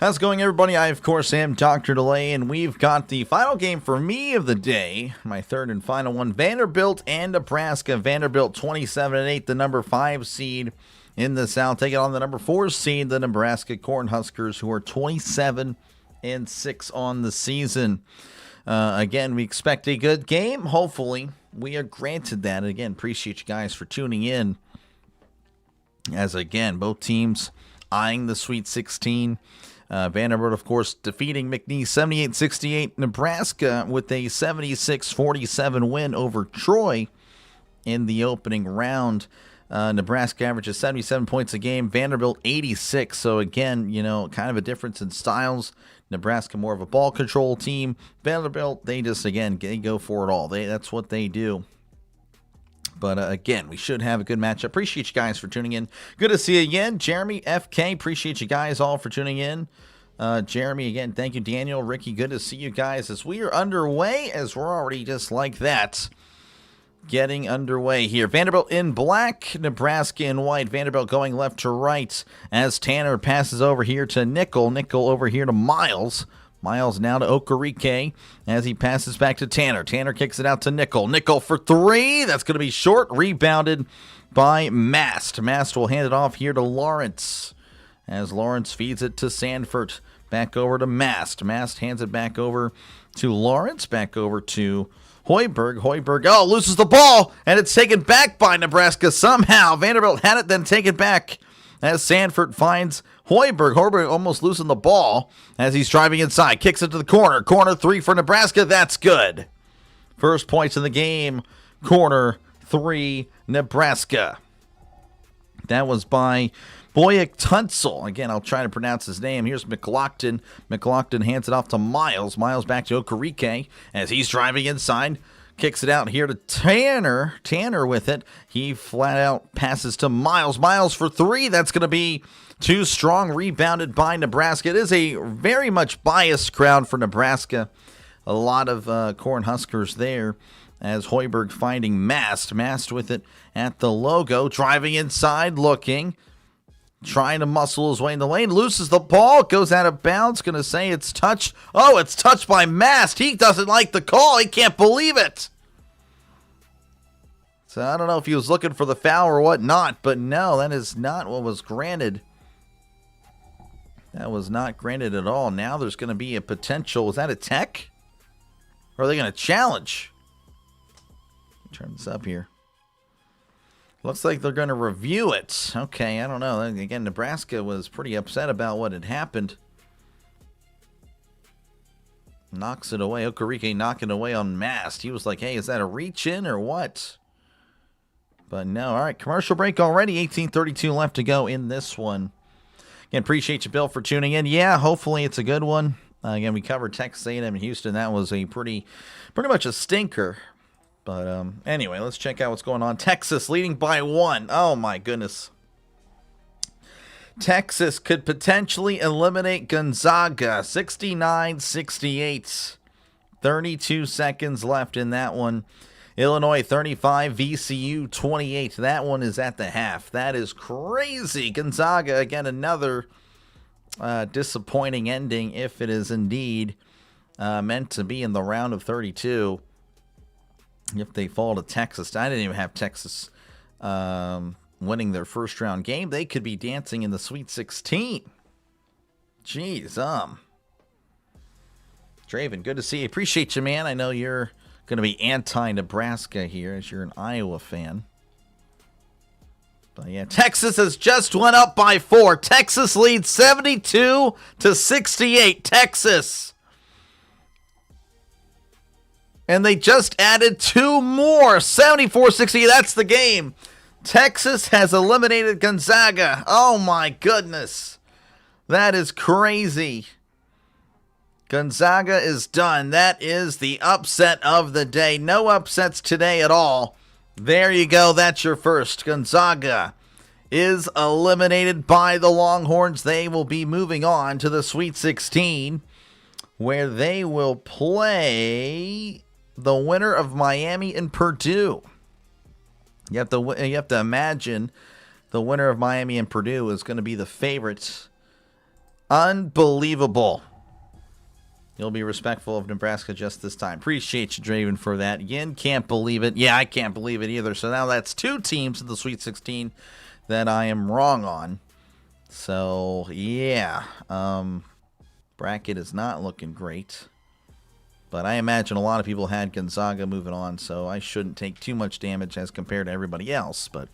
How's it going, everybody? I, of course, am Dr. Delay, and we've got the final game for me of the day, my third and final one, Vanderbilt and Nebraska. Vanderbilt 27-8, the number 5 seed in the South, taking on the number 4 seed, the Nebraska Cornhuskers, who are 27-6 on the season. Again, we expect a good game. Hopefully, we are granted that. Again, appreciate you guys for tuning in. As again, both teams eyeing the Sweet 16. Vanderbilt, of course, defeating McNeese 78-68. Nebraska with a 76-47 win over Troy in the opening round. Nebraska averages 77 points a game. Vanderbilt 86. So again, kind of a difference in styles. Nebraska more of a ball control team. Vanderbilt, they just, again, they go for it all. That's what they do. But again, we should have a good matchup. Appreciate you guys for tuning in. Good to see you again. Jeremy, FK, appreciate you guys all for tuning in. Jeremy, again, thank you. Daniel, Ricky, good to see you guys as we are underway, as we're already just like that. Getting underway here. Vanderbilt in black, Nebraska in white. Vanderbilt going left to right as Tanner passes over here to Nickel. Nickel over here to Miles. Miles now to Okereke as he passes back to Tanner. Tanner kicks it out to Nickel. Nickel for 3. That's going to be short. Rebounded by Mast. Mast will hand it off here to Lawrence as Lawrence feeds it to Sanford. Back over to Mast. Mast hands it back over to Lawrence. Back over to Hoiberg. Hoiberg, loses the ball, and it's taken back by Nebraska somehow. Vanderbilt had it, then taken back as Sanford finds Hoiberg. Hoiberg almost losing the ball as he's driving inside. Kicks it to the corner. Corner 3 for Nebraska. That's good. First points in the game. Corner 3, Nebraska. That was by Boyack Tunsil. Again, I'll try to pronounce his name. Here's McLaughlin. McLaughlin hands it off to Miles. Miles back to Okereke as he's driving inside. Kicks it out here to Tanner. Tanner with it. He flat out passes to Miles. Miles for 3. That's going to be too strong. Rebounded by Nebraska. It is a very much biased crowd for Nebraska. A lot of Cornhuskers there as Hoiberg finding Mast. Mast with it at the logo. Driving inside, looking. Trying to muscle his way in the lane. Loses the ball. Goes out of bounds. Going to say it's touched. Oh, it's touched by Mast. He doesn't like the call. He can't believe it. So I don't know if he was looking for the foul or whatnot. But no, that is not what was granted. That was not granted at all. Now there's going to be a potential. Was that a tech? Or are they going to challenge? Turn this up here. Looks like they're going to review it. Okay, I don't know. Again, Nebraska was pretty upset about what had happened. Knocks it away. Okereke knocking away on Mast. He was like, hey, is that a reach in or what? But no. All right, commercial break already. 18:32 left to go in this one. Again, appreciate you, Bill, for tuning in. Yeah, hopefully it's a good one. Again, we covered Texas A&M and Houston. That was a pretty much a stinker. But anyway, let's check out what's going on. Texas leading by 1. Oh, my goodness. Texas could potentially eliminate Gonzaga. 69-68. 32 seconds left in that one. Illinois 35, VCU 28. That one is at the half. That is crazy. Gonzaga, again, another disappointing ending if it is indeed meant to be in the round of 32. If they fall to Texas. I didn't even have Texas winning their first round game. They could be dancing in the Sweet 16. Jeez, Draven, good to see you. Appreciate you, man. I know you're going to be anti-Nebraska here as you're an Iowa fan. But yeah, Texas has just went up by 4. Texas leads 72-68. Texas. And they just added 2 more. 74-68. That's the game. Texas has eliminated Gonzaga. Oh, my goodness. That is crazy. Gonzaga is done. That is the upset of the day. No upsets today at all. There you go. That's your first. Gonzaga is eliminated by the Longhorns. They will be moving on to the Sweet 16, where they will play the winner of Miami and Purdue. You have to imagine the winner of Miami and Purdue is going to be the favorites Unbelievable. You'll be respectful of Nebraska just this time. Appreciate you, Draven, for that. Again, can't believe it. Yeah, I can't believe it either. So now that's 2 teams in the Sweet 16 that I am wrong on. So, yeah. Bracket is not looking great. But I imagine a lot of people had Gonzaga moving on, so I shouldn't take too much damage as compared to everybody else. But,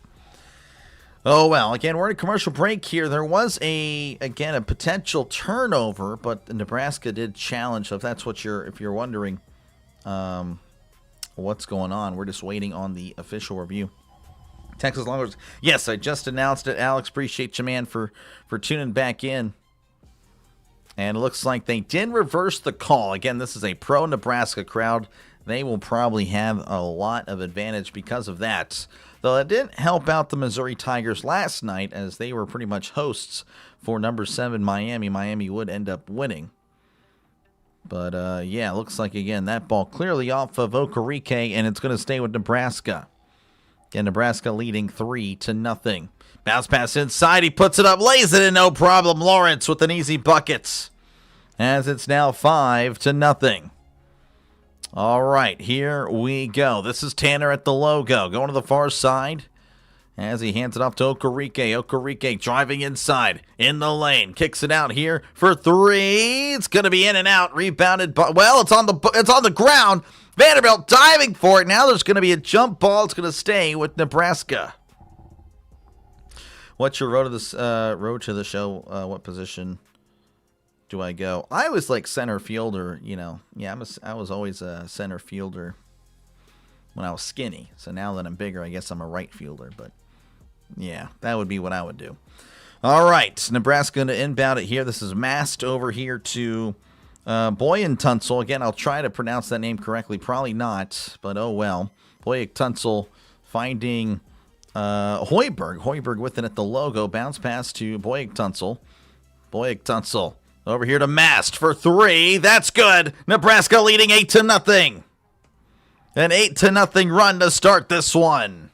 oh well. Again, we're in a commercial break here. There was a potential turnover, but Nebraska did challenge. So if that's what if you're wondering what's going on, we're just waiting on the official review. Texas Longhorns. Yes, I just announced it. Alex, appreciate you, man, for tuning back in. And it looks like they did reverse the call. Again, this is a pro-Nebraska crowd. They will probably have a lot of advantage because of that. Though it didn't help out the Missouri Tigers last night, as they were pretty much hosts for number 7 Miami. Miami would end up winning. But, yeah, looks like, again, that ball clearly off of Okereke, and it's going to stay with Nebraska. Again, Nebraska leading 3-0. Bounce pass inside. He puts it up, lays it in, no problem. Lawrence with an easy bucket. As it's now 5-0. All right, here we go. This is Tanner at the logo. Going to the far side as he hands it off to Okereke. Okereke driving inside in the lane. Kicks it out here for 3. It's going to be in and out. Rebounded by, well, it's on the ground. Vanderbilt diving for it. Now there's going to be a jump ball. It's going to stay with Nebraska. What's your road to the show? What position do I go? I was like center fielder, you know. Yeah, I was always a center fielder when I was skinny. So now that I'm bigger, I guess I'm a right fielder. But yeah, that would be what I would do. All right, Nebraska going to inbound it here. This is Mast over here to Boyentunzel. Again, I'll try to pronounce that name correctly. Probably not, but oh well. Boyentunzel finding Hoiberg. Hoiberg with it at the logo. Bounce pass to Boyentunzel. Boyentunzel over here to Mast for 3. That's good. Nebraska leading 8-0. An 8-0 run to start this one.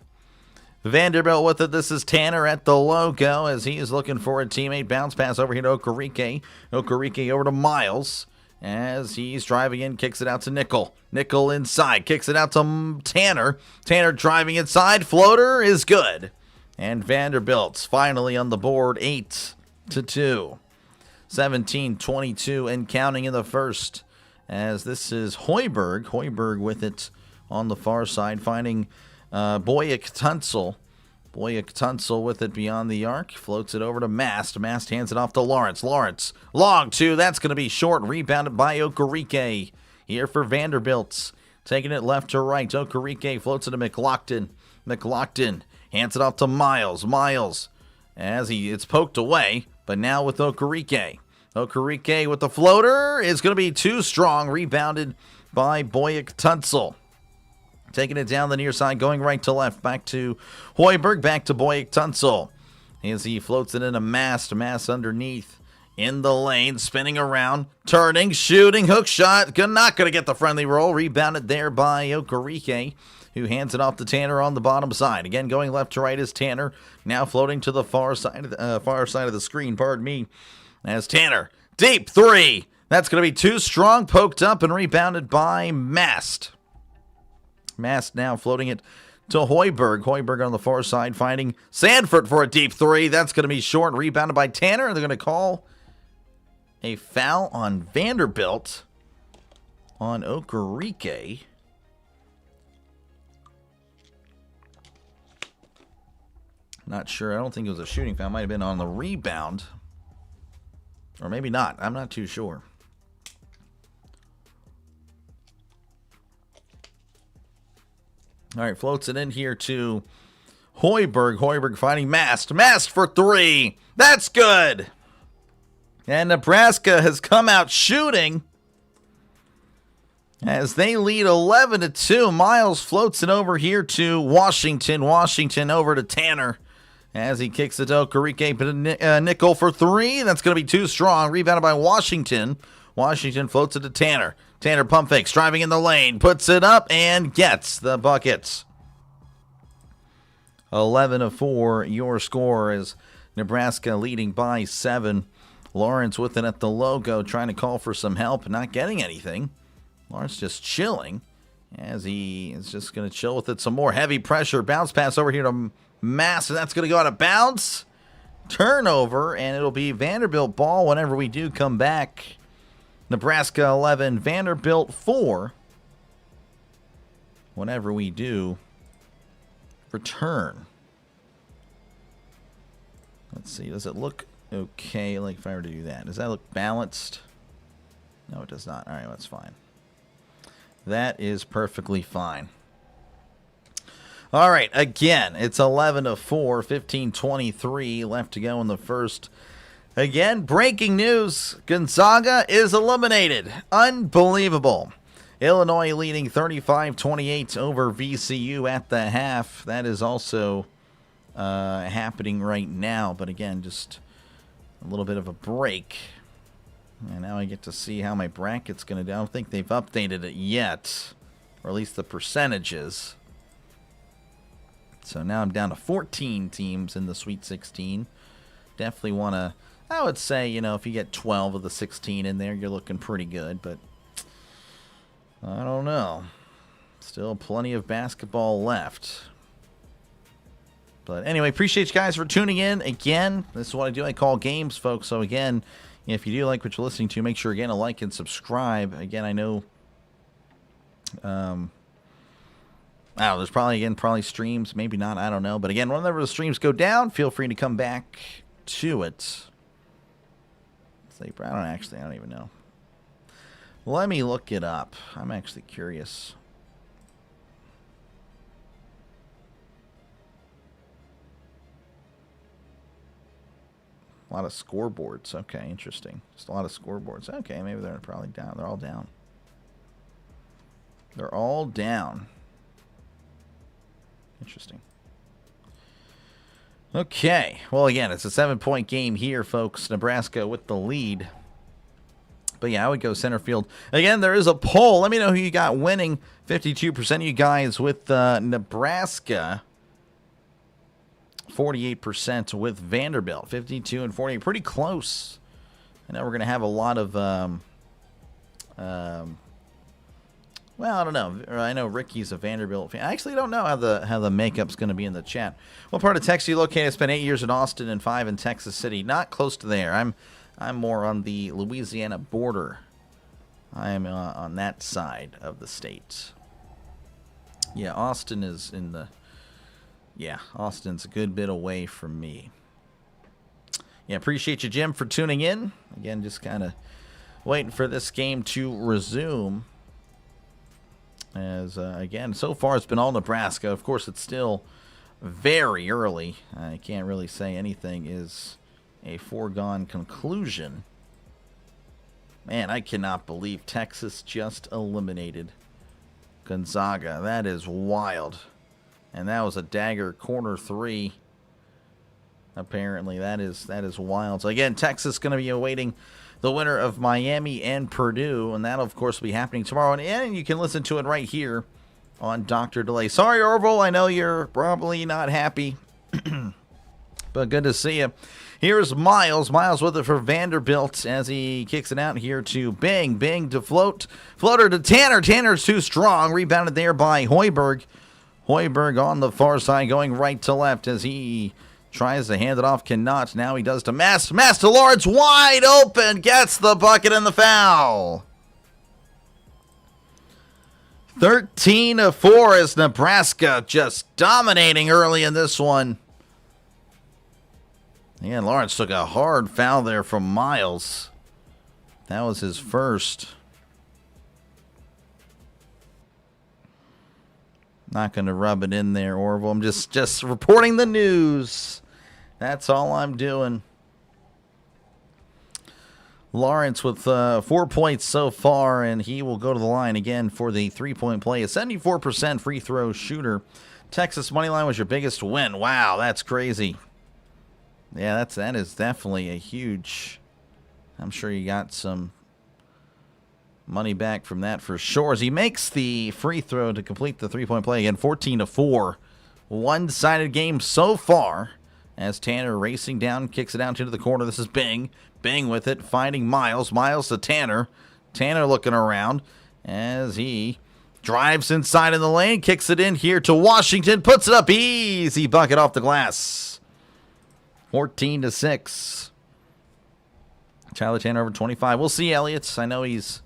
Vanderbilt with it. This is Tanner at the logo as he is looking for a teammate. Bounce pass over here to Okereke. Okereke over to Miles as he's driving in. Kicks it out to Nickel. Nickel inside. Kicks it out to Tanner. Tanner driving inside. Floater is good. And Vanderbilt's finally on the board. 8-2. 17-22 and counting in the first. As this is Hoiberg. Hoiberg with it on the far side. Finding Boyentunzel. Boyentunzel with it beyond the arc. Floats it over to Mast. Mast hands it off to Lawrence. Lawrence, long 2. That's going to be short. Rebounded by Okereke. Here for Vanderbilt. Taking it left to right. Okereke floats it to McLaughlin. McLaughlin hands it off to Miles. Miles as it's poked away. But now with Okereke. Okereke with the floater is going to be too strong. Rebounded by Boyentunzel. Taking it down the near side, going right to left. Back to Hoiberg, back to Boyentunzel. As he floats it in a Mast. Mast underneath in the lane, spinning around, turning, shooting, hook shot. Not going to get the friendly roll. Rebounded there by Okereke, who hands it off to Tanner on the bottom side. Again, going left to right is Tanner. Now floating to the far side of the screen, pardon me. As Tanner, deep 3. That's going to be too strong, poked up and rebounded by Mast. Mast now floating it to Hoiberg. Hoiberg on the far side finding Sanford for a deep 3. That's going to be short. Rebounded by Tanner. They're going to call a foul on Vanderbilt on Okereke. Not sure. I don't think it was a shooting foul. It might have been on the rebound. Or maybe not. I'm not too sure. All right, floats it in here to Hoiberg. Hoiberg finding Mast. Mast for 3. That's good. And Nebraska has come out shooting as they lead 11-2. Miles floats it over here to Washington. Washington over to Tanner as he kicks it to Okereke. But Nickel for 3. That's going to be too strong. Rebounded by Washington. Washington floats it to Tanner. Tanner pump fakes, driving in the lane, puts it up and gets the buckets. 11-4, your score is Nebraska leading by 7 Lawrence with it at the logo, trying to call for some help, not getting anything. Lawrence just chilling as he is just going to chill with it some more. Heavy pressure, bounce pass over here to Mass, and that's going to go out of bounds. Turnover, and it'll be Vanderbilt ball whenever we do come back. Nebraska 11, Vanderbilt 4. Whenever we do return. Let's see, does it look okay, like if I were to do that? Does that look balanced? No, it does not. All right, that's fine. That is perfectly fine. All right, again, it's 11-4, 15:23 left to go in the first. Again, breaking news, Gonzaga is eliminated. Unbelievable. Illinois leading 35-28 over VCU at the half. That is also happening right now. But again, just a little bit of a break. And now I get to see how my bracket's going to do. I don't think they've updated it yet. Or at least the percentages. So now I'm down to 14 teams in the Sweet 16. Definitely want to, I would say, you know, if you get 12 of the 16 in there, you're looking pretty good. But I don't know. Still plenty of basketball left. But anyway, appreciate you guys for tuning in. Again, this is what I do. I call games, folks. So again, if you do like what you're listening to, make sure, again, to like and subscribe. Again, I know, there's probably streams. Maybe not. I don't know. But again, whenever the streams go down, feel free to come back to it. I don't even know. Let me look it up. I'm actually curious. A lot of scoreboards. Okay, interesting. Just a lot of scoreboards. Okay, maybe they're probably down. They're all down. They're all down. Interesting. Okay. Well, again, it's a 7-point game here, folks. Nebraska with the lead. But yeah, I would go center field. Again, there is a poll. Let me know who you got winning. 52% of you guys with Nebraska. 48% with Vanderbilt. 52 and 48. Pretty close. I know we're going to have a lot of... well, I don't know. I know Ricky's a Vanderbilt fan. I actually don't know how the makeup's going to be in the chat. What part of Texas are you located? I spent 8 years in Austin and 5 in Texas City. Not close to there. I'm more on the Louisiana border. I am on that side of the state. Yeah, Austin is in the... Yeah, Austin's a good bit away from me. Yeah, appreciate you, Jim, for tuning in. Again, just kind of waiting for this game to resume. As, again, so far it's been all Nebraska. Of course, it's still very early. I can't really say anything is a foregone conclusion. Man, I cannot believe Texas just eliminated Gonzaga. That is wild. And that was a dagger corner three. Apparently, that is wild. So again, Texas going to be awaiting the winner of Miami and Purdue, and that'll of course be happening tomorrow. And you can listen to it right here on Dr. Delay. Sorry, Orville, I know you're probably not happy, but good to see you. Here's Miles. Miles with it for Vanderbilt as he kicks it out here to Bing. Bing to floater to Tanner. Tanner's too strong. Rebounded there by Hoiberg. Hoiberg on the far side going right to left as he tries to hand it off. Cannot. Now he does to Mass. Mass to Lawrence. Wide open. Gets the bucket and the foul. 13-4 is Nebraska just dominating early in this one. Yeah, Lawrence took a hard foul there from Miles. That was his first. Not going to rub it in there, Orville. I'm just reporting the news. That's all I'm doing. Lawrence with 4 points so far, and he will go to the line again for the three-point play. A 74% free throw shooter. Texas money line was your biggest win. Wow, that's crazy. Yeah, that is definitely a huge. I'm sure you got some money back from that for sure. As he makes the free throw to complete the three-point play again, 14-4. One-sided game so far as Tanner racing down, kicks it out into the corner. This is Bing. Bing with it, finding Miles. Miles to Tanner. Tanner looking around as he drives inside in the lane, kicks it in here to Washington, puts it up, easy bucket off the glass. 14-6. Tyler Tanner over 25. We'll see, Elliott. I know he's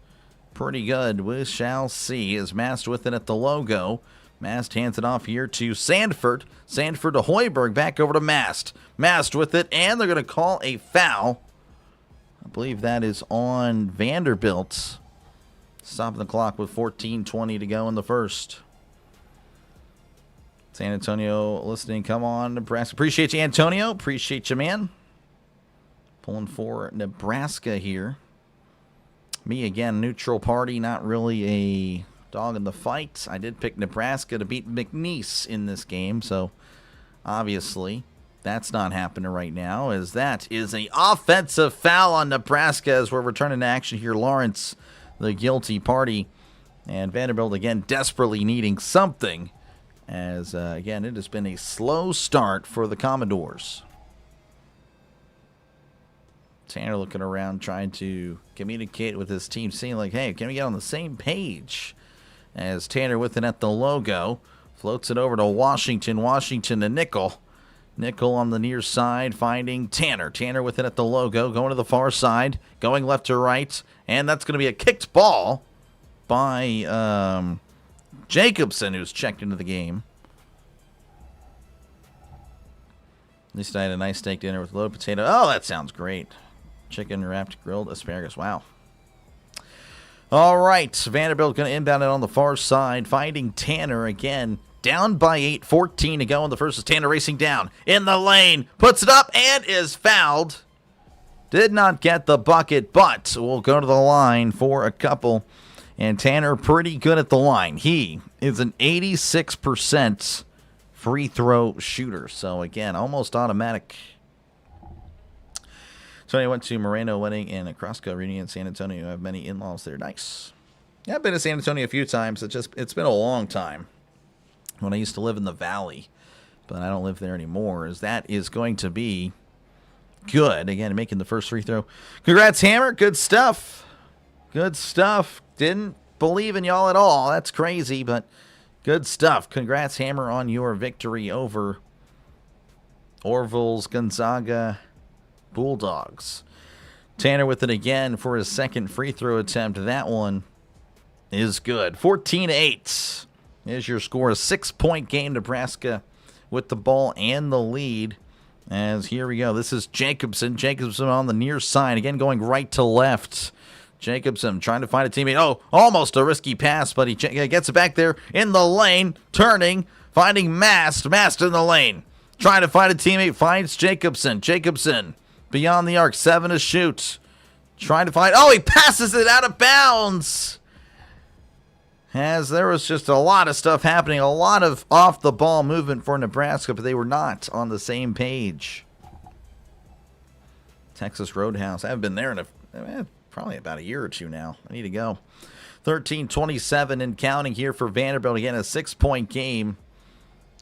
pretty good. We shall see. Is Mast with it at the logo. Mast hands it off here to Sanford. Sanford to Hoiberg. Back over to Mast. Mast with it, and they're going to call a foul. I believe that is on Vanderbilt. Stopping the clock with 14:20 to go in the first. San Antonio listening. Come on, Nebraska. Appreciate you, Antonio. Appreciate you, man. Pulling for Nebraska here. Me again, neutral party. Not really a dog in the fight. I did pick Nebraska to beat McNeese in this game, so obviously that's not happening right now, as that is an offensive foul on Nebraska as we're returning to action here. Lawrence, the guilty party, and Vanderbilt again desperately needing something, as again it has been a slow start for the Commodores. Tanner looking around, trying to communicate with his team, saying like, hey, can we get on the same page? As Tanner with it at the logo, floats it over to Washington. Washington to Nickel. Nickel on the near side, finding Tanner. Tanner with it at the logo, going to the far side, going left to right, and that's going to be a kicked ball by Jacobson, who's checked into the game. At least I had a nice steak dinner with loaded potato. Oh, that sounds great. Chicken wrapped grilled asparagus. Wow. All right, Vanderbilt going to inbound it on the far side, finding Tanner again. Down by 8, 14 to go in the first. Is Tanner racing down in the lane, puts it up and is fouled. Did not get the bucket, but will go to the line for a couple. And Tanner pretty good at the line. He is an 86% free throw shooter. So again, almost automatic. So I went to Moreno wedding and a cross-cut reunion in San Antonio. I have many in-laws there. Nice. Yeah, I've been to San Antonio a few times. It's been a long time. When I used to live in the Valley, but I don't live there anymore, as that is going to be good. Again, making the first free throw. Congrats, Hammer. Good stuff. Good stuff. Didn't believe in y'all at all. That's crazy, but good stuff. Congrats, Hammer, on your victory over Orville's Gonzaga Bulldogs. Tanner with it again for his second free throw attempt. That one is good. 14-8. Is your score. A 6-point game. Nebraska with the ball and the lead. As here we go. This is Jacobson. Jacobson on the near side. Again, going right to left. Jacobson trying to find a teammate. Oh, almost a risky pass, but he gets it back there in the lane. Turning. Finding Mast. Mast in the lane. Trying to find a teammate. Finds Jacobson. Jacobson beyond the arc. 7 to shoot. Trying to find. Oh, he passes it out of bounds. As there was just a lot of stuff happening, a lot of off-the-ball movement for Nebraska, but they were not on the same page. Texas Roadhouse. I haven't been there in probably about a year or two now. I need to go. 13-27 and counting here for Vanderbilt. Again, a 6-point game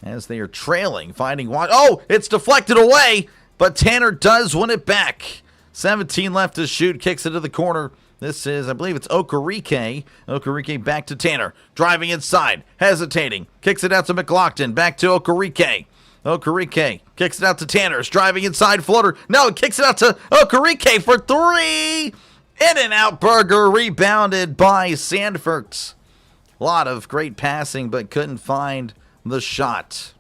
as they are trailing, finding one. Oh, it's deflected away, but Tanner does win it back. 17 left to shoot, kicks it to the corner. This is, I believe it's Okereke. Okereke back to Tanner. Driving inside. Hesitating. Kicks it out to McLaughlin. Back to Okereke. Okereke kicks it out to Tanner. Is driving inside. Floater. No, it kicks it out to Okereke for 3. In and out burger. Rebounded by Sanford. A lot of great passing, but couldn't find the shot.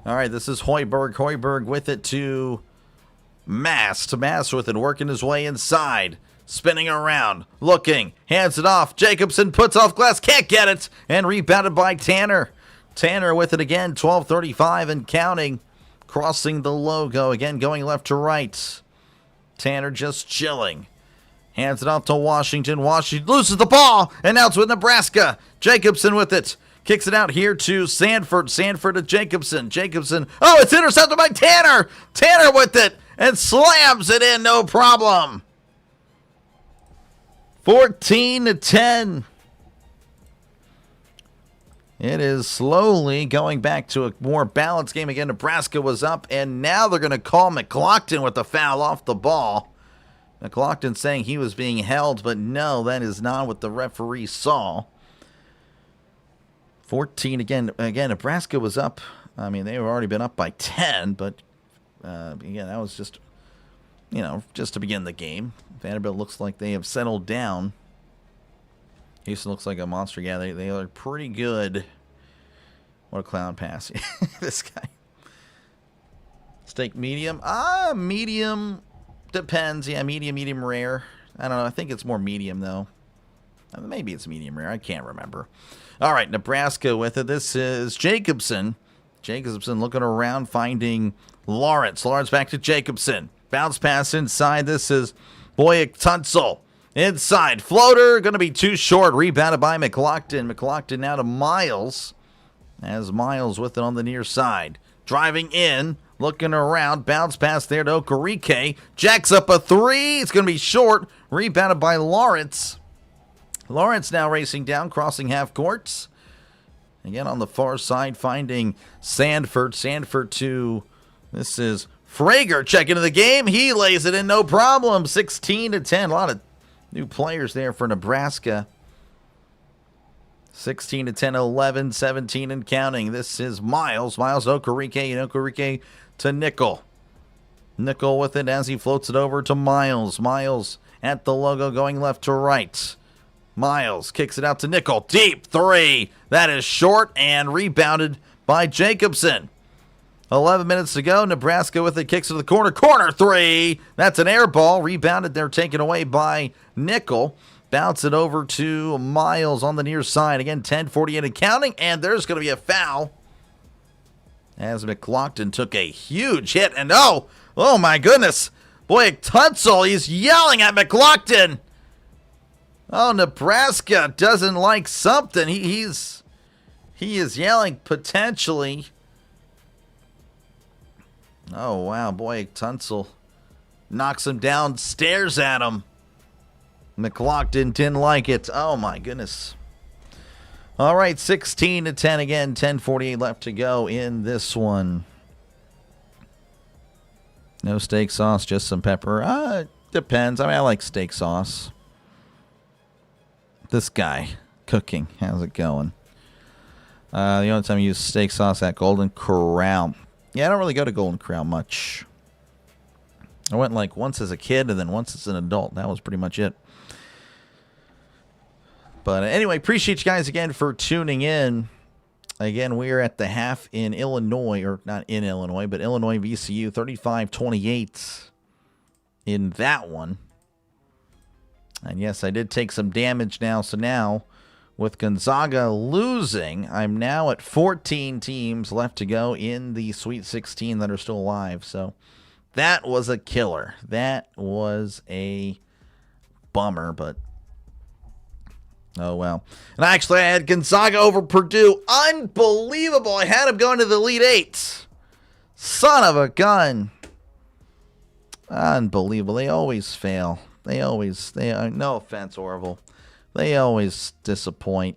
All right, this is Hoiberg. Hoiberg with it to Mast. Mast with it, working his way inside. Spinning around, looking, hands it off. Jacobson puts off glass, can't get it, and rebounded by Tanner. Tanner with it again, 12:35 and counting. Crossing the logo, again going left to right. Tanner just chilling. Hands it off to Washington. Washington loses the ball, and now it's with Nebraska. Jacobson with it. Kicks it out here to Sanford. Sanford to Jacobson. Jacobson. Oh, it's intercepted by Tanner. Tanner with it, and slams it in, no problem. 14-10. It is slowly going back to a more balanced game again. Nebraska was up, and now they're going to call McLaughlin with the foul off the ball. McLaughlin saying he was being held, but no, that is not what the referee saw. 14 again. Again, Nebraska was up. I mean, they were already been up by 10, but again, that was just, just to begin the game. Vanderbilt looks like they have settled down. Houston looks like a monster. Yeah, they are pretty good. What a clown pass. This guy. Steak medium? Medium. Depends. Yeah, medium rare. I don't know. I think it's more medium, though. Maybe it's medium rare. I can't remember. All right, Nebraska with it. This is Jacobson. Jacobson looking around, finding Lawrence. Lawrence back to Jacobson. Bounce pass inside. This is Boyack Tunsil. Inside. Floater. Going to be too short. Rebounded by McLaughlin. McLaughlin now to Miles. As Miles with it on the near side. Driving in. Looking around. Bounce pass there to Okereke. Jacks up a three. It's going to be short. Rebounded by Lawrence. Lawrence now racing down. Crossing half courts. Again on the far side. Finding Sanford. Sanford to... This is Frager checking into the game. He lays it in no problem. 16-10. A lot of new players there for Nebraska. 16-10, 11, 17 and counting. This is Miles. Miles Okereke, and Okereke to Nickel. Nickel with it as he floats it over to Miles. Miles at the logo going left to right. Miles kicks it out to Nickel. Deep three. That is short and rebounded by Jacobson. 11 minutes to go. Nebraska with it. Kicks to the corner. Corner three. That's an air ball. Rebounded there. Taken away by Nickel. Bounce it over to Miles on the near side. Again, 10:48 and counting. And there's going to be a foul. As McLaughlin took a huge hit. And oh my goodness. Boyack Tunsil, he's yelling at McLaughlin. Oh, Nebraska doesn't like something. He is yelling potentially. Oh, wow. Boyack Tunsil knocks him down, stares at him. McLaughlin didn't like it. Oh, my goodness. All right, 16-10 again. 10:48 left to go in this one. No steak sauce, just some pepper. Depends. I mean, I like steak sauce. This guy cooking. How's it going? The only time I use steak sauce at Golden Corral. Yeah, I don't really go to Golden Corral much. I went like once as a kid and then once as an adult. That was pretty much it. But anyway, appreciate you guys again for tuning in. Again, we are at the half in Illinois, or not in Illinois, but Illinois VCU, 35-28 in that one. And yes, I did take some damage now. So now, with Gonzaga losing, I'm now at 14 teams left to go in the Sweet 16 that are still alive. So that was a killer. That was a bummer, but oh well. And actually, I had Gonzaga over Purdue. Unbelievable. I had them going to the Elite Eight. Son of a gun. Unbelievable. They always fail. They no offense, Orville. They always disappoint.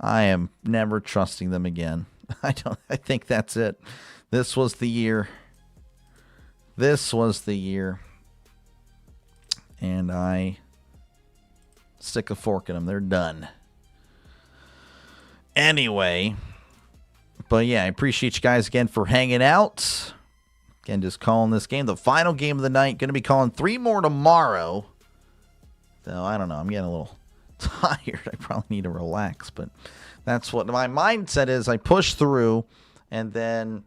I am never trusting them again. I think that's it. This was the year. This was the year. And I stick a fork in them. They're done. Anyway. But yeah, I appreciate you guys again for hanging out. Again, just calling this game the final game of the night. Going to be calling 3 more tomorrow. Though, I don't know. I'm getting a little tired. I probably need to relax. But that's what my mindset is. I push through. And then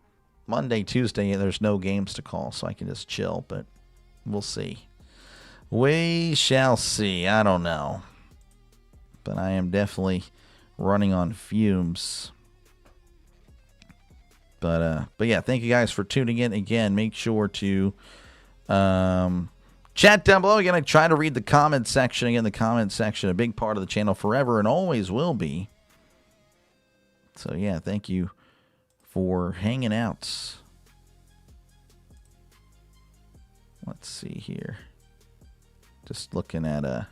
Monday, Tuesday, there's no games to call. So I can just chill. But we'll see. We shall see. I don't know. But I am definitely running on fumes. But yeah, thank you guys for tuning in. Again, make sure to chat down below. Again, I try to read the comment section. Again, the comment section, a big part of the channel forever and always will be. So yeah, thank you for hanging out. Let's see here. Just looking at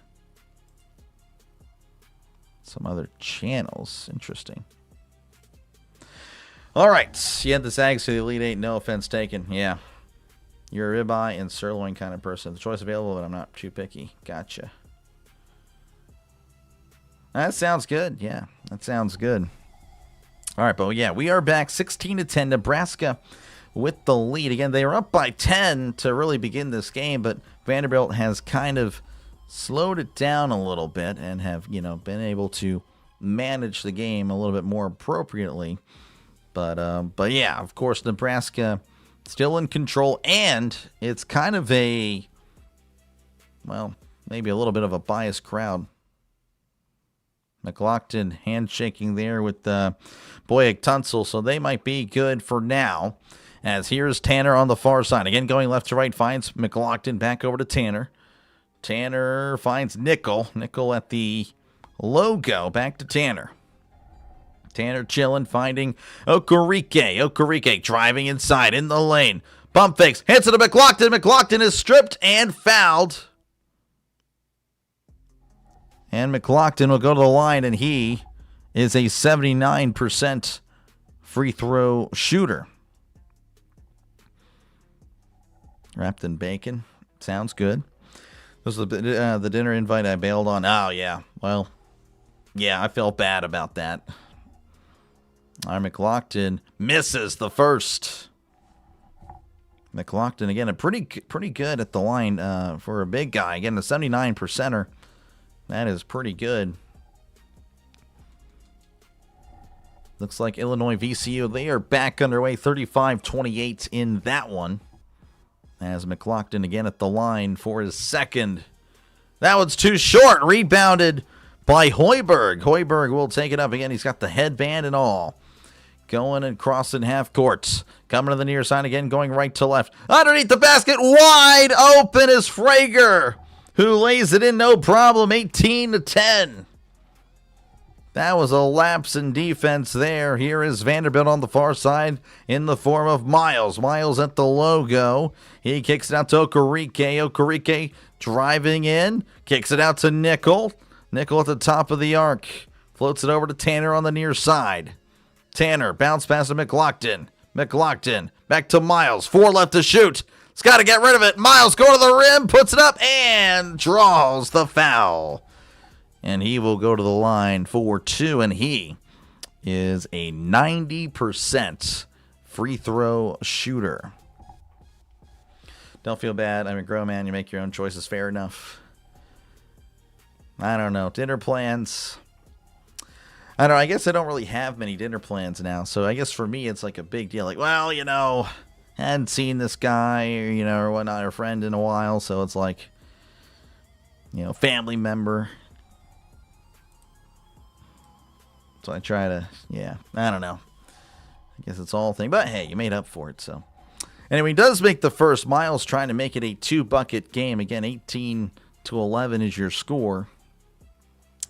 some other channels. Interesting. All right. You had the Zags to the Elite Eight. No offense taken. Yeah. You're a ribeye and sirloin kind of person. The choice available, but I'm not too picky. Gotcha. That sounds good. Yeah, that sounds good. All right, but yeah, we are back 16-10. Nebraska with the lead. Again, they were up by 10 to really begin this game, but Vanderbilt has kind of slowed it down a little bit and have, been able to manage the game a little bit more appropriately. But yeah, of course, Nebraska still in control, and it's kind of maybe a little bit of a biased crowd. McLaughlin handshaking there with Boyek Tunsil, so they might be good for now. As here's Tanner on the far side. Again, going left to right, finds McLaughlin, back over to Tanner. Tanner finds Nickel. Nickel at the logo, back to Tanner. Tanner chilling, finding Okereke. Okereke driving inside in the lane. Bump fakes, hits it to McLaughlin. McLaughlin is stripped and fouled. And McLaughlin will go to the line, and he is a 79% free throw shooter. Wrapped in bacon. Sounds good. This was the dinner invite I bailed on. Oh, yeah. Well, yeah, I felt bad about that. McLaughlin misses the first. McLaughlin, again, a pretty good at the line for a big guy. Again, the 79%er. That is pretty good. Looks like Illinois VCU, they are back underway, 35-28 in that one. As McLaughlin again at the line for his second. That one's too short. Rebounded by Hoiberg. Hoiberg will take it up again. He's got the headband and all. Going and crossing half court. Coming to the near side again, going right to left. Underneath the basket, wide open is Frager, who lays it in no problem, 18-10. That was a lapse in defense there. Here is Vanderbilt on the far side in the form of Miles. Miles at the logo. He kicks it out to Okereke. Okereke driving in. Kicks it out to Nickel. Nickel at the top of the arc. Floats it over to Tanner on the near side. Tanner, bounce pass to McLaughlin. McLaughlin, back to Miles. 4 left to shoot. He's got to get rid of it. Miles go to the rim, puts it up, and draws the foul. And he will go to the line for 2, and he is a 90% free throw shooter. Don't feel bad. I'm a grown man. You make your own choices. Fair enough. I don't know. Dinner plans. I don't know. I guess I don't really have many dinner plans now. So I guess for me, it's like a big deal. Like, well, hadn't seen this guy or whatnot, or friend in a while. So it's like, family member. So I try to, I don't know. I guess it's all a thing. But hey, you made up for it. So anyway, he does make the first. Miles trying to make it a 2-bucket game. Again, 18-11 is your score.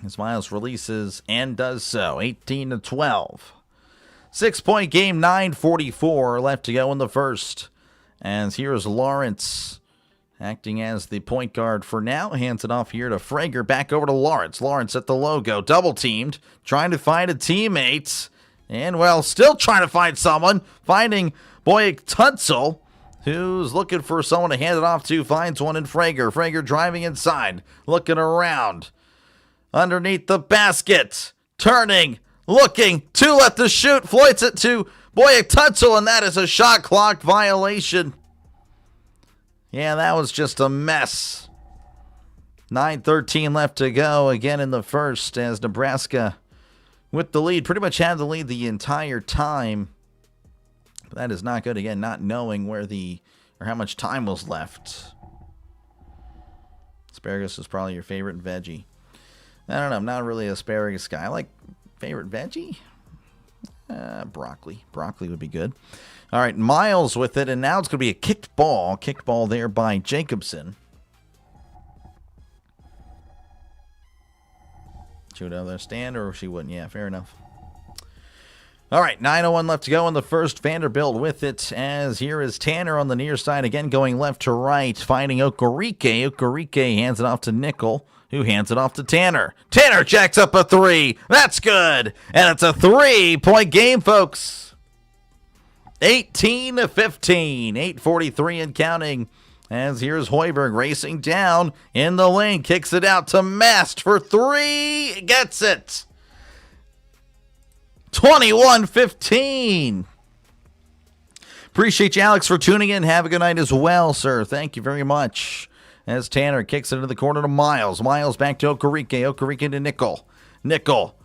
As Miles releases and does so. 18-12. 6-point game, 9:44 left to go in the first. As here's Lawrence acting as the point guard for now. Hands it off here to Frager. Back over to Lawrence. Lawrence at the logo. Double teamed. Trying to find a teammate. And, still trying to find someone. Finding Boyek Tunsil, who's looking for someone to hand it off to. Finds one in Frager. Frager driving inside. Looking around. Underneath the basket. Turning. Looking. 2 left to shoot. Floats it to Boyek Tunsil, and that is a shot clock violation. Yeah, that was just a mess. 9:13 left to go again in the first as Nebraska with the lead. Pretty much had the lead the entire time. But that is not good. Again, not knowing or how much time was left. Asparagus is probably your favorite veggie. I don't know. I'm not really an asparagus guy. I like favorite veggie. Broccoli. Broccoli would be good. All right, Miles with it, and now it's going to be a kicked ball. Kicked ball there by Jacobson. She would either stand or she wouldn't. Yeah, fair enough. All right, 9:01 left to go in the first. Vanderbilt with it, as here is Tanner on the near side again, going left to right, finding Okereke. Okereke hands it off to Nickel, who hands it off to Tanner. Tanner jacks up a three. That's good. And it's a 3-point game, folks. 18-15, 8:43 and counting. As here's Hoiberg racing down in the lane, kicks it out to Mast for three, gets it. 21-15. Appreciate you, Alex, for tuning in. Have a good night as well, sir. Thank you very much. As Tanner kicks it into the corner to Miles. Miles back to Okereke. Okereke to Nickel. Nickel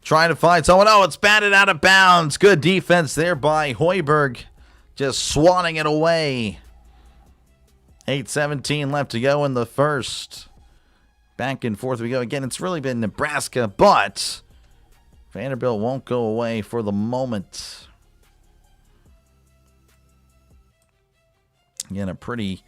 trying to find someone. Oh, it's batted out of bounds. Good defense there by Hoiberg. Just swatting it away. 8:17 left to go in the first. Back and forth we go. Again, it's really been Nebraska, but Vanderbilt won't go away for the moment. Again, a pretty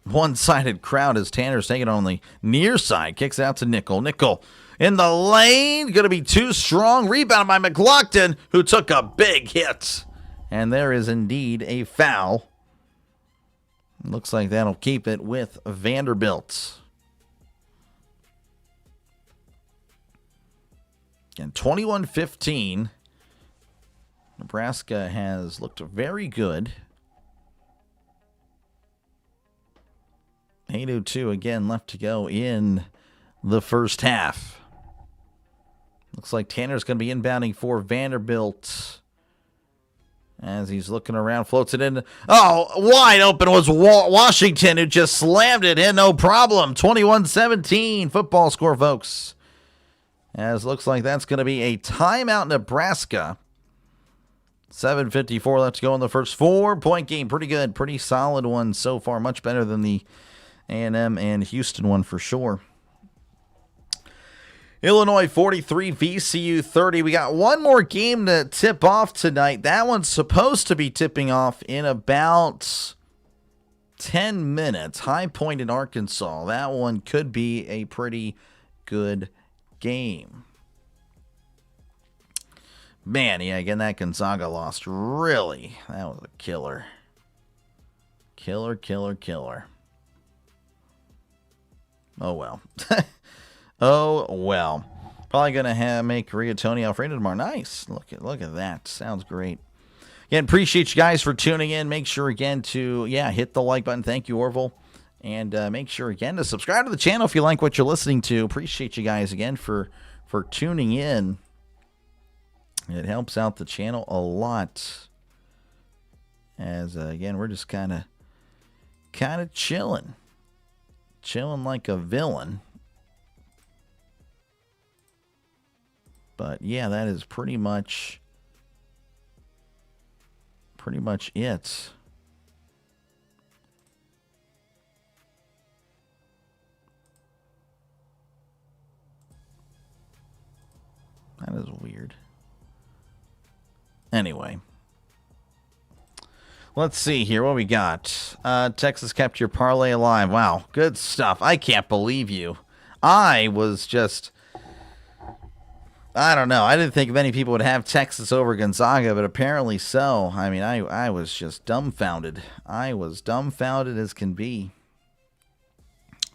one-sided crowd as Tanner's taking it on the near side. Kicks out to Nickel. Nickel in the lane. Going to be too strong. Rebound by McLaughlin, who took a big hit. And there is indeed a foul. Looks like that'll keep it with Vanderbilt. Again, 21-15. Nebraska has looked very good. 8:02 again left to go in the first half. Looks like Tanner's going to be inbounding for Vanderbilt. As he's looking around, floats it in. Oh, wide open was Washington, who just slammed it in, no problem. 21-17 football score, folks. As looks like that's going to be a timeout, Nebraska. 7:54 left to go in the first. 4-point game. Pretty good. Pretty solid one so far. Much better than the A&M and Houston one for sure. Illinois 43, VCU 30. We got one more game to tip off tonight. That one's supposed to be tipping off in about 10 minutes. High Point in Arkansas. That one could be a pretty good game. Man, yeah, again, that Gonzaga lost. Really, that was a killer. Killer. Oh, well. Oh, well. Probably going to make Rigatoni Alfredo tomorrow. Nice. Look at that. Sounds great. Again, appreciate you guys for tuning in. Make sure, again, to, hit the like button. Thank you, Orville. And make sure, again, to subscribe to the channel if you like what you're listening to. Appreciate you guys, again, for tuning in. It helps out the channel a lot. As, again, we're just kind of chilling. Chilling like a villain. But yeah, that is pretty much it. That is weird. Anyway. Let's see here what we got. Texas kept your parlay alive. Wow, good stuff. I can't believe you. I don't know. I didn't think many people would have Texas over Gonzaga, but apparently so. I mean, I was just dumbfounded. I was dumbfounded as can be.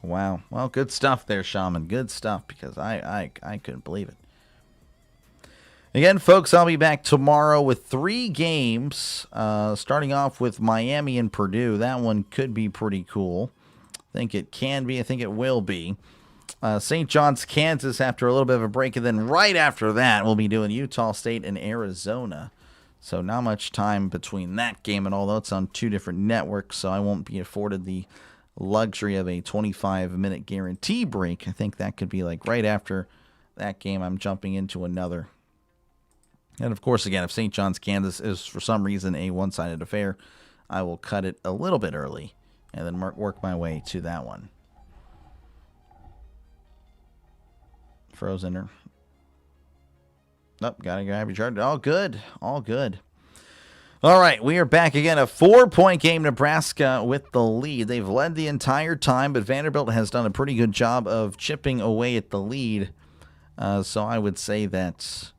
Wow. Well, good stuff there, Shaman. Good stuff, because I couldn't believe it. Again, folks, I'll be back tomorrow with 3 games, starting off with Miami and Purdue. That one could be pretty cool. I think it can be. I think it will be. St. John's, Kansas, after a little bit of a break. And then right after that, we'll be doing Utah State and Arizona. So not much time between that game, and although it's on 2 different networks, so I won't be afforded the luxury of a 25-minute guarantee break. I think that could be like right after that game, I'm jumping into another. And, of course, again, if St. John's, Kansas is for some reason a one-sided affair, I will cut it a little bit early and then work my way to that one. Frozen. Nope, gotta grab your chart. All good. All good. All right, we are back again. A 4-point game, Nebraska with the lead. They've led the entire time, but Vanderbilt has done a pretty good job of chipping away at the lead. So I would say that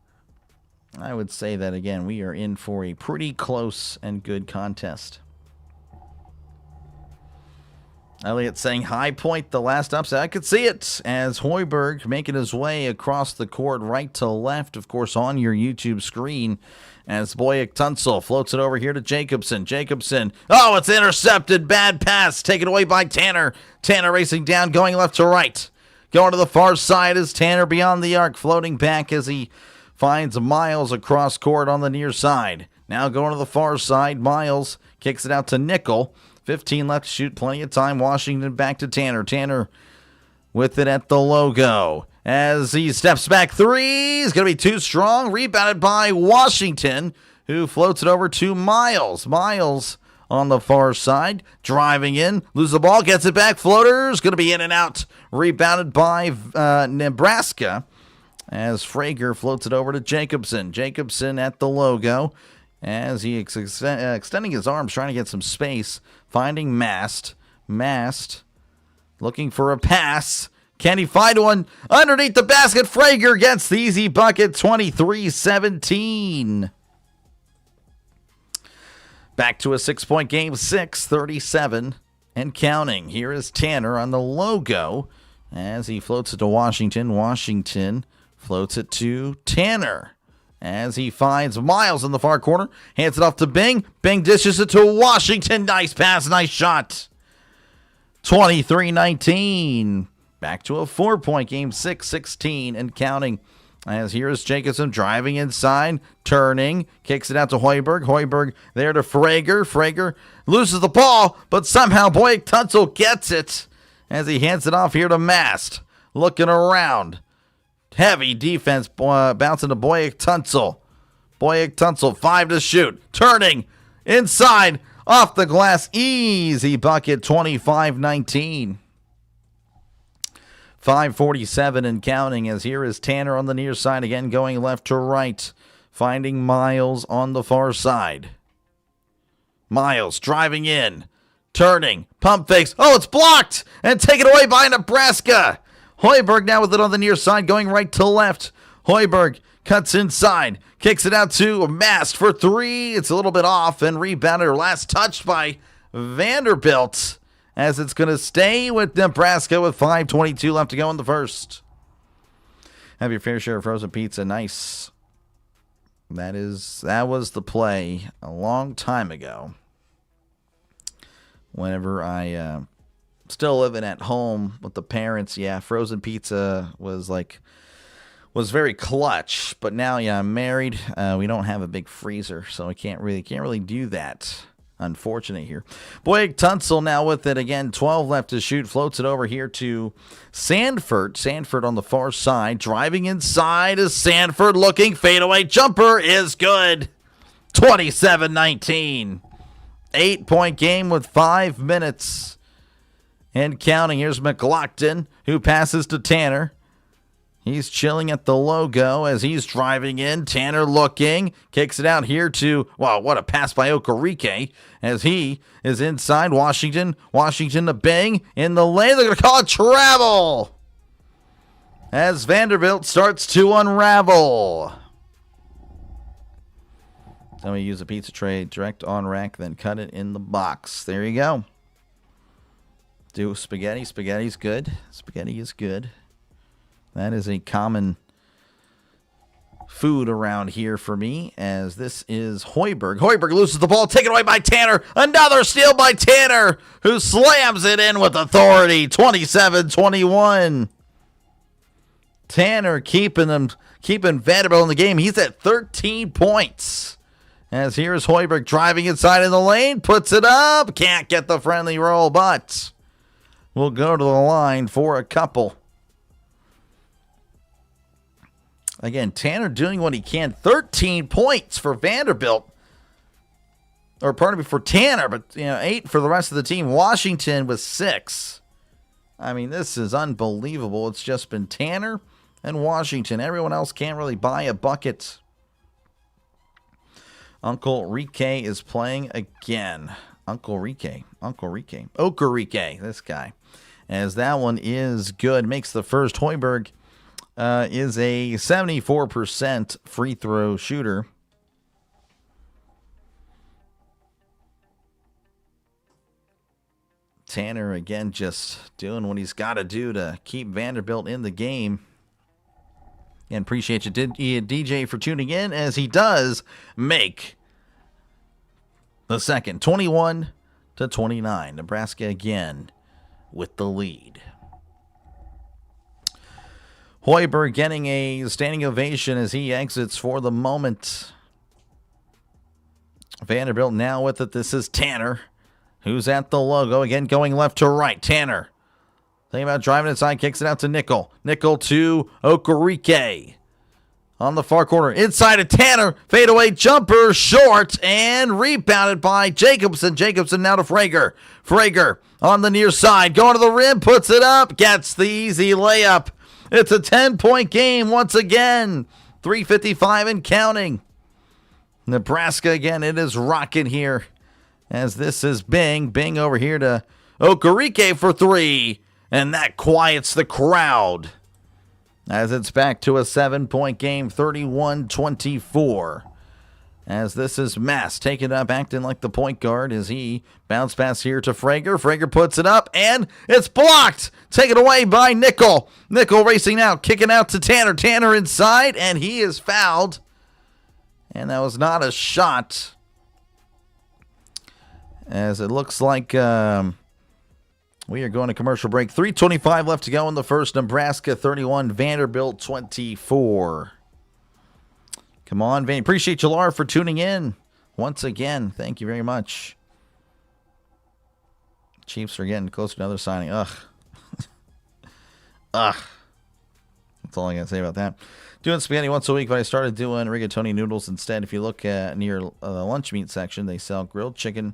I would say that, again, we are in for a pretty close and good contest. Elliott saying High Point, the last upset. I could see it as Hoiberg making his way across the court right to left, of course, on your YouTube screen, as Boyek Tunsil floats it over here to Jacobson. Jacobson, oh, it's intercepted. Bad pass taken away by Tanner. Tanner racing down, going left to right. Going to the far side is Tanner beyond the arc, floating back as he finds Miles across court on the near side. Now going to the far side, Miles kicks it out to Nickel. 15 left to shoot, plenty of time. Washington back to Tanner. Tanner with it at the logo. As he steps back, three is going to be too strong. Rebounded by Washington, who floats it over to Miles. Miles on the far side, driving in, loses the ball, gets it back. Floater's going to be in and out. Rebounded by Nebraska, as Frager floats it over to Jacobson. Jacobson at the logo, as he extending his arms, trying to get some space, finding Mast. Mast looking for a pass. Can he find one underneath the basket? Frager gets the easy bucket, 23-17. Back to a 6-point game, 6-37 and counting. Here is Tanner on the logo as he floats it to Washington. Washington floats it to Tanner as he finds Miles in the far corner. Hands it off to Bing. Bing dishes it to Washington. Nice pass, nice shot. 23-19. Back to a 4-point game, 6-16 and counting. As here is Jacobson driving inside, turning, kicks it out to Hoiberg. Hoiberg there to Frager. Frager loses the ball, but somehow Boyek Tunsil gets it as he hands it off here to Mast. Looking around. Heavy defense bouncing to Boyek Tunsil. Boyek Tunsil, 5 to shoot. Turning inside, off the glass. Easy bucket, 25-19. 5:47 and counting, as here is Tanner on the near side again, going left to right, finding Miles on the far side. Miles driving in, turning, pump fakes. Oh, it's blocked and taken away by Nebraska. Hoiberg now with it on the near side, going right to left. Hoiberg cuts inside, kicks it out to Mast for 3. It's a little bit off and rebounded, or last touched by Vanderbilt, as it's going to stay with Nebraska with 5:22 left to go in the first. Have your fair share of frozen pizza. Nice. That was the play a long time ago. Whenever I still living at home with the parents, yeah, frozen pizza was very clutch. But now, yeah, I'm married. We don't have a big freezer, so I can't really do that. Unfortunate here. Boyek Tunsil now with it again. 12 left to shoot. Floats it over here to Sanford. Sanford on the far side. Driving inside is Sanford. Looking. Fadeaway jumper is good. 27-19. 8-point game with 5 minutes and counting. Here's McLaughlin, who passes to Tanner. He's chilling at the logo as he's driving in. Tanner looking. Kicks it out here to, wow, what a pass by Okereke as he is inside Washington. Washington to Bing in the lane. They're going to call it travel as Vanderbilt starts to unravel. So we use a pizza tray direct on rack, then cut it in the box. There you go. Do spaghetti. Spaghetti's good. Spaghetti is good. That is a common food around here for me, as this is Hoiberg. Hoiberg loses the ball, taken away by Tanner. Another steal by Tanner, who slams it in with authority. 27-21. Tanner keeping Vanderbilt in the game. He's at 13 points. As here's Hoiberg driving inside in the lane, puts it up. Can't get the friendly roll, but we'll go to the line for a couple. Again, Tanner doing what he can. 13 points for Vanderbilt. Or pardon me, for Tanner, but 8 for the rest of the team. Washington with 6. I mean, this is unbelievable. It's just been Tanner and Washington. Everyone else can't really buy a bucket. Uncle Rike is playing again. Uncle Rike. Okereke, this guy. As that one is good. Makes the first. Hoiberg is a 74% free throw shooter. Tanner, again, just doing what he's got to do to keep Vanderbilt in the game. And appreciate you, DJ, for tuning in, as he does make the second, 21-29. Nebraska again with the lead. Hoiberg getting a standing ovation as he exits for the moment. Vanderbilt now with it. This is Tanner, who's at the logo. Again, going left to right. Tanner, thinking about driving inside, kicks it out to Nickel. Nickel to Okereke. On the far corner, inside of Tanner, fadeaway jumper, short, and rebounded by Jacobson. Jacobson now to Frager. Frager on the near side, going to the rim, puts it up, gets the easy layup. It's a 10-point game once again. 3:55 and counting. Nebraska again, it is rocking here. As this is Bing. Bing over here to Okereke for three. And that quiets the crowd. As it's back to a 7-point game, 31-24. As this is Mass taking it up, acting like the point guard as he bounce pass here to Frager. Frager puts it up, and it's blocked. Taken away by Nickel. Nickel racing out, kicking out to Tanner. Tanner inside, and he is fouled. And that was not a shot. As it looks like we are going to commercial break. 3:25 left to go in the first. Nebraska 31, Vanderbilt 24. Come on, Van. Appreciate you, Laura, for tuning in once again. Thank you very much. Chiefs are getting closer to another signing. Ugh. Ugh. That's all I got to say about that. Doing spaghetti once a week, but I started doing rigatoni noodles instead. If you look near the lunch meat section, they sell grilled chicken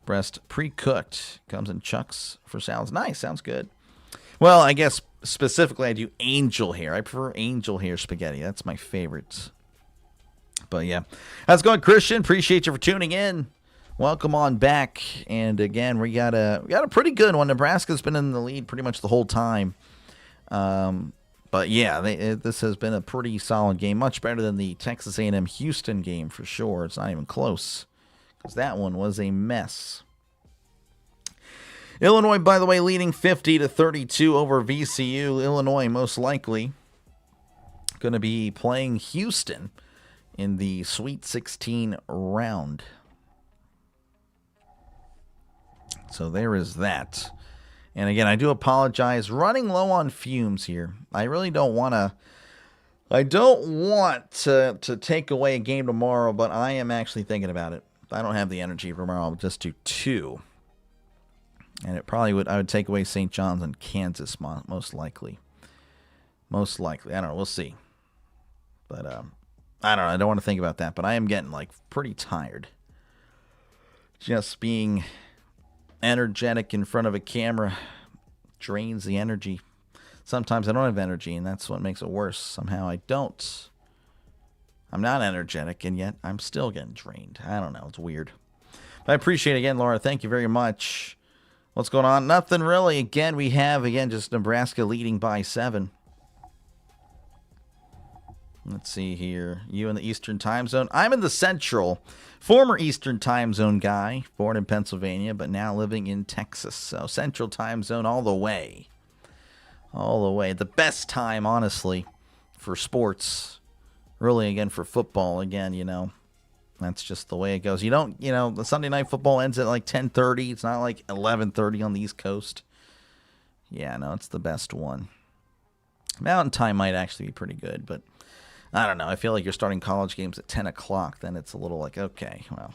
breast pre-cooked. Comes in chunks for salads. Nice. Sounds good. Well, I guess specifically I do angel hair. I prefer angel hair spaghetti. That's my favorite. But yeah. How's it going, Christian? Appreciate you for tuning in. Welcome on back. And again, we got a pretty good one. Nebraska's been in the lead pretty much the whole time. But yeah, this has been a pretty solid game. Much better than the Texas A&M Houston game for sure. It's not even close, because that one was a mess. Illinois, by the way, leading 50-32 over VCU. Illinois most likely going to be playing Houston in the Sweet 16 round. So there is that. And again, I do apologize. Running low on fumes here. I really don't want to. I don't want to take away a game tomorrow, but I am actually thinking about it. I don't have the energy for tomorrow. I'll just do 2. And it probably would. I would take away St. John's and Kansas most likely. Most likely. I don't know. We'll see. But I don't know. I don't want to think about that. But I am getting pretty tired. Just being energetic in front of a camera drains the energy. Sometimes I don't have energy, and that's what makes it worse. Somehow I don't. I'm not energetic, and yet I'm still getting drained. I don't know. It's weird. But I appreciate it again, Laura. Thank you very much. What's going on? Nothing really. Again, we have, just Nebraska leading by 7. Let's see here. You in the Eastern time zone. I'm in the Central. Former Eastern time zone guy. Born in Pennsylvania, but now living in Texas. So Central time zone all the way. All the way. The best time, honestly, for sports. Really, again, for football. Again, that's just the way it goes. You don't, the Sunday night football ends at 10:30. It's not 11:30 on the East Coast. Yeah, no, it's the best one. Mountain time might actually be pretty good, but I don't know. I feel like you're starting college games at 10 o'clock. Then it's a little okay, well.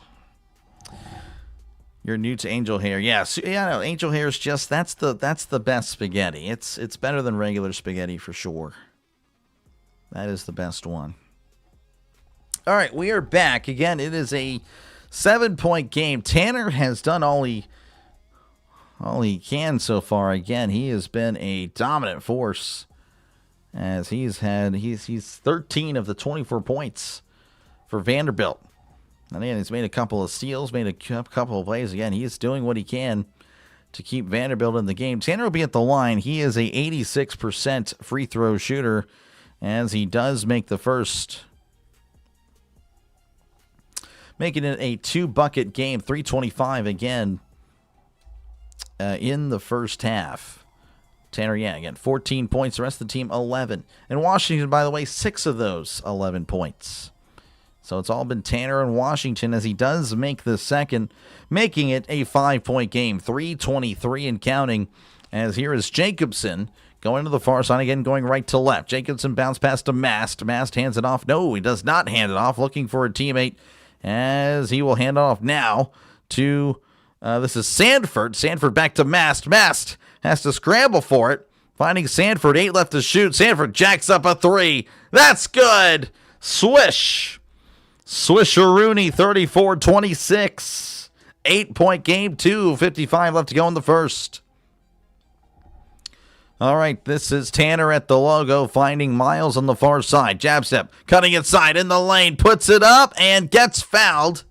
You're new to angel hair. Yeah, no, angel hair is just, that's the best spaghetti. It's better than regular spaghetti for sure. That is the best one. All right, we are back. Again, it is a 7-point game. Tanner has done all he can so far. Again, he has been a dominant force, as he's 13 of the 24 points for Vanderbilt. And again, he's made a couple of steals, made a couple of plays. Again, he is doing what he can to keep Vanderbilt in the game. Tanner will be at the line. He is a 86% free throw shooter. as he does make the first, making it a 2-bucket game, 3:25 again in the first half. Tanner, again, 14 points. The rest of the team, 11. And Washington, by the way, 6 of those 11 points. So it's all been Tanner and Washington as he does make the second, making it a 5-point game, 3:23 and counting. As here is Jacobson going to the far side again, going right to left. Jacobson bounce pass to Mast. Mast hands it off. No, he does not hand it off. Looking for a teammate as he will hand it off now to, this is Sanford. Sanford back to Mast. Mast has to scramble for it. Finding Sanford, 8 left to shoot. Sanford jacks up a 3. That's good. Swish. Swisheroonie, 34-26. 8-point game, 2:55 left to go in the first. All right, this is Tanner at the logo, finding Miles on the far side. Jab step, cutting inside in the lane, puts it up and gets fouled.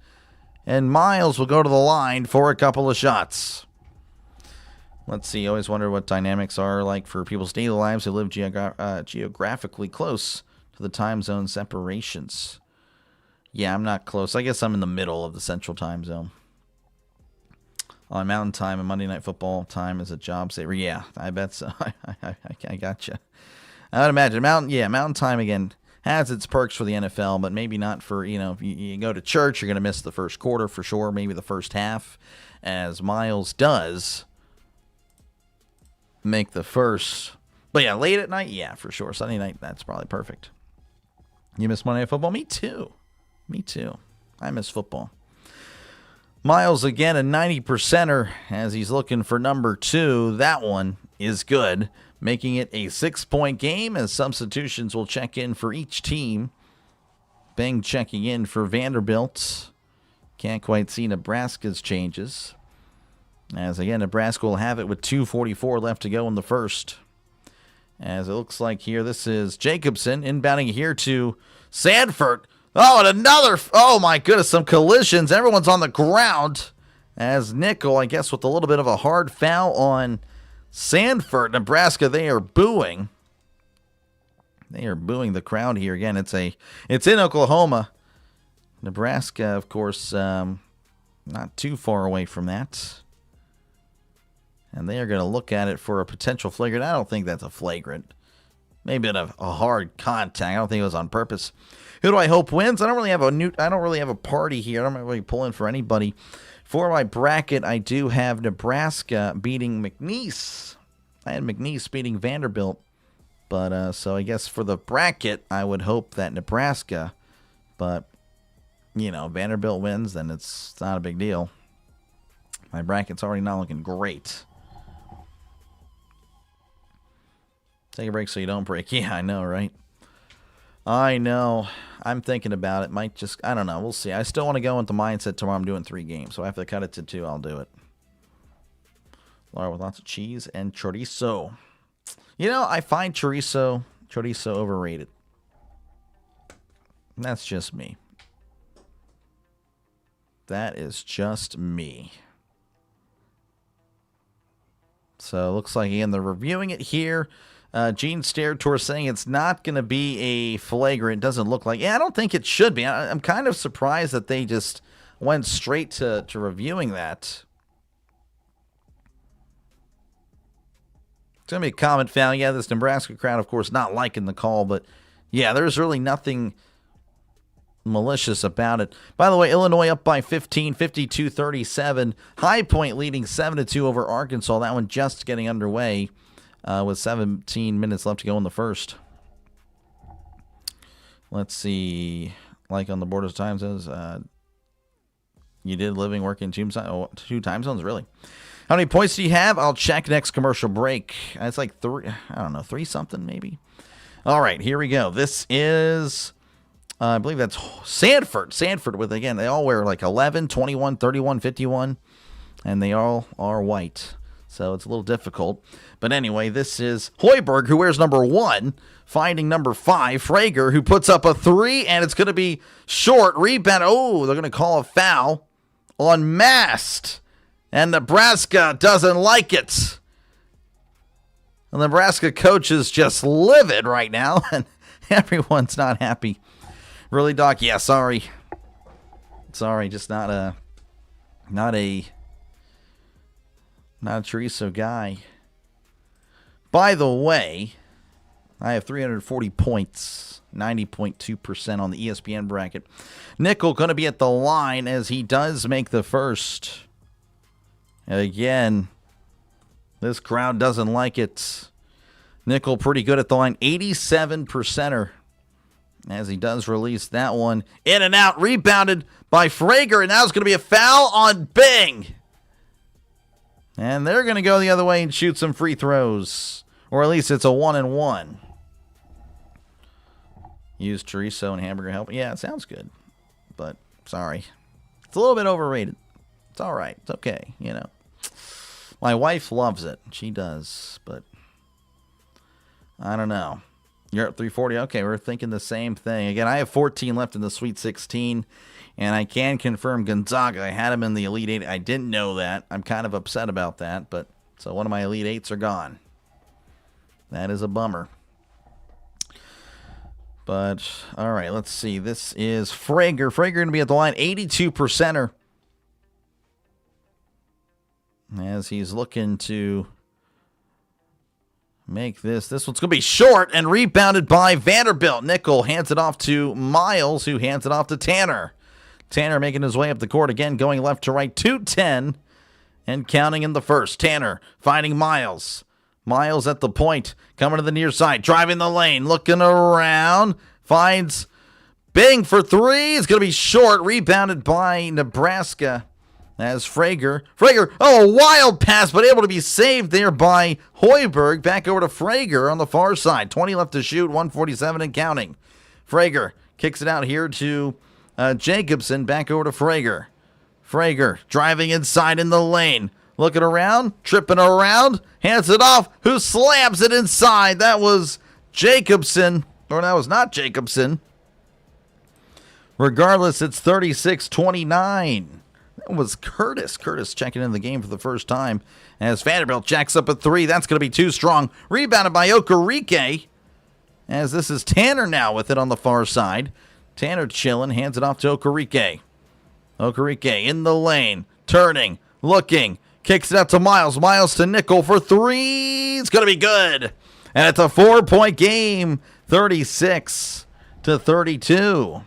And Miles will go to the line for a couple of shots. Let's see, I always wonder what dynamics are like for people's daily lives who live geographically close to the time zone separations. Yeah, I'm not close. I guess I'm in the middle of the central time zone. On Mountain Time and Monday Night Football time is a job saver. Yeah, I bet so. I gotcha. I would imagine Mountain Time again has its perks for the NFL, but maybe not for, if you go to church, you're going to miss the first quarter for sure, maybe the first half, as Miles does make the first. But yeah, late at night, yeah, for sure. Sunday night, that's probably perfect. You miss Monday Night Football? Me too. I miss football. Miles again, a 90%er as he's looking for number 2. That one is good, making it a 6-point game as substitutions will check in for each team. Bang checking in for Vanderbilt. Can't quite see Nebraska's changes. As again, Nebraska will have it with 2:44 left to go in the first. As it looks like here, this is Jacobson inbounding here to Sanford. Oh, and another, oh my goodness, some collisions. Everyone's on the ground as Nickel, I guess, with a little bit of a hard foul on Sanford. Nebraska, they are booing. They are booing the crowd here. Again, it's in Oklahoma. Nebraska, of course, not too far away from that. And they are going to look at it for a potential flagrant. I don't think that's a flagrant. Maybe a hard contact. I don't think it was on purpose. Who do I hope wins? I don't really have a party here. I'm not really pulling for anybody. For my bracket, I do have Nebraska beating McNeese. I had McNeese beating Vanderbilt. But so I guess for the bracket, I would hope that Nebraska. But Vanderbilt wins, then it's not a big deal. My bracket's already not looking great. Take a break so you don't break. Yeah, I know, right? I know. I'm thinking about it. Might just, I don't know. We'll see. I still want to go with the mindset tomorrow I'm doing 3 games. So after I cut it to 2, I'll do it. Laura with lots of cheese and chorizo. I find chorizo overrated. That's just me. That is just me. So it looks like, again, they're reviewing it here. Gene stared towards saying it's not going to be a flagrant. It doesn't look like. Yeah, I don't think it should be. I'm kind of surprised that they just went straight to reviewing that. It's going to be a common foul. Yeah, this Nebraska crowd, of course, not liking the call. But, yeah, there's really nothing malicious about it. By the way, Illinois up by 15, 52-37. High Point leading 7-2 over Arkansas. That one just getting underway. With 17 minutes left to go in the first. Let's see. Like on the borders of time zones, you did living, working 2 time zones, really? How many points do you have? I'll check next commercial break. It's like 3, I don't know, 3 something maybe. All right, here we go. This is, I believe that's Sanford. Sanford with, again, they all wear like 11, 21, 31, 51, and they all are white. So it's a little difficult. But anyway, this is Hoiberg, who wears number 1, finding number 5, Frager, who puts up a 3, and it's going to be short. Rebound. Oh, they're going to call a foul on Mast. And Nebraska doesn't like it. The Nebraska coach is just livid right now. And Everyone's not happy. Really, Doc? Yeah, sorry. Sorry, just not a chorizo guy. By the way, I have 340 points, 90.2% on the ESPN bracket. Nickel going to be at the line as he does make the first. Again, this crowd doesn't like it. Nickel pretty good at the line, 87%er. As he does release that one. In and out, rebounded by Frager, and now it's going to be a foul on Bing. And they're going to go the other way and shoot some free throws. Or at least it's a 1-and-1. Use chorizo and hamburger helper. Yeah, it sounds good. But, sorry. It's a little bit overrated. It's all right. It's okay, you know. My wife loves it. She does. But, I don't know. You're at 340. Okay, we're thinking the same thing. Again, I have 14 left in the Sweet 16. And I can confirm Gonzaga. I had him in the Elite 8. I didn't know that. I'm kind of upset about that. But so one of my Elite 8s are gone. That is a bummer. But, all right, let's see. This is Frager. Frager going to be at the line, 82%er. As he's looking to make this. This one's going to be short and rebounded by Vanderbilt. Nickel hands it off to Miles, who hands it off to Tanner. Tanner making his way up the court again, going left to right, 2-10, and counting in the first. Tanner finding Miles. Miles at the point, coming to the near side, driving the lane, looking around, finds Bing for three. It's going to be short, rebounded by Nebraska as Frager. Oh, a wild pass, but able to be saved there by Hoiberg. Back over to Frager on the far side. 20 left to shoot, 147 and counting. Frager kicks it out here to Jacobson. Back over to Frager. Frager driving inside in the lane. Looking around, tripping around, hands it off. Who slams it inside? That was Jacobson. Or that was not Jacobson. Regardless, it's 36-29. That was Curtis. Curtis checking in the game for the first time as Vanderbilt jacks up a three. That's going to be too strong. Rebounded by Okereke. As this is Tanner now with it on the far side. Tanner chilling, hands it off to Okereke. Okereke in the lane, turning, looking, kicks it out to Miles. Miles to Nickel for three. It's going to be good. And it's a 4-point game, 36-32.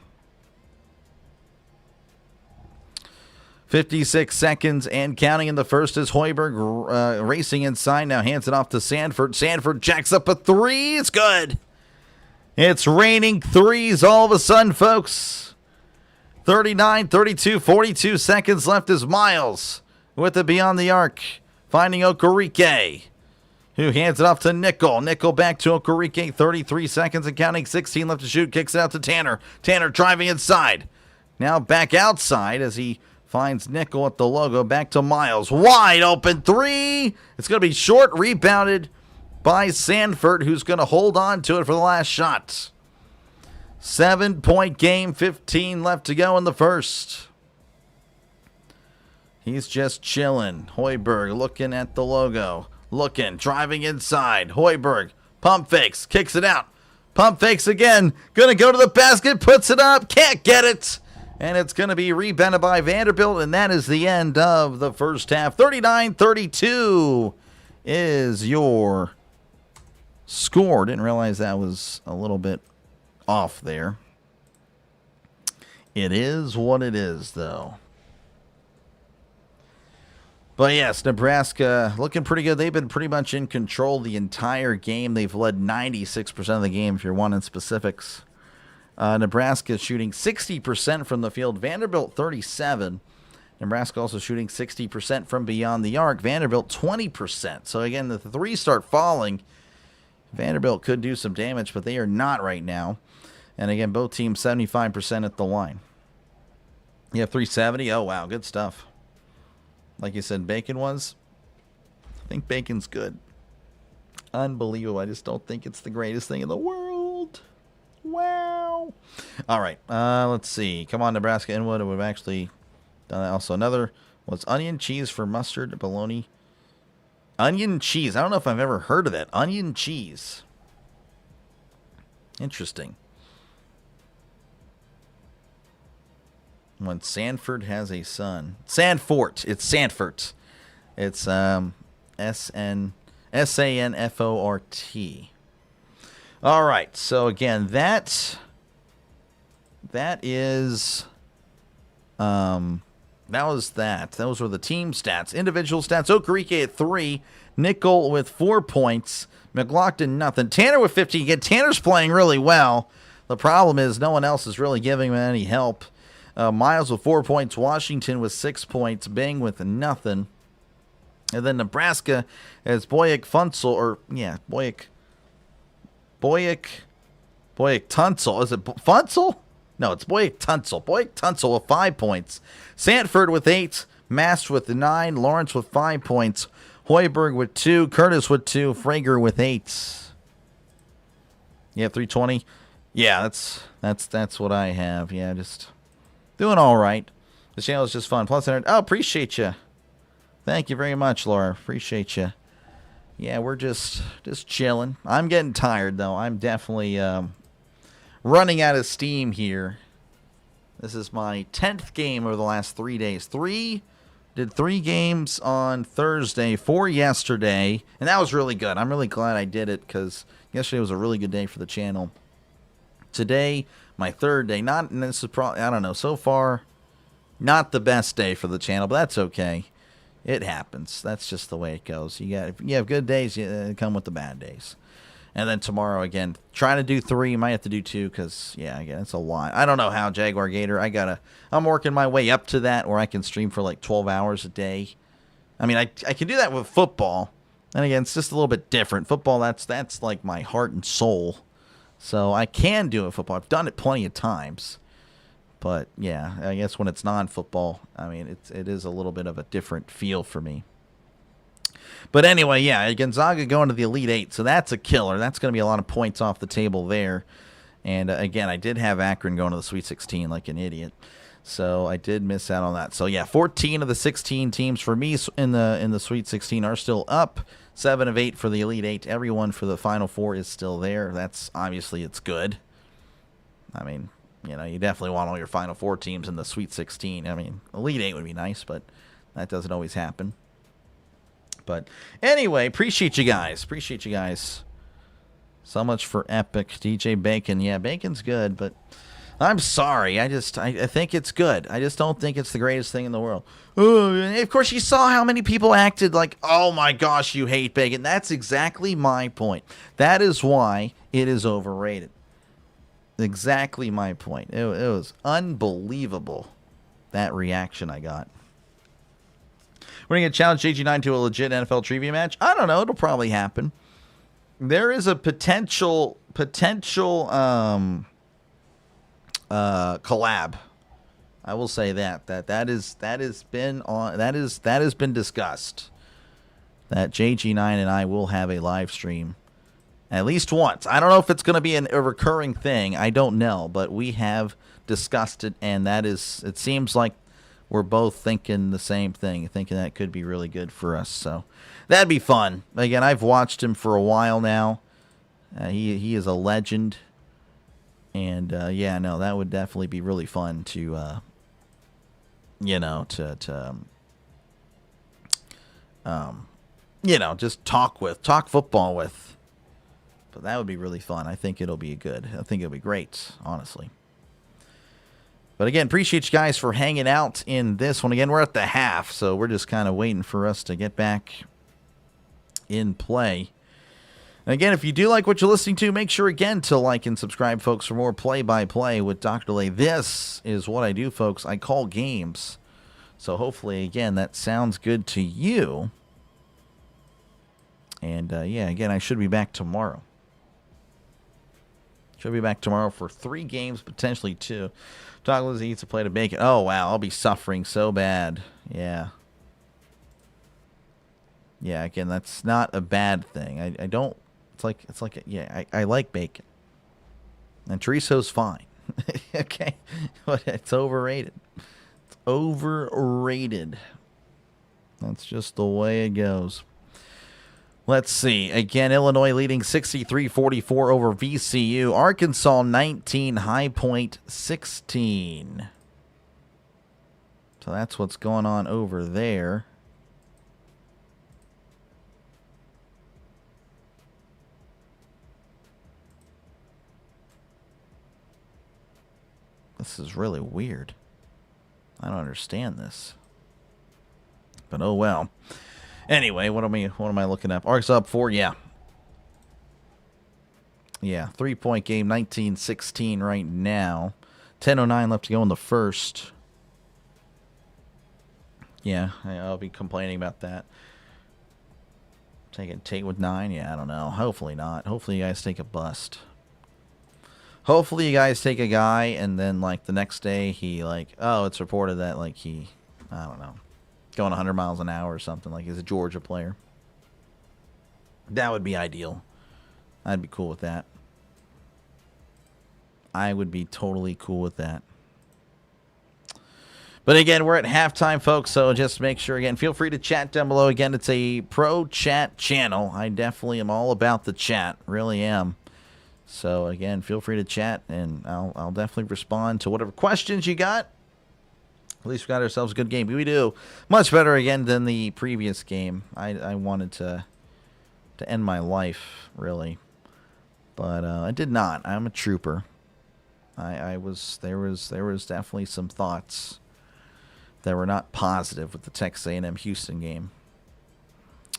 56 seconds and counting in the first as Hoiberg racing inside. Now hands it off to Sanford. Sanford jacks up a three. It's good. It's raining threes all of a sudden, folks. 39, 32, 42 seconds left as Miles with it beyond the arc. Finding Okereke, who hands it off to Nickel. Nickel back to Okereke. 33 seconds and counting. 16 left to shoot. Kicks it out to Tanner. Tanner driving inside. Now back outside as he finds Nickel at the logo. Back to Miles. Wide open three. It's going to be short. Rebounded by Sanford, who's going to hold on to it for the last shot. 7-point game. 15 left to go in the first. He's just chilling. Hoiberg looking at the logo. Looking. Driving inside. Hoiberg. Pump fakes. Kicks it out. Pump fakes again. Going to go to the basket. Puts it up. Can't get it. And it's going to be rebounded by Vanderbilt, and that is the end of the first half. 39-32 is your score. Didn't realize that was a little bit off there. It is what it is, though. But yes, Nebraska looking pretty good. They've been pretty much in control the entire game. They've led 96% of the game if you're wanting specifics. Nebraska shooting 60% from the field. Vanderbilt 37%. Nebraska also shooting 60% from beyond the arc. Vanderbilt 20%. So again, the threes start falling. Vanderbilt could do some damage, but they are not right now. And again, both teams 75% at the line. You have 370. Oh, wow. Good stuff. Like you said, Bacon was. I think Bacon's good. Unbelievable. I just don't think it's the greatest thing in the world. Wow. All right. Let's see. Come on, Nebraska Inwood. We've actually done that. Also, another was onion cheese for mustard, bologna. Onion cheese. I don't know if I've ever heard of that. Onion cheese. Interesting. When Sanford has a son. Sanfort. It's Sanfort. It's Sanfort. All right. So again, that is that was that. Those were the team stats. Individual stats. Okereke at 3. Nickel with 4 points. McLaughlin nothing. Tanner with 15. Again, Tanner's playing really well. The problem is no one else is really giving him any help. Miles with 4 points. Washington with 6 points. Bing with nothing. And then Nebraska has Boyek Funsel, Boyek Tunsil. Is it Funsel? No, it's Boyek Tunsil. Boyek Tunsil with 5 points. Sanford with 8. Mast with 9. Lawrence with 5 points. Hoiberg with 2. Curtis with 2. Frager with 8. Yeah, 320. Yeah, that's what I have. Yeah, just doing all right. The channel is just fun. Plus, appreciate you. Thank you very much, Laura. Appreciate you. Yeah, we're just chilling. I'm getting tired, though. I'm definitely running out of steam here. This is my 10th game over the last 3 days. Did 3 games on Thursday, 4 yesterday, and that was really good. I'm really glad I did it because yesterday was a really good day for the channel. Today, my 3rd day. And this is probably, I don't know, so far, not the best day for the channel, but that's okay. It happens. That's just the way it goes. You have good days, you come with the bad days. And then tomorrow, again, trying to do 3. You might have to do 2 because, yeah, again, it's a lot. I don't know how, Jaguar Gator. I'm working my way up to that where I can stream for like 12 hours a day. I mean, I can do that with football. And again, it's just a little bit different. Football, that's like my heart and soul. So I can do it with football. I've done it plenty of times. But, yeah, I guess when it's non-football, I mean, it is a little bit of a different feel for me. But anyway, yeah, Gonzaga going to the Elite Eight, so that's a killer. That's going to be a lot of points off the table there. And, again, I did have Akron going to the Sweet 16 like an idiot. So I did miss out on that. So, yeah, 14 of the 16 teams for me in the Sweet 16 are still up. 7 of 8 for the Elite Eight. Everyone for the Final Four is still there. That's obviously it's good. I mean, you know, you definitely want all your Final Four teams in the Sweet 16. I mean, Elite Eight would be nice, but that doesn't always happen. But anyway, appreciate you guys. Appreciate you guys. So much for Epic. DJ Bacon. Yeah, Bacon's good, but I'm sorry. I think it's good. I just don't think it's the greatest thing in the world. Of course, you saw how many people acted like, oh my gosh, you hate Bacon. That's exactly my point. That is why it is overrated. Exactly my point. It was unbelievable, that reaction I got. We're going to challenge JG9 to a legit NFL trivia match. I don't know. It'll probably happen. There is a potential collab. I will say that has been discussed. That JG9 and I will have a live stream at least once. I don't know if it's going to be a recurring thing. I don't know, but we have discussed it, and it seems like we're both thinking the same thing, thinking that could be really good for us. So that'd be fun. Again, I've watched him for a while now. He is a legend. And, yeah, no, that would definitely be really fun to, just talk football with. But that would be really fun. I think it'll be great, honestly. But again, appreciate you guys for hanging out in this one. Again, we're at the half, so we're just kind of waiting for us to get back in play. And again, if you do like what you're listening to, make sure again to like and subscribe, folks, for more play-by-play with Dr. Lay. This is what I do, folks. I call games. So hopefully, again, that sounds good to you. And, yeah, again, I should be back tomorrow. Should be back tomorrow for 3 games, potentially 2. Douglas eats a plate of bacon. Oh, wow, I'll be suffering so bad. Yeah. Yeah, again, that's not a bad thing. I don't... I like bacon. And chorizo's fine. Okay? But it's overrated. It's overrated. That's just the way it goes. Let's see. Again, Illinois leading 63-44 over VCU. Arkansas 19, High Point 16. So that's what's going on over there. This is really weird. I don't understand this. But oh well. Anyway, what am I looking up? Arkansas up 4, yeah. Yeah, 3-point game, 19-16 right now. 10:09 left to go in the first. Yeah, I'll be complaining about that. Take with 9? Yeah, I don't know. Hopefully not. Hopefully you guys take a bust. Hopefully you guys take a guy and then like the next day he like, oh, it's reported that like he, I don't know, going 100 miles an hour or something, like he's a Georgia player. That would be ideal. I'd be cool with that. I would be totally cool with that. But again, we're at halftime, folks, so just make sure, again, feel free to chat down below. Again, it's a pro chat channel. I definitely am all about the chat, really am. So, again, feel free to chat, and I'll definitely respond to whatever questions you got. At least we got ourselves a good game. We do. Much better, again, than the previous game. I wanted to end my life, really. But I did not. I'm a trooper. There was definitely some thoughts that were not positive with the Texas A&M Houston game.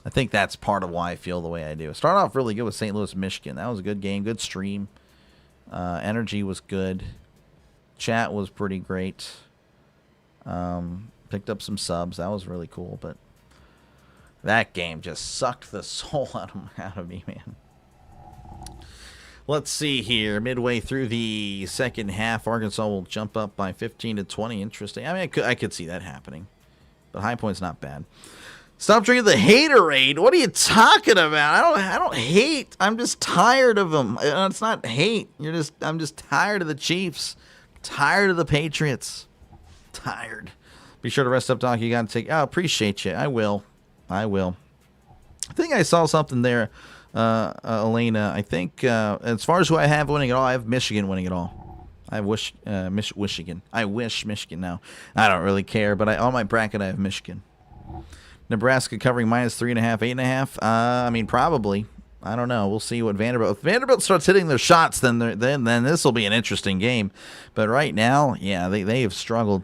I think that's part of why I feel the way I do. Started off really good with St. Louis, Michigan. That was a good game, good stream. Energy was good. Chat was pretty great. Picked up some subs. That was really cool. But that game just sucked the soul out of me, man. Let's see here. Midway through the second half, Arkansas will jump up by 15-20. Interesting. I mean, I could see that happening. But High Point's not bad. Stop drinking the haterade. What are you talking about? I don't hate. I'm just tired of them. It's not hate. I'm just tired of the Chiefs. Tired of the Patriots. Tired. Be sure to rest up, Doc. You got to take. Oh, appreciate you. I will. I think I saw something there, Elena. I think as far as who I have winning it all, I have Michigan winning it all. I wish Michigan. I wish Michigan now. I don't really care, but on my bracket I have Michigan. Nebraska covering -3.5, 8.5. I mean, probably. I don't know. We'll see what Vanderbilt. If Vanderbilt starts hitting their shots, then this will be an interesting game. But right now, yeah, they have struggled.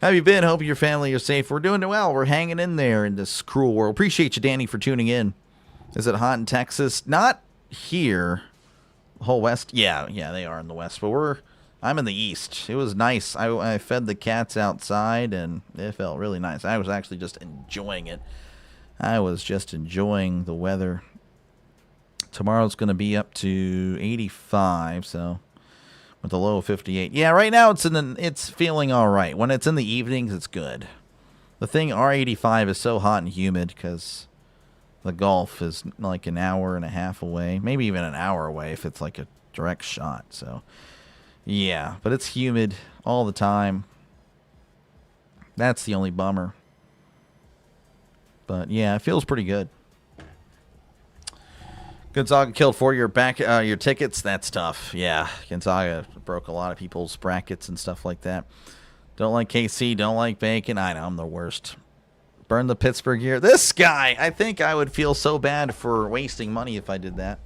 How have you been? Hope your family are safe. We're doing well. We're hanging in there in this cruel world. Appreciate you, Danny, for tuning in. Is it hot in Texas? Not here. Whole West? Yeah, they are in the West. But I'm in the East. It was nice. I fed the cats outside, and it felt really nice. I was actually just enjoying it. I was just enjoying the weather. Tomorrow's going to be up to 85, so with a low of 58. Yeah, right now it's feeling all right. When it's in the evenings, it's good. The thing, R85 is so hot and humid because the Gulf is like an hour and a half away, maybe even an hour away if it's like a direct shot. So, yeah, but it's humid all the time. That's the only bummer. But, yeah, it feels pretty good. Gonzaga killed 4 your tickets. That's tough. Yeah, Gonzaga broke a lot of people's brackets and stuff like that. Don't like KC. Don't like Bacon. I know, I'm the worst. Burn the Pittsburgh gear. This guy, I think I would feel so bad for wasting money if I did that.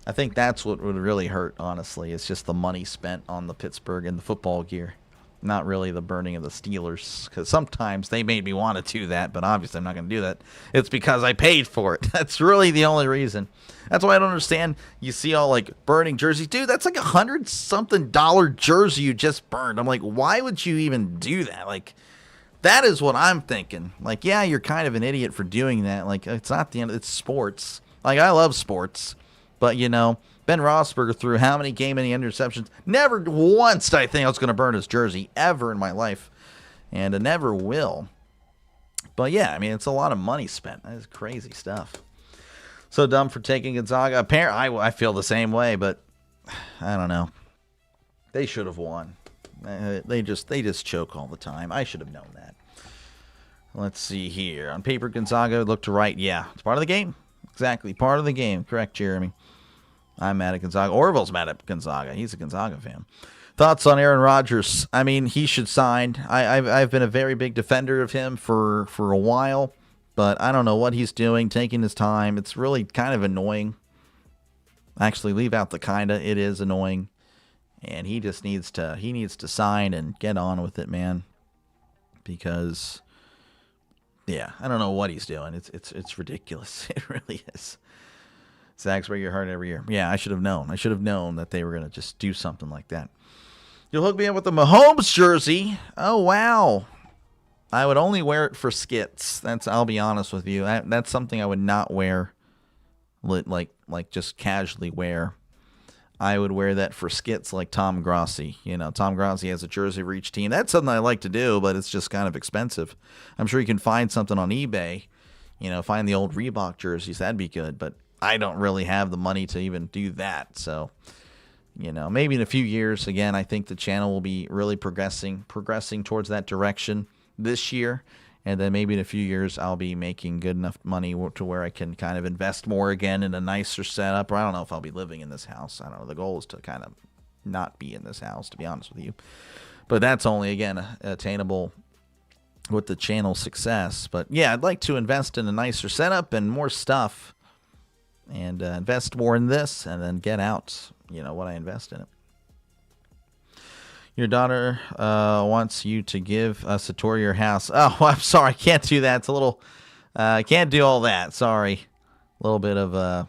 I think that's what would really hurt, honestly. It's just the money spent on the Pittsburgh and the football gear. Not really the burning of the Steelers, because sometimes they made me want to do that, but obviously I'm not going to do that. It's because I paid for it. That's really the only reason. That's why I don't understand. You see all like burning jerseys. Dude, that's like $100-something jersey you just burned. I'm like, why would you even do that? Like, that is what I'm thinking. Like, yeah, you're kind of an idiot for doing that. Like, it's not the end. It's sports. Like, I love sports, but you know, Ben Roethlisberger threw how many game-ending interceptions? Never once did I think I was going to burn his jersey ever in my life, and I never will. But yeah, I mean, it's a lot of money spent. That is crazy stuff. So dumb for taking Gonzaga. Apparently, I feel the same way, but I don't know. They should have won. They just choke all the time. I should have known that. Let's see here. On paper, Gonzaga looked right. Yeah, it's part of the game. Exactly, part of the game. Correct, Jeremy. I'm mad at Gonzaga. Orville's mad at Gonzaga. He's a Gonzaga fan. Thoughts on Aaron Rodgers? I mean, he should sign. I've been a very big defender of him for a while, but I don't know what he's doing, taking his time. It's really kind of annoying. Actually, leave out the kinda. It is annoying, and he just needs to sign and get on with it, man. Because, yeah, I don't know what he's doing. It's ridiculous. It really is. Zags, break your heart every year. Yeah, I should have known. I should have known that they were going to just do something like that. You'll hook me up with the Mahomes jersey. Oh, wow. I would only wear it for skits. I'll be honest with you. That's something I would not wear, like just casually wear. I would wear that for skits like Tom Grossi. You know, Tom Grossi has a jersey for each team. That's something I like to do, but it's just kind of expensive. I'm sure you can find something on eBay. You know, find the old Reebok jerseys. That'd be good, but I don't really have the money to even do that. So, you know, maybe in a few years, again, I think the channel will be really progressing towards that direction this year. And then maybe in a few years, I'll be making good enough money to where I can kind of invest more again in a nicer setup. Or I don't know if I'll be living in this house. I don't know. The goal is to kind of not be in this house, to be honest with you. But that's only, again, attainable with the channel's success. But yeah, I'd like to invest in a nicer setup and more stuff. And invest more in this, and then get out, you know, what I invest in it. Your daughter wants you to give us a tour of your house. Oh, I'm sorry, I can't do that. It's a little, I can't do all that. Sorry, a little bit of a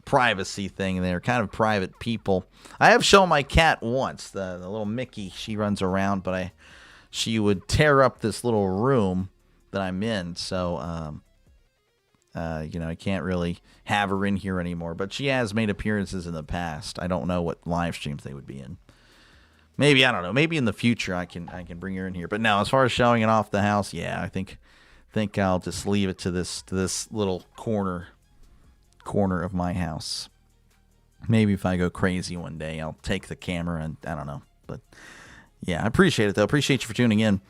privacy thing there. Kind of private people. I have shown my cat once, the little Mickey. She runs around, but she would tear up this little room that I'm in. So, you know, I can't really have her in here anymore, but she has made appearances in the past. I don't know what live streams they would be in. Maybe, I don't know. Maybe in the future I can bring her in here. But no, as far as showing it off the house, yeah, I think I'll just leave it to this little corner of my house. Maybe if I go crazy one day, I'll take the camera and I don't know. But yeah, I appreciate it though. Appreciate you for tuning in.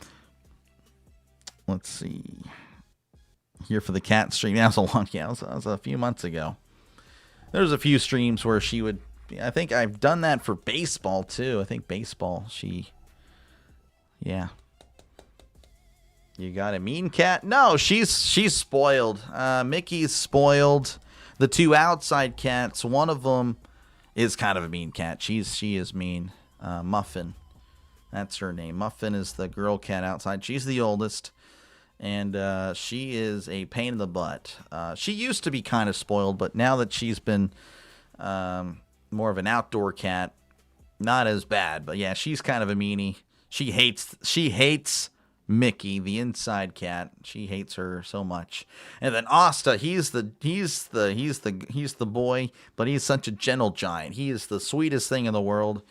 Let's see. Here for the cat stream. That was a long, yeah, that was a few months ago. There was a few streams where she would, I think I've done that for baseball too. I think baseball, yeah. You got a mean cat? No, she's spoiled. Mickey's spoiled. The two outside cats, one of them is kind of a mean cat. She is mean. Muffin, that's her name. Muffin is the girl cat outside. She's the oldest. And she is a pain in the butt. She used to be kind of spoiled, but now that she's been more of an outdoor cat, not as bad. But yeah, she's kind of a meanie. She hates Mickey, the inside cat. She hates her so much. And then Asta, he's the boy, but he's such a gentle giant. He is the sweetest thing in the world.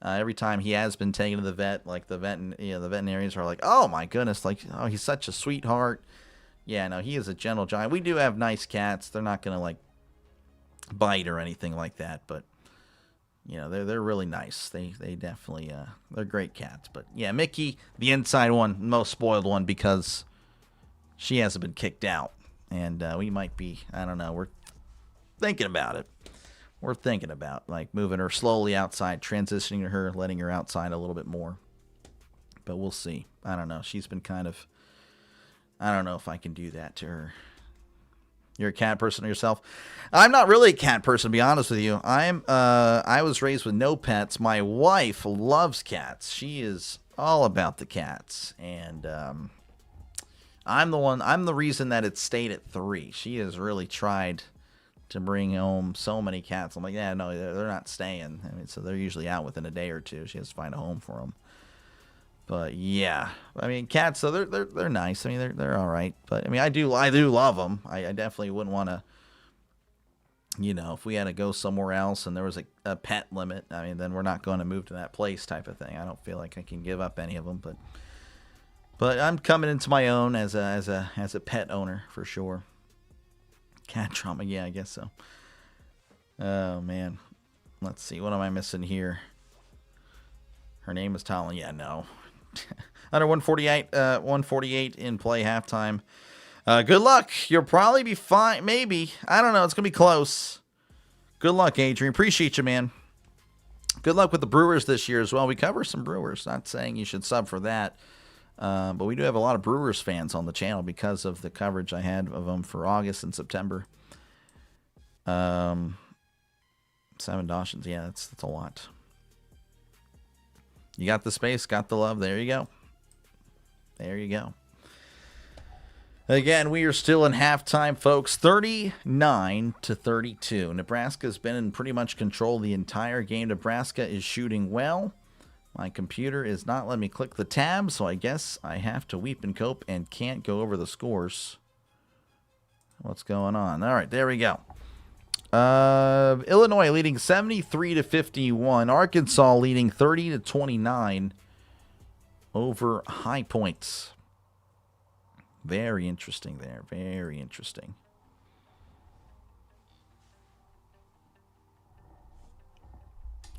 Every time he has been taken to the vet, like the veterinarians are like, oh my goodness, like, oh, he's such a sweetheart. Yeah, no, he is a gentle giant. We do have nice cats. They're not gonna like bite or anything like that, but you know, they're really nice. They definitely they're great cats. But yeah, Mickey, the inside one, most spoiled one because she hasn't been kicked out, and we might be, I don't know, we're thinking about it. We're thinking about like moving her slowly outside, transitioning her, letting her outside a little bit more. But we'll see. I don't know. She's been kind of, I don't know if I can do that to her. You're a cat person yourself? I'm not really a cat person, to be honest with you. I was raised with no pets. My wife loves cats. She is all about the cats. And I'm the reason that it stayed at 3. She has really tried to bring home so many cats. I'm like, yeah, no, they're not staying. I mean, so they're usually out within a day or two. She has to find a home for them. But yeah, I mean, cats, so they're nice. I mean, they're all right. But I mean, I do love them. I definitely wouldn't want to, you know, if we had to go somewhere else and there was a pet limit, I mean, then we're not going to move to that place type of thing. I don't feel like I can give up any of them, but I'm coming into my own as a pet owner for sure. Cat trauma, yeah, I guess so. Oh, man. Let's see. What am I missing here? Her name is Talon. Yeah, no. Under 148 in play halftime. Good luck. You'll probably be fine. Maybe. I don't know. It's going to be close. Good luck, Adrian. Appreciate you, man. Good luck with the Brewers this year as well. We cover some Brewers. Not saying you should sub for that. But we do have a lot of Brewers fans on the channel because of the coverage I had of them for August and September. 7 Dawsons. Yeah, that's a lot. You got the space, got the love. There you go. There you go. Again, we are still in halftime, folks. 39-32. Nebraska's been in pretty much control the entire game. Nebraska is shooting well. My computer is not letting me click the tab, so I guess I have to weep and cope and can't go over the scores. What's going on? All right, there we go. Illinois leading 73-51. Arkansas leading 30-29 over High Points. Very interesting there. Very interesting.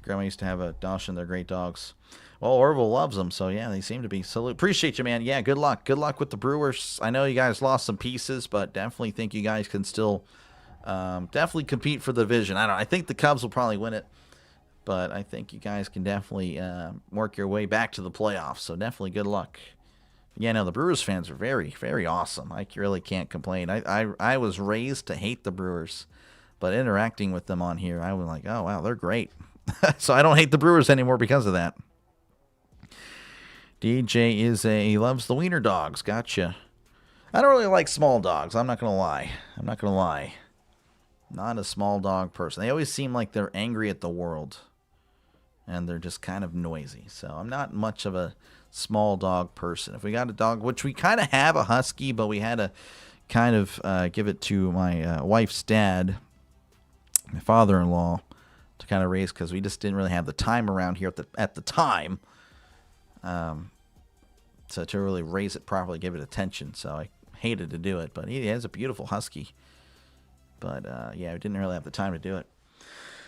Grandma used to have a Dachshund. They're great dogs. Well, Orville loves them, so yeah, they seem to be. So appreciate you, man. Yeah, good luck. Good luck with the Brewers. I know you guys lost some pieces, but definitely think you guys can still definitely compete for the division. I think the Cubs will probably win it, but I think you guys can definitely work your way back to the playoffs. So definitely good luck. Yeah, no, the Brewers fans are very, very awesome. I really can't complain. I was raised to hate the Brewers, but interacting with them on here, I was like, oh, wow, they're great. So I don't hate the Brewers anymore because of that. DJ he loves the wiener dogs. Gotcha. I don't really like small dogs. I'm not going to lie. Not a small dog person. They always seem like they're angry at the world. And they're just kind of noisy. So I'm not much of a small dog person. If we got a dog, which we kind of have a husky, but we had to kind of give it to my wife's dad, my father-in-law, to kind of raise, because we just didn't really have the time around here at the time to really raise it properly, give it attention. So I hated to do it, but he has a beautiful husky. But yeah, we didn't really have the time to do it.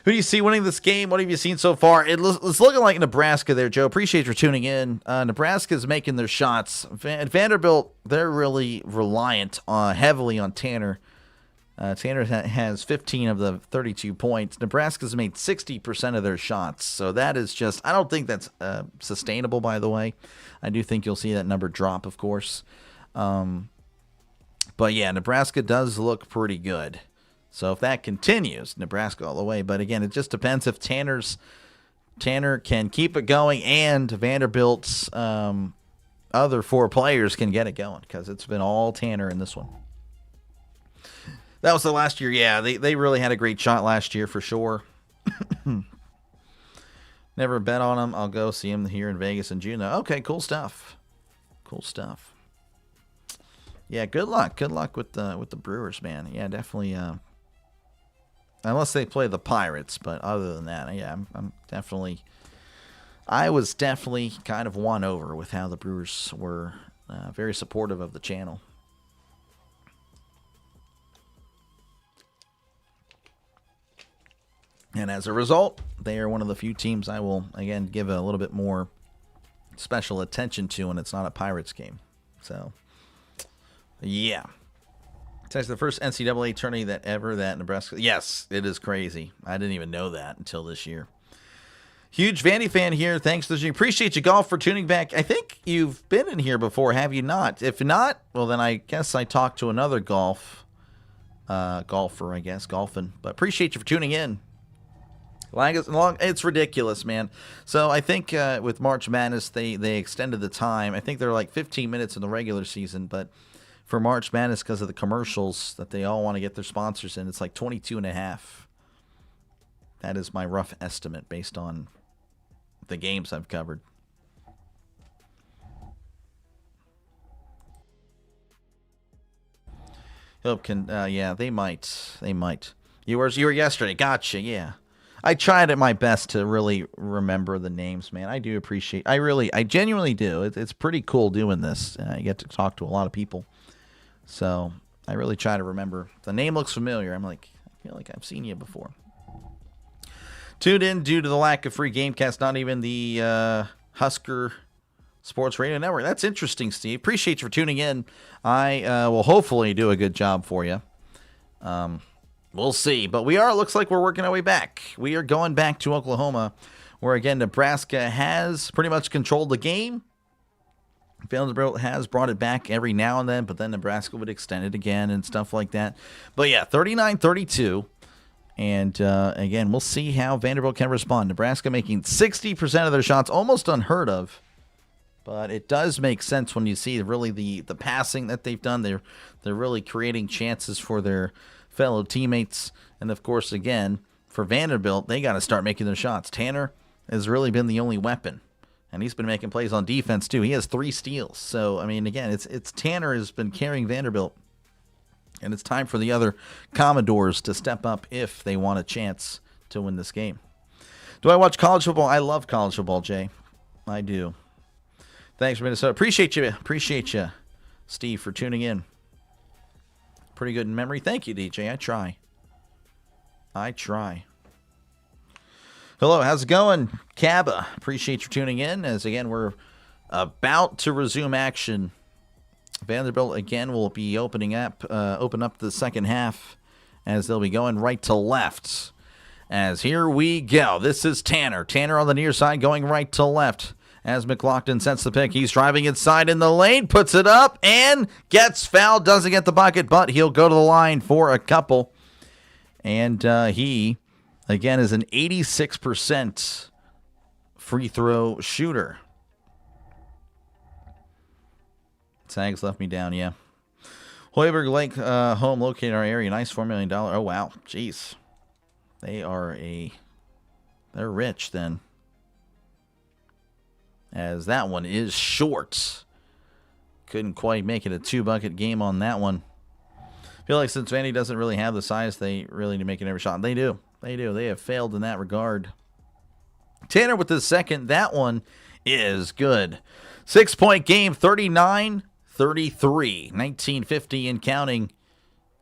Who do you see winning this game? What have you seen so far? It's looking like Nebraska there, Joe. Appreciate you for tuning in. Nebraska's making their shots. Vanderbilt, they're really reliant heavily on Tanner. Tanner has 15 of the 32 points. Nebraska's made 60% of their shots. So that is just, I don't think that's sustainable, by the way. I do think you'll see that number drop, of course. But yeah, Nebraska does look pretty good. So if that continues, Nebraska all the way. But again, it just depends if Tanner can keep it going and Vanderbilt's other 4 players can get it going, because it's been all Tanner in this one. That was the last year. Yeah, they really had a great shot last year for sure. Never bet on them. I'll go see them here in Vegas in June. Okay, cool stuff. Cool stuff. Yeah, good luck. Good luck with the Brewers, man. Yeah, definitely. Unless they play the Pirates, but other than that, yeah, I was definitely kind of won over with how the Brewers were very supportive of the channel. And as a result, they are one of the few teams I will, again, give a little bit more special attention to when it's not a Pirates game. So, yeah. It's the first NCAA tourney that Nebraska. Yes, it is crazy. I didn't even know that until this year. Huge Vandy fan here. Thanks for listening. Appreciate you, Golf, for tuning back. I think you've been in here before, have you not? If not, well, then I guess I talked to another golfer, I guess, golfing. But appreciate you for tuning in. It's ridiculous, man. So I think with March Madness, they extended the time. I think they're like 15 minutes in the regular season, but for March Madness, because of the commercials that they all want to get their sponsors in, it's like 22 and a half. That is my rough estimate based on the games I've covered. Hope can, yeah, they might. You were yesterday. Gotcha, yeah. I tried at my best to really remember the names, man. I do appreciate. I genuinely do. It's pretty cool doing this. You get to talk to a lot of people. So I really try to remember. The name looks familiar. I'm like, I feel like I've seen you before. Tuned in due to the lack of free Gamecast. Not even the Husker Sports Radio Network. That's interesting, Steve. Appreciate you for tuning in. I will hopefully do a good job for you. We'll see. But looks like we're working our way back. We are going back to Oklahoma, where, again, Nebraska has pretty much controlled the game. Vanderbilt has brought it back every now and then, but then Nebraska would extend it again and stuff like that. But, yeah, 39-32. And, again, we'll see how Vanderbilt can respond. Nebraska making 60% of their shots, almost unheard of. But it does make sense when you see really the passing that they've done. They're really creating chances for their fellow teammates. And, of course, again, for Vanderbilt, they got to start making their shots. Tanner has really been the only weapon. And he's been making plays on defense, too. He has 3 steals. So, I mean, again, it's Tanner has been carrying Vanderbilt. And it's time for the other Commodores to step up if they want a chance to win this game. Do I watch college football? I love college football, Jay. I do. Thanks for Minnesota. Appreciate you, Steve, for tuning in. Pretty good in memory. Thank you, DJ. I try. Hello, how's it going? Cabba, appreciate you tuning in. As, again, we're about to resume action. Vanderbilt, again, will be open up the second half as they'll be going right to left. As here we go. This is Tanner. Tanner on the near side going right to left. As McLaughlin sets the pick, he's driving inside in the lane, puts it up, and gets fouled. Doesn't get the bucket, but he'll go to the line for a couple. And he, again, is an 86% free throw shooter. Sags left me down, yeah. Hoiberg Lake home located in our area. Nice $4 million. Oh, wow. Jeez. They're rich then. As that one is short. Couldn't quite make it a 2-bucket game on that one. I feel like since Vandy doesn't really have the size, they really need to make it every shot. They do. They have failed in that regard. Tanner with the second. That one is good. 6-point game, 39-33. 1950 and counting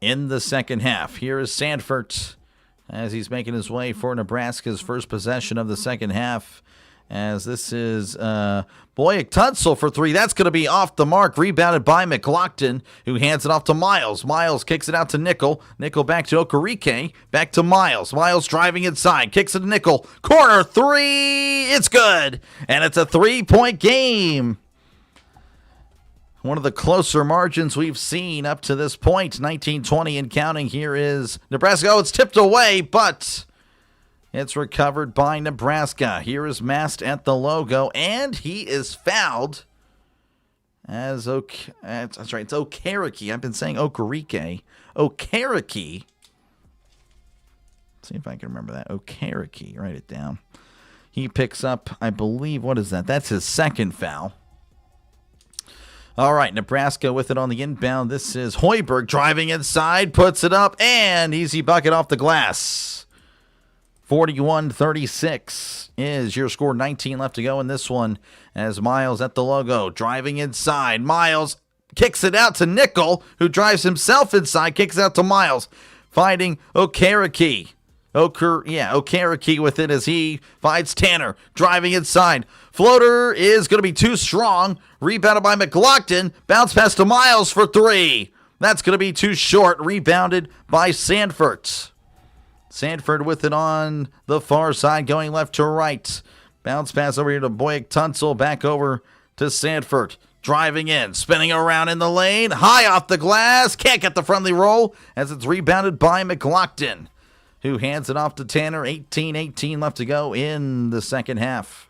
in the second half. Here is Sanford as he's making his way for Nebraska's first possession of the second half. As this is Boyack Tunsil for 3. That's going to be off the mark. Rebounded by McLaughlin, who hands it off to Miles. Miles kicks it out to Nickel. Nickel back to Okereke. Back to Miles. Miles driving inside. Kicks it to Nickel. Corner 3. It's good. And it's a 3-point game. One of the closer margins we've seen up to this point. 19-20 and counting. Here is Nebraska. Oh, it's tipped away, but it's recovered by Nebraska. Here is Mast at the logo, and he is fouled. That's right, it's Okereke. I've been saying Okereke. Okereke. See if I can remember that. Okereke. Write it down. He picks up, I believe, what is that? That's his second foul. All right, Nebraska with it on the inbound. This is Hoiberg driving inside, puts it up, and easy bucket off the glass. 41-36 is your score. 19 left to go in this one as Miles at the logo, driving inside. Miles kicks it out to Nickel, who drives himself inside, kicks it out to Miles, finding Okereke. Okereke with it as he finds Tanner, driving inside. Floater is going to be too strong. Rebounded by McLaughlin. Bounce pass to Miles for 3. That's going to be too short. Rebounded by Sanford. Sanford with it on the far side, going left to right. Bounce pass over here to Boyack Tunsil. Back over to Sanford. Driving in, spinning around in the lane. High off the glass. Can't get the friendly roll as it's rebounded by McLaughlin, who hands it off to Tanner. 18 left to go in the second half.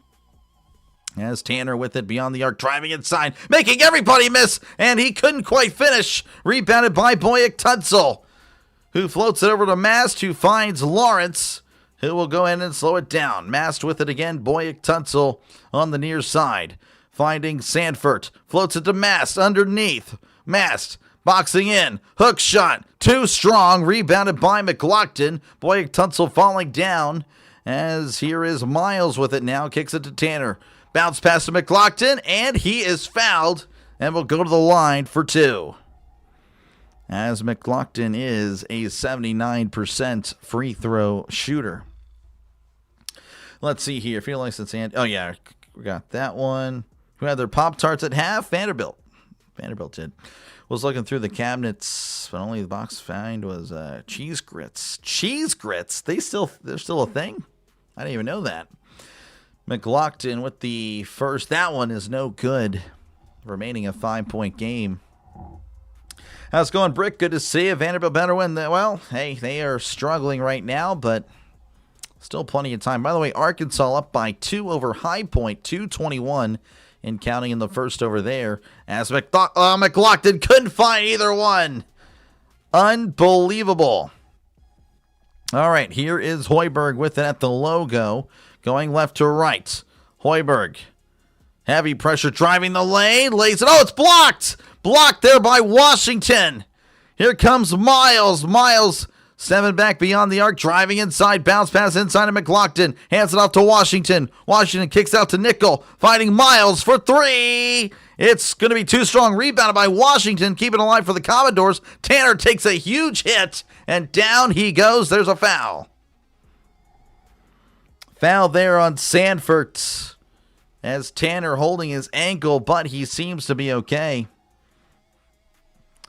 As Tanner with it beyond the arc, driving inside, making everybody miss, and he couldn't quite finish. Rebounded by Boyack Tunsil, who floats it over to Mast, who finds Lawrence, who will go in and slow it down. Mast with it again. Boyack Tunsil on the near side, finding Sanford. Floats it to Mast underneath. Mast boxing in. Hook shot. Too strong. Rebounded by McLaughlin. Boyack Tunsil falling down. As here is Miles with it now. Kicks it to Tanner. Bounce pass to McLaughlin. And he is fouled. And will go to the line for 2. As McLaughlin is a 79% free throw shooter. Let's see here. Feel like it's oh yeah, we got that one. Who had their Pop-Tarts at half? Vanderbilt. Vanderbilt did. Was looking through the cabinets, but only the box found was cheese grits. Cheese grits? They're still a thing? I didn't even know that. McLaughlin with the first. That one is no good. Remaining a 5-point game. How's it going, Brick? Good to see you. Vanderbilt better win. Well, hey, they are struggling right now, but still plenty of time. By the way, Arkansas up by 2 over High Point, 2:21 and counting in the first over there. As McLaughlin couldn't find either one. Unbelievable. All right, here is Hoiberg with it at the logo. Going left to right. Hoiberg. Heavy pressure driving the lane. Lays it. Oh, it's blocked. Blocked there by Washington. Here comes Miles. Miles, 7 back beyond the arc. Driving inside. Bounce pass inside of McLaughlin. Hands it off to Washington. Washington kicks out to Nickel. Finding Miles for 3. It's going to be too strong. Rebounded by Washington. Keeping alive for the Commodores. Tanner takes a huge hit. And down he goes. There's a foul. Foul there on Sanford. As Tanner holding his ankle, but he seems to be okay.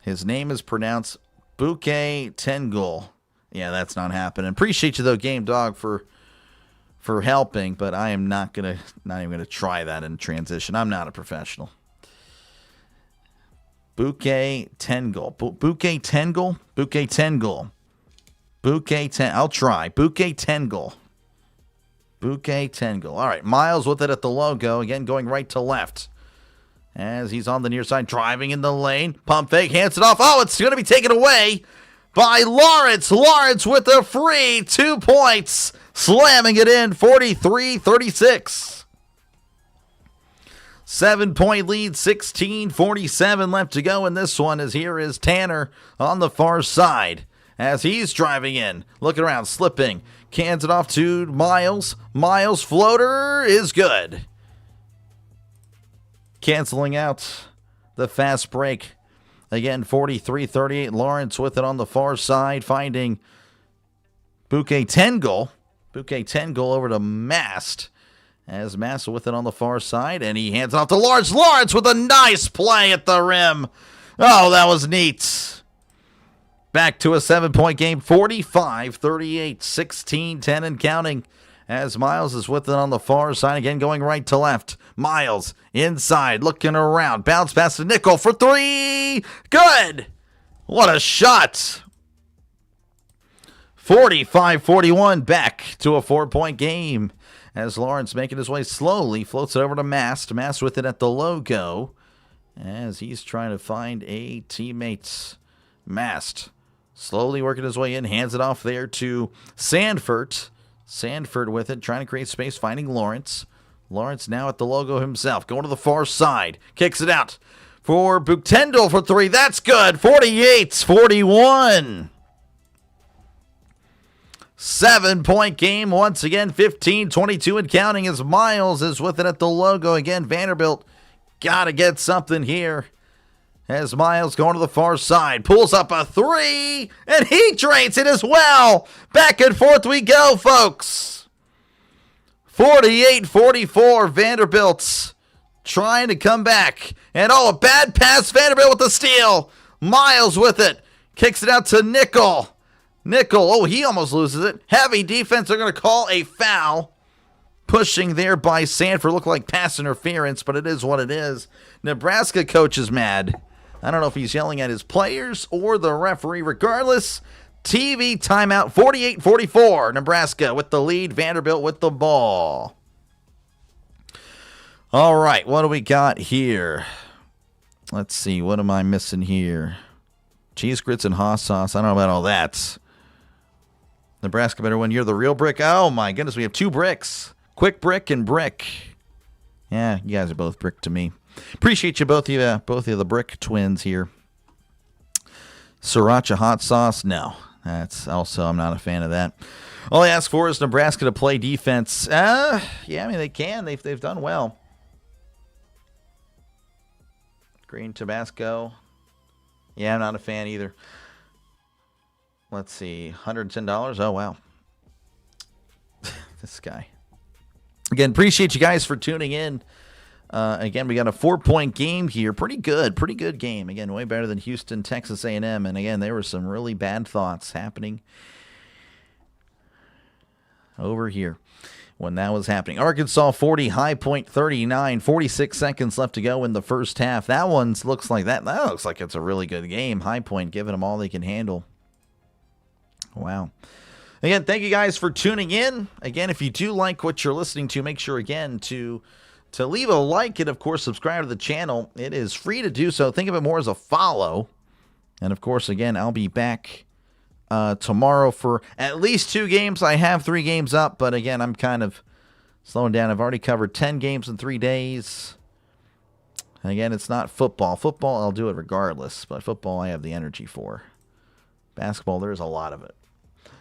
His name is pronounced Bouquet Tengul. Yeah, that's not happening. Appreciate you though, Game Dog, for helping, but I am not even gonna try that in transition. I'm not a professional. Bouquet Tengul. Bouquet Tengul? Bouquet Tengul. I'll try. Bouquet Tengul. Bouquet Tengul. All right, Miles with it at the logo. Again, going right to left. As he's on the near side, driving in the lane. Pump fake, hands it off. Oh, it's going to be taken away by Lawrence. Lawrence with a free 2 points. Slamming it in, 43-36. 7-point lead, 16:47 left to go in this one. As here is Tanner on the far side. As he's driving in, looking around, slipping. Cans it off to Miles. Miles floater is good. Canceling out the fast break. Again, 43-38. Lawrence with it on the far side, finding Bouquet Tengul. Bouquet Tengul over to Mast. As Mast with it on the far side, and he hands it off to Lawrence. Lawrence with a nice play at the rim. Oh, that was neat. Back to a 7-point game, 45-38, 16-10 and counting. As Miles is with it on the far side, again going right to left. Miles inside, looking around. Bounce pass to Nickel for 3. Good! What a shot! 45-41, back to a 4-point game. As Lawrence making his way slowly, floats it over to Mast. Mast with it at the logo. As he's trying to find a teammate. Mast slowly working his way in, hands it off there to Sanford. Sanford with it, trying to create space, finding Lawrence. Lawrence now at the logo himself, going to the far side. Kicks it out for Buchtendel for 3. That's good. 48-41. 7-point game once again, 15-22 and counting as Miles is with it at the logo. Again, Vanderbilt got to get something here. As Miles going to the far side, pulls up a 3, and he drains it as well. Back and forth we go, folks. 48-44, Vanderbilt's trying to come back. And a bad pass, Vanderbilt with the steal. Miles with it, kicks it out to Nickel. Nickel, he almost loses it. Heavy defense, they're going to call a foul. Pushing there by Sanford, looked like pass interference, but it is what it is. Nebraska coach is mad. I don't know if he's yelling at his players or the referee. Regardless, TV timeout, 48-44. Nebraska with the lead, Vanderbilt with the ball. All right, what do we got here? Let's see, what am I missing here? Cheese grits and hot sauce. I don't know about all that. Nebraska better win. You're the real Brick. Oh, my goodness, we have 2 bricks. Quick Brick and Brick. Yeah, you guys are both Brick to me. Appreciate you both of the Brick twins here. Sriracha hot sauce, no. That's also, I'm not a fan of that. All I ask for is Nebraska to play defense. Yeah, I mean, they can. They've done well. Green Tabasco. Yeah, I'm not a fan either. Let's see, $110. Oh, wow. This guy. Again, appreciate you guys for tuning in. Again, we got a 4-point game here. Pretty good game. Again, way better than Houston, Texas A&M. And again, there were some really bad thoughts happening over here when that was happening. Arkansas 40, High Point 39, 46 seconds left to go in the first half. That one looks like it's a really good game. High Point giving them all they can handle. Wow. Again, thank you guys for tuning in. Again, if you do like what you're listening to, make sure again to leave a like and of course subscribe to the channel. It is free to do so. Think of it more as a follow. And of course, again, I'll be back tomorrow for at least 2 games. I have 3 games up, but again, I'm kind of slowing down. I've already covered 10 games in 3 days. Again, it's not football. Football, I'll do it regardless, but football I have the energy for. Basketball, there's a lot of it.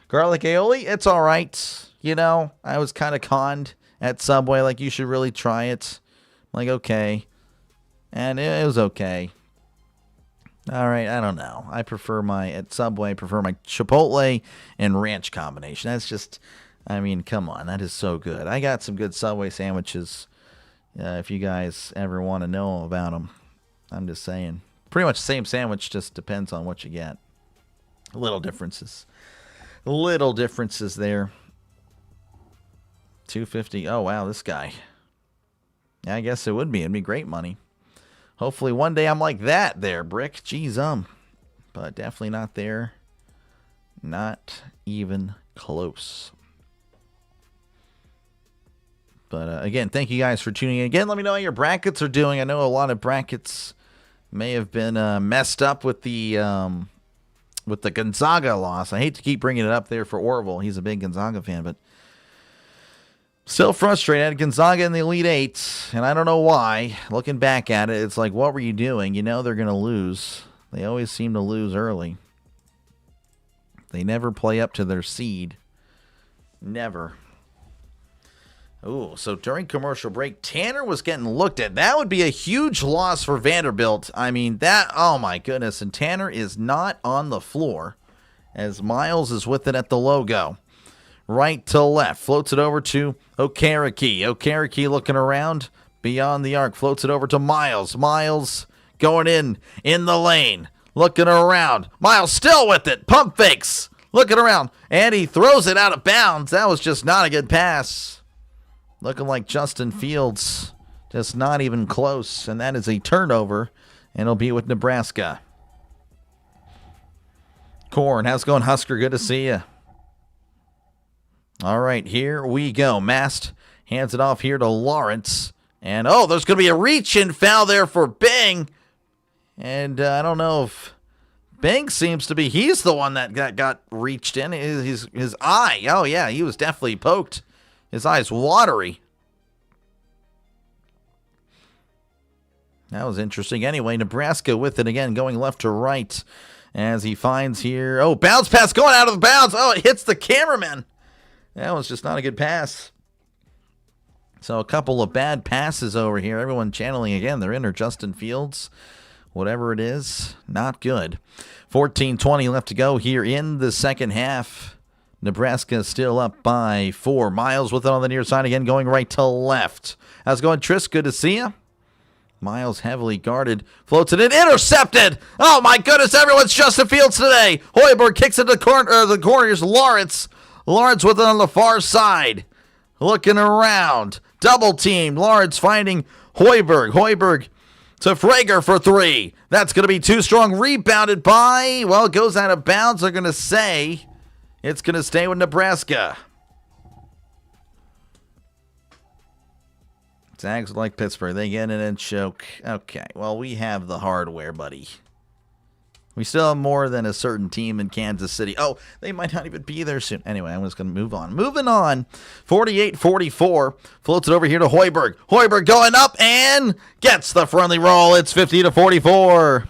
Garlic aioli, it's all right. You know, I was kind of conned at Subway, like, you should really try it. I'm like, okay. And it was okay. All right, I don't know. At Subway, I prefer my Chipotle and ranch combination. That's just, I mean, come on. That is so good. I got some good Subway sandwiches if you guys ever want to know about them. I'm just saying. Pretty much the same sandwich, just depends on what you get. Little differences. Little differences there. $2.50. Oh, wow, this guy. Yeah, I guess it would be. It'd be great money. Hopefully one day I'm like that there, Brick. Jeez, but definitely not there. Not even close. But again, thank you guys for tuning in. Again, let me know how your brackets are doing. I know a lot of brackets may have been messed up with the Gonzaga loss. I hate to keep bringing it up there for Orville. He's a big Gonzaga fan, but still frustrated. I had Gonzaga in the Elite Eight, and I don't know why. Looking back at it, it's like, what were you doing? You know they're going to lose. They always seem to lose early. They never play up to their seed. Never. Ooh, so during commercial break, Tanner was getting looked at. That would be a huge loss for Vanderbilt. I mean, oh my goodness. And Tanner is not on the floor as Miles is with it at the logo. Right to left. Floats it over to Okereke. Okereke looking around beyond the arc. Floats it over to Miles. Miles going in the lane. Looking around. Miles still with it. Pump fakes. Looking around. And he throws it out of bounds. That was just not a good pass. Looking like Justin Fields. Just not even close. And that is a turnover. And it'll be with Nebraska. Corn, how's it going, Husker? Good to see you. All right, here we go. Mast hands it off here to Lawrence. And, oh, there's going to be a reach-in foul there for Bing. And I don't know if Bing seems to be, he's the one that got reached in. His eye, oh, yeah, he was definitely poked. His eye's watery. That was interesting. Anyway, Nebraska with it again, going left to right as he finds here. Oh, bounce pass going out of the bounds. Oh, it hits the cameraman. That was just not a good pass. So a couple of bad passes over here. Everyone channeling again their inner Justin Fields. Whatever it is, not good. 14:20 left to go here in the second half. Nebraska still up by 4. Miles with it on the near side again, going right to left. How's it going, Tris? Good to see you. Miles heavily guarded. Floats it in. Intercepted. Oh, my goodness. Everyone's Justin Fields today. Hoiberg kicks it to the corner. Here's Lawrence. Lawrence with it on the far side. Looking around. Double team. Lawrence finding Hoiberg. Hoiberg to Frager for 3. That's going to be too strong. Rebounded by, well, it goes out of bounds. They're going to say it's going to stay with Nebraska. Zags like Pittsburgh. They get it and choke. Okay, well, we have the hardware, buddy. We still have more than a certain team in Kansas City. Oh, they might not even be there soon. Anyway, I'm just going to move on. Moving on. 48-44. Floats it over here to Hoiberg. Hoiberg going up and gets the friendly roll. It's 50-44.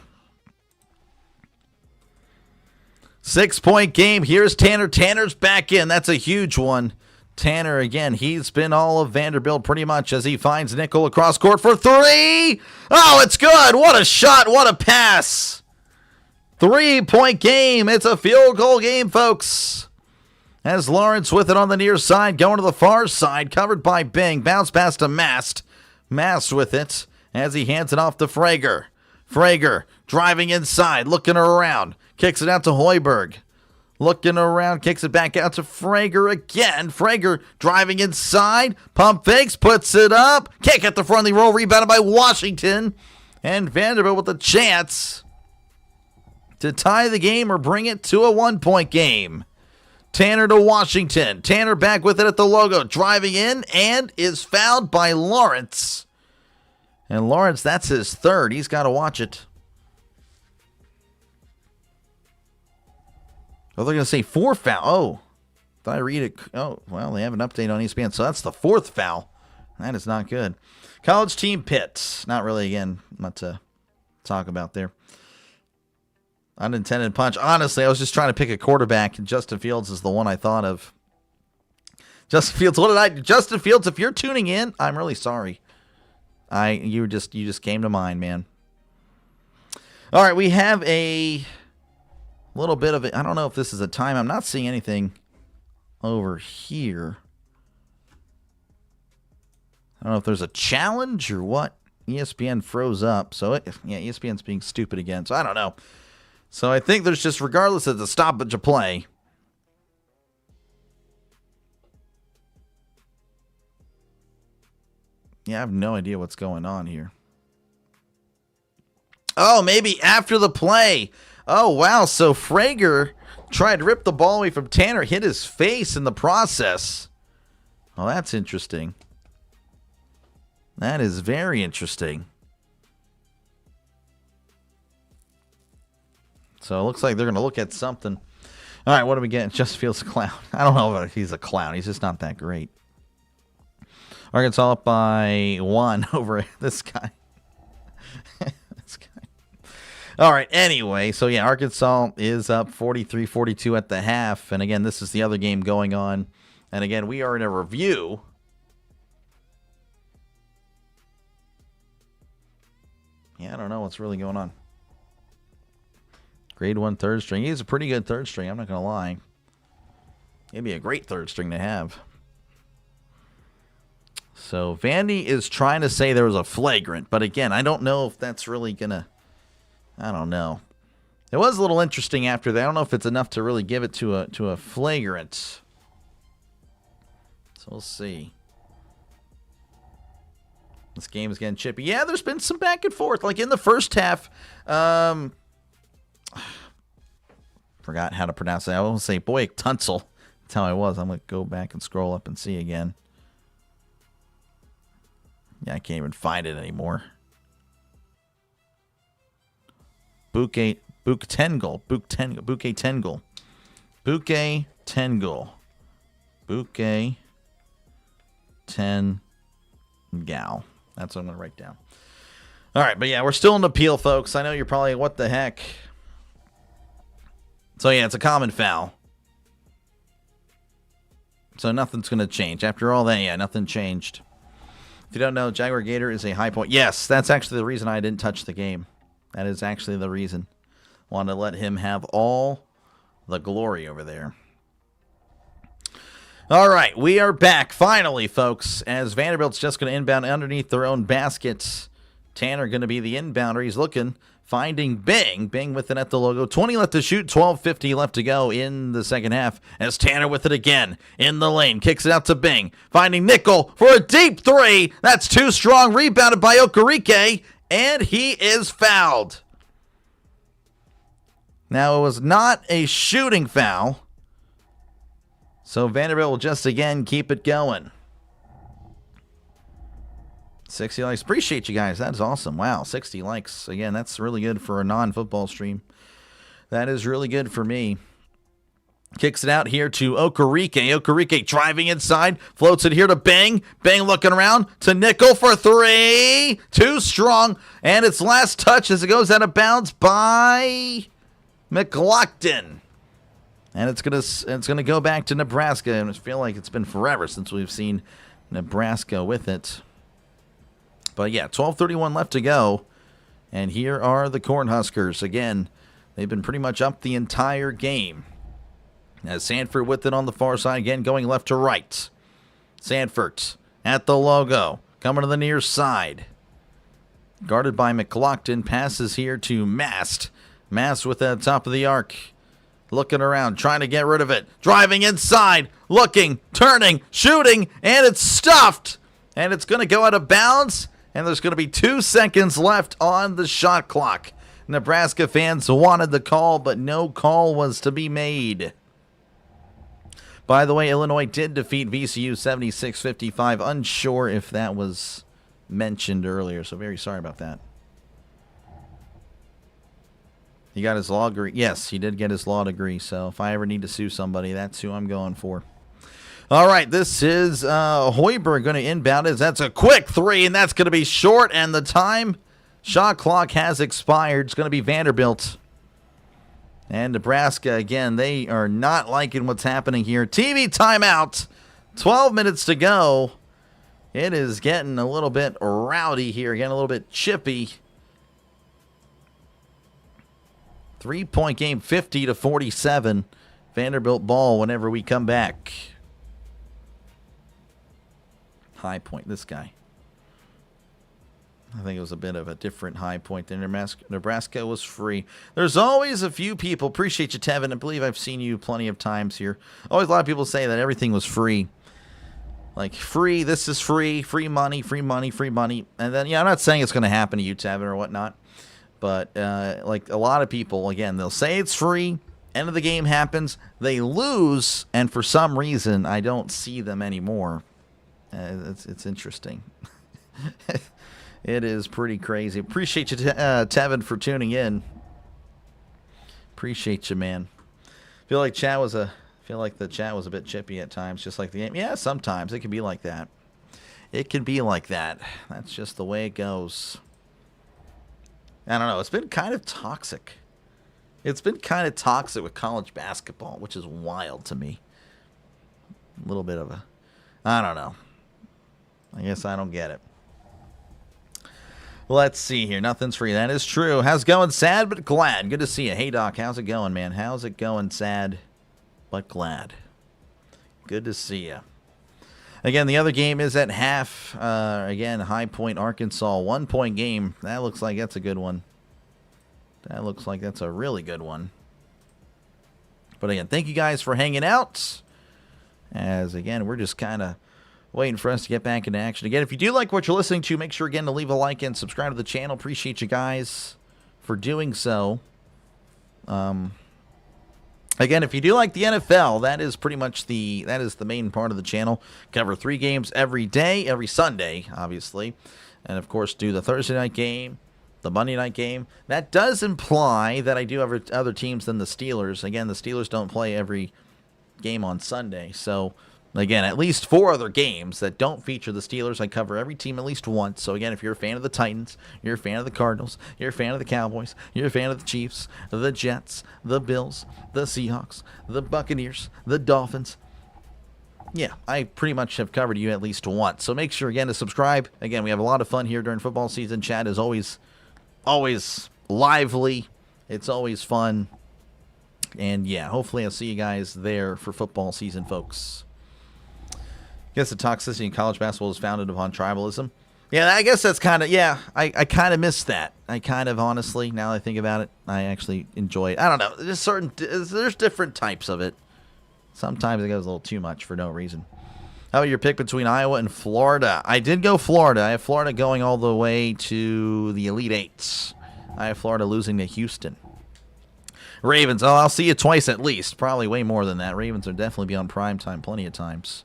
6-point game. Here's Tanner. Tanner's back in. That's a huge one. Tanner, again, he's been all of Vanderbilt pretty much as he finds Nickel across court for 3. Oh, it's good. What a shot. What a pass. 3-point game. It's a field goal game, folks. As Lawrence with it on the near side, going to the far side, covered by Bing. Bounce pass to Mast. Mass with it as he hands it off to Frager. Frager driving inside, looking around, kicks it out to Hoiberg. Looking around, kicks it back out to Frager again. Frager driving inside, pump fakes, puts it up. Kick at the front of the roll, rebounded by Washington. And Vanderbilt with a chance to tie the game or bring it to a 1-point game. Tanner to Washington. Tanner back with it at the logo, driving in and is fouled by Lawrence. And Lawrence, that's his third. He's got to watch it. Oh, they're going to say 4 foul. Oh, did I read it? Oh, well, they have an update on ESPN. So that's the 4th foul. That is not good. College team Pitt. Not really, again, not to talk about there. Unintended punch. Honestly, I was just trying to pick a quarterback, and Justin Fields is the one I thought of. Justin Fields, what did I do? Justin Fields, if you're tuning in, I'm really sorry. You just came to mind, man. All right, we have a little bit of it. I don't know if this is a time. I'm not seeing anything over here. I don't know if there's a challenge or what. ESPN froze up. So, ESPN's being stupid again. So, I don't know. So, I think there's just, regardless of the stoppage of play, I have no idea what's going on here. Oh, maybe after the play. Oh, wow. So Frager tried to rip the ball away from Tanner, hit his face in the process. Oh, that's interesting. That is very interesting. So it looks like they're going to look at something. All right, what do we get? Just feels a clown. I don't know if he's a clown. He's just not that great. Arkansas up by 1 over this guy. This guy. All right, anyway. So, yeah, Arkansas is up 43-42 at the half. And, again, this is the other game going on. And, again, we are in a review. Yeah, I don't know what's really going on. Grade 1 third string. He's a pretty good third string. I'm not going to lie. He'd be a great third string to have. So Vandy is trying to say there was a flagrant, but again, I don't know if that's really gonna. I don't know. It was a little interesting after that. I don't know if it's enough to really give it to a flagrant. So we'll see. This game is getting chippy. Yeah, there's been some back and forth. Like in the first half, forgot how to pronounce that. I won't say Boy Tunsil. That's how I was. I'm gonna go back and scroll up and see again. Yeah, I can't even find it anymore. Bouquet Tengel. Bouquet Tengel. That's what I'm going to write down. All right, but yeah, we're still in appeal, folks. I know you're probably, what the heck? So yeah, it's a common foul. So nothing's going to change. After all that, yeah, nothing changed. If you don't know, Jaguar Gator is a high point. Yes, that's actually the reason I didn't touch the game. That is actually the reason. Wanted to let him have all the glory over there. All right, we are back finally, folks, as Vanderbilt's just going to inbound underneath their own baskets. Tanner going to be the inbounder. He's looking, finding Bing. Bing with it at the logo. 20 left to shoot, 12:50 left to go in the second half. As Tanner with it again in the lane. Kicks it out to Bing. Finding Nickel for a deep three. That's too strong. Rebounded by Okereke. And he is fouled. Now, it was not a shooting foul. So Vanderbilt will just again keep it going. 60 likes. Appreciate you guys. That is awesome. Wow, 60 likes. Again, that's really good for a non-football stream. That is really good for me. Kicks it out here to Okereke. Okereke driving inside. Floats it here to Bang. Bang looking around to Nickel for three. Too strong. And its last touch as it goes out of bounds by McLaughlin. And it's gonna go back to Nebraska. And I feel like it's been forever since we've seen Nebraska with it. But yeah, 12:31 left to go. And here are the Cornhuskers. Again, they've been pretty much up the entire game. As Sanford with it on the far side, again going left to right. Sanford at the logo. Coming to the near side. Guarded by McLaughlin. Passes here to Mast. Mast with the top of the arc. Looking around, trying to get rid of it. Driving inside. Looking, turning, shooting, and it's stuffed. And it's going to go out of bounds. And there's going to be 2 seconds left on the shot clock. Nebraska fans wanted the call, but no call was to be made. By the way, Illinois did defeat VCU 76-55. Unsure if that was mentioned earlier, so very sorry about that. He got his law degree. Yes, he did get his law degree, so if I ever need to sue somebody, that's who I'm going for. All right, this is Hoiberg going to inbound it. That's a quick 3, and that's going to be short, and the time shot clock has expired. It's going to be Vanderbilt. And Nebraska, again, they are not liking what's happening here. TV timeout. 12 minutes to go. It is getting a little bit rowdy here. Getting a little bit chippy. 3-point game, 50-47. Vanderbilt ball whenever we come back. High point, this guy. I think it was a bit of a different high point than Nebraska was free. There's always a few people. Appreciate you, Tevin. I believe I've seen you plenty of times here. Always a lot of people say that everything was free. Like, free, this is free, free money, free money, free money. And then, yeah, I'm not saying it's going to happen to you, Tevin, or whatnot. But, like, a lot of people, again, they'll say it's free. End of the game happens. They lose. And for some reason, I don't see them anymore. It's interesting. It is pretty crazy. Appreciate you, Tevin, for tuning in. Appreciate you, man. Feel like the chat was a bit chippy at times, just like the game. Yeah, sometimes it can be like that. It can be like that. That's just the way it goes. I don't know. It's been kind of toxic. It's been kind of toxic with college basketball, which is wild to me. A little bit of a, I don't know. I guess I don't get it. Let's see here. Nothing's free. That is true. How's it going? Sad but glad. Good to see you. Hey, Doc. How's it going, man? How's it going? Sad but glad. Good to see you. Again, the other game is at half. Again, High Point, Arkansas. 1-point game. That looks like that's a good one. That looks like that's a really good one. But again, thank you guys for hanging out. As, again, we're just kind of waiting for us to get back into action. Again, if you do like what you're listening to, make sure, again, to leave a like and subscribe to the channel. Appreciate you guys for doing so. Again, if you do like the NFL, that is pretty much the main part of the channel. Cover 3 games every day, every Sunday, obviously. And, of course, do the Thursday night game, the Monday night game. That does imply that I do have other teams than the Steelers. Again, the Steelers don't play every game on Sunday. So, again, at least 4 other games that don't feature the Steelers. I cover every team at least once. So, again, if you're a fan of the Titans, you're a fan of the Cardinals, you're a fan of the Cowboys, you're a fan of the Chiefs, the Jets, the Bills, the Seahawks, the Buccaneers, the Dolphins. Yeah, I pretty much have covered you at least once. So make sure, again, to subscribe. Again, we have a lot of fun here during football season. Chat is always lively. It's always fun. And, yeah, hopefully I'll see you guys there for football season, folks. I guess the toxicity in college basketball is founded upon tribalism. Yeah, I guess that's kind of, yeah, I kind of miss that. I kind of, honestly, now that I think about it, I actually enjoy it. I don't know. There's different types of it. Sometimes it goes a little too much for no reason. How about your pick between Iowa and Florida? I did go Florida. I have Florida going all the way to the Elite Eights. I have Florida losing to Houston. Ravens, I'll see you twice at least. Probably way more than that. Ravens are definitely be on prime time plenty of times.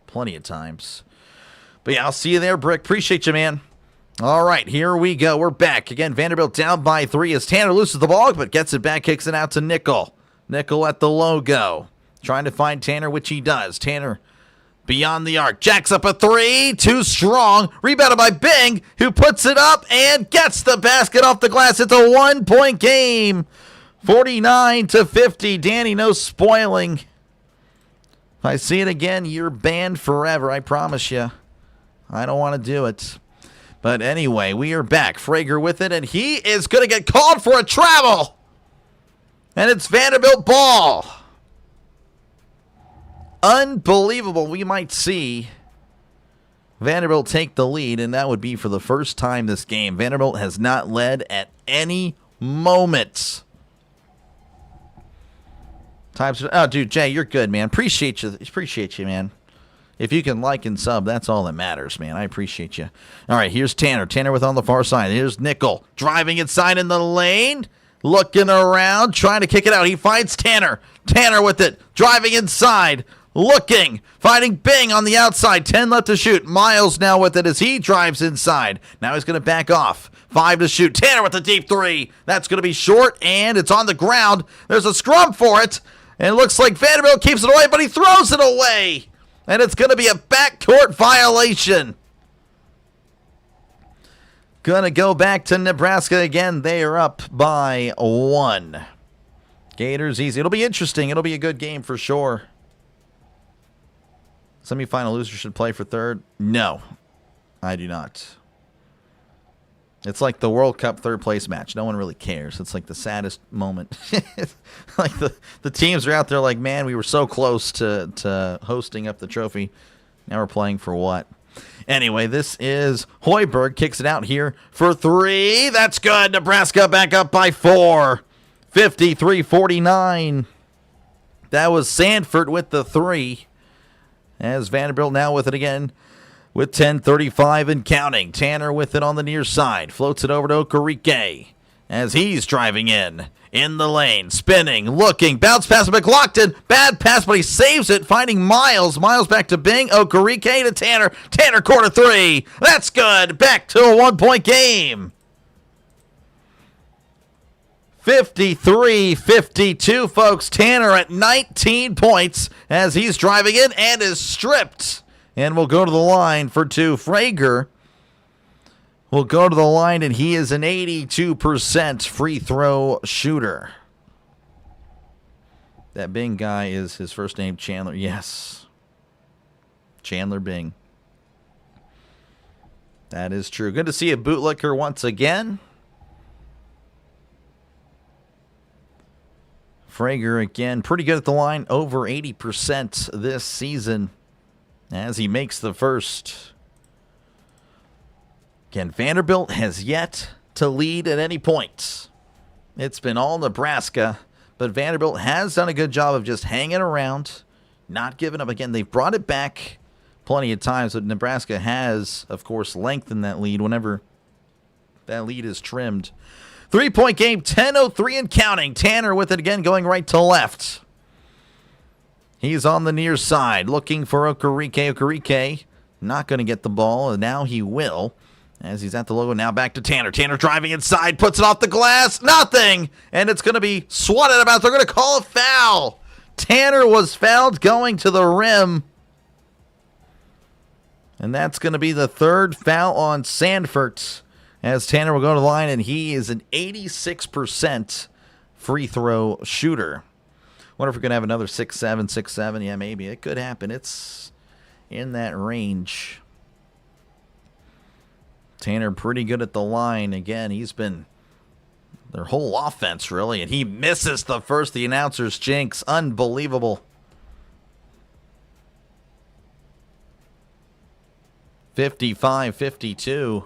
Plenty of times. But yeah, I'll see you there, Brick. Appreciate you, man. All right, here we go. We're back. Again, Vanderbilt down by 3 as Tanner loses the ball, but gets it back, kicks it out to Nickel. Nickel at the logo. Trying to find Tanner, which he does. Tanner beyond the arc. Jacks up a 3. Too strong. Rebounded by Bing, who puts it up and gets the basket off the glass. It's a 1-point game. 49-50. Danny, no spoiling. If I see it again, you're banned forever. I promise you. I don't want to do it. But anyway, we are back. Frager with it, and he is going to get called for a travel. And it's Vanderbilt ball. Unbelievable. We might see Vanderbilt take the lead, and that would be for the first time this game. Vanderbilt has not led at any moment. Oh, dude, Jay, you're good, man. Appreciate you, man. If you can like and sub, that's all that matters, man. I appreciate you. All right, here's Tanner. Tanner with on the far side. Here's Nickel driving inside in the lane, looking around, trying to kick it out. He finds Tanner. Tanner with it, driving inside, looking, finding Bing on the outside. 10 left to shoot. Miles now with it as he drives inside. Now he's going to back off. 5 to shoot. Tanner with the deep three. That's going to be short, and it's on the ground. There's a scrum for it, and it looks like Vanderbilt keeps it away, but he throws it away. And it's going to be a backcourt violation. Going to go back to Nebraska again. They are up by 1. Gators easy. It'll be interesting. It'll be a good game for sure. Semifinal loser should play for third. No, I do not. It's like the World Cup third place match. No one really cares. It's like the saddest moment. Like the teams are out there like, man, we were so close to hosting up the trophy. Now we're playing for what? Anyway, this is Hoiberg. Kicks it out here for 3. That's good. Nebraska back up by 4. 53-49. That was Sanford with the 3. As Vanderbilt now with it again. With 10:35 and counting. Tanner with it on the near side. Floats it over to Okereke as he's driving in the lane. Spinning, looking, bounce pass to McLaughlin. Bad pass, but he saves it. Finding Miles. Miles back to Bing. Okereke to Tanner. Tanner corner 3. That's good. Back to a 1-point game. 53-52, folks. Tanner at 19 points as he's driving in and is stripped. And we'll go to the line for 2. Frager will go to the line, and he is an 82% free throw shooter. That Bing guy is his first name, Chandler. Yes. Chandler Bing. That is true. Good to see a bootlicker once again. Frager again, pretty good at the line, over 80% this season. As he makes the first. Again, Vanderbilt has yet to lead at any point. It's been all Nebraska, but Vanderbilt has done a good job of just hanging around, not giving up. Again, they've brought it back plenty of times, but Nebraska has, of course, lengthened that lead whenever that lead is trimmed. 3-point game, 10:03 and counting. Tanner with it again, going right to left. He's on the near side, looking for Okereke. Okereke not going to get the ball, and now he will, as he's at the logo. Now back to Tanner. Tanner driving inside, puts it off the glass. Nothing! And it's going to be swatted about. They're going to call a foul. Tanner was fouled going to the rim. And that's going to be the 3rd foul on Sanford, as Tanner will go to the line, and he is an 86% free throw shooter. Wonder if we're going to have another 6-7, 6-7. Yeah, maybe. It could happen. It's in that range. Tanner pretty good at the line. Again, he's been their whole offense, really. And he misses the first. The announcer's jinx. Unbelievable. 55-52.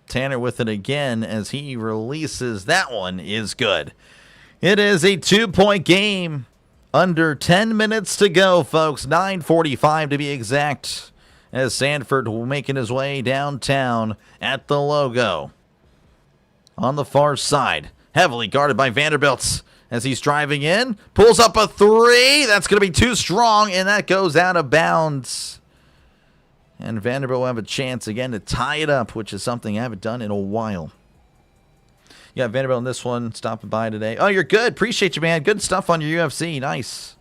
Tanner with it again as he releases. That one is good. It is a 2-point game. Under 10 minutes to go, folks. 9:45 to be exact. As Sanford making his way downtown at the logo. On the far side. Heavily guarded by Vanderbilt as he's driving in. Pulls up a 3. That's going to be too strong, and that goes out of bounds. And Vanderbilt will have a chance again to tie it up, which is something I haven't done in a while. Yeah, Vanderbilt in this one, stopping by today. Oh, you're good. Appreciate you, man. Good stuff on your UFC. Nice.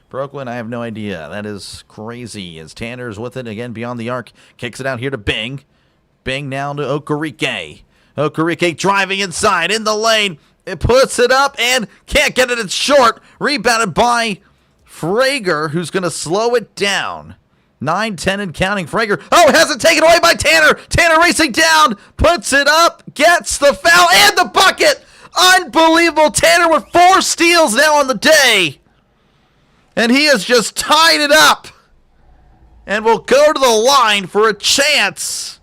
Brooklyn, I have no idea. That is crazy. As Tanner's with it again beyond the arc. Kicks it out here to Bing. Bing now to Okereke. Okereke driving inside in the lane. It puts it up and can't get it. It's short. Rebounded by Frager, who's going to slow it down. 9-10 and counting. Frager, has it taken away by Tanner. Tanner racing down, puts it up, gets the foul and the bucket. Unbelievable. Tanner with 4 steals now on the day. And he has just tied it up. And will go to the line for a chance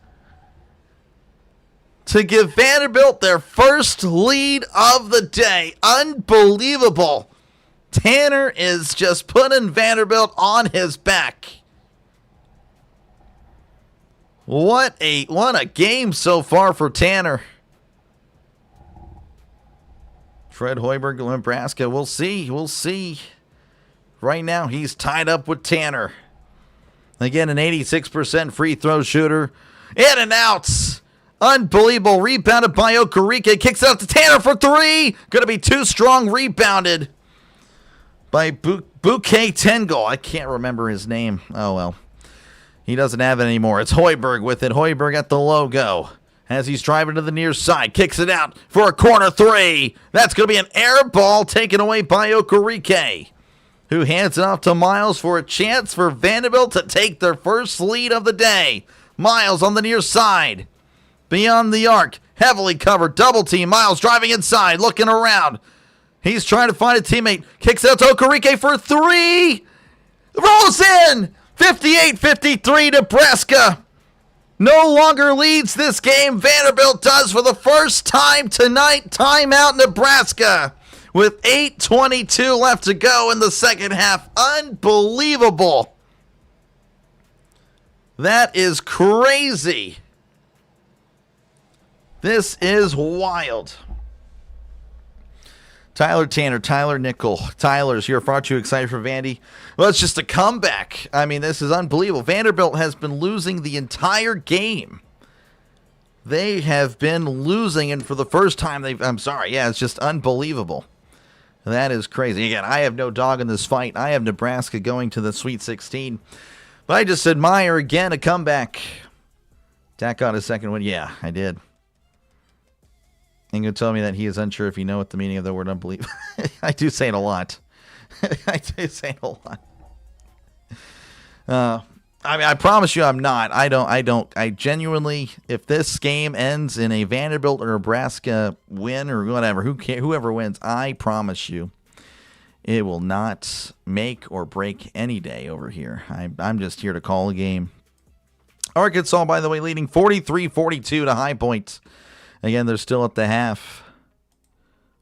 to give Vanderbilt their first lead of the day. Unbelievable. Tanner is just putting Vanderbilt on his back. What a game so far for Tanner. Fred Hoiberg, Nebraska. We'll see. Right now, he's tied up with Tanner. Again, an 86% free throw shooter. In and outs. Unbelievable. Rebounded by Okereke. Kicks out to Tanner for three. Going to be too strong. Rebounded by Bouquet Tengel. I can't remember his name. Oh, well. He doesn't have it anymore. It's Hoiberg with it. Hoiberg at the logo. As he's driving to the near side. Kicks it out for a corner three. That's going to be an air ball taken away by Okereke, who hands it off to Miles for a chance for Vanderbilt to take their first lead of the day. Miles on the near side. Beyond the arc. Heavily covered. Double team. Miles driving inside. Looking around. He's trying to find a teammate. Kicks out to Okereke for three. Rolls in. 58-53 Nebraska. No longer leads this game. Vanderbilt does for the first time tonight. Timeout Nebraska. With 8:22 left to go in the second half. Unbelievable. That is crazy. This is wild. Tyler Tanner, Tyler Nickel. Tyler's here. Far too excited for Vandy. Well, it's just a comeback. I mean, this is unbelievable. Vanderbilt has been losing the entire game. They have been losing, and for the first time, it's just unbelievable. That is crazy. Again, I have no dog in this fight. I have Nebraska going to the Sweet 16. But I just admire, again, a comeback. Dak got his second win. Yeah, I did. And you'll tell me that he is unsure if you know what the meaning of the word unbelievable. I do say it a lot. I promise you I'm not. I genuinely, if this game ends in a Vanderbilt or Nebraska win or whatever, whoever wins, I promise you it will not make or break any day over here. I'm just here to call a game. Arkansas, by the way, leading 43-42 to High Point. Again, they're still at the half.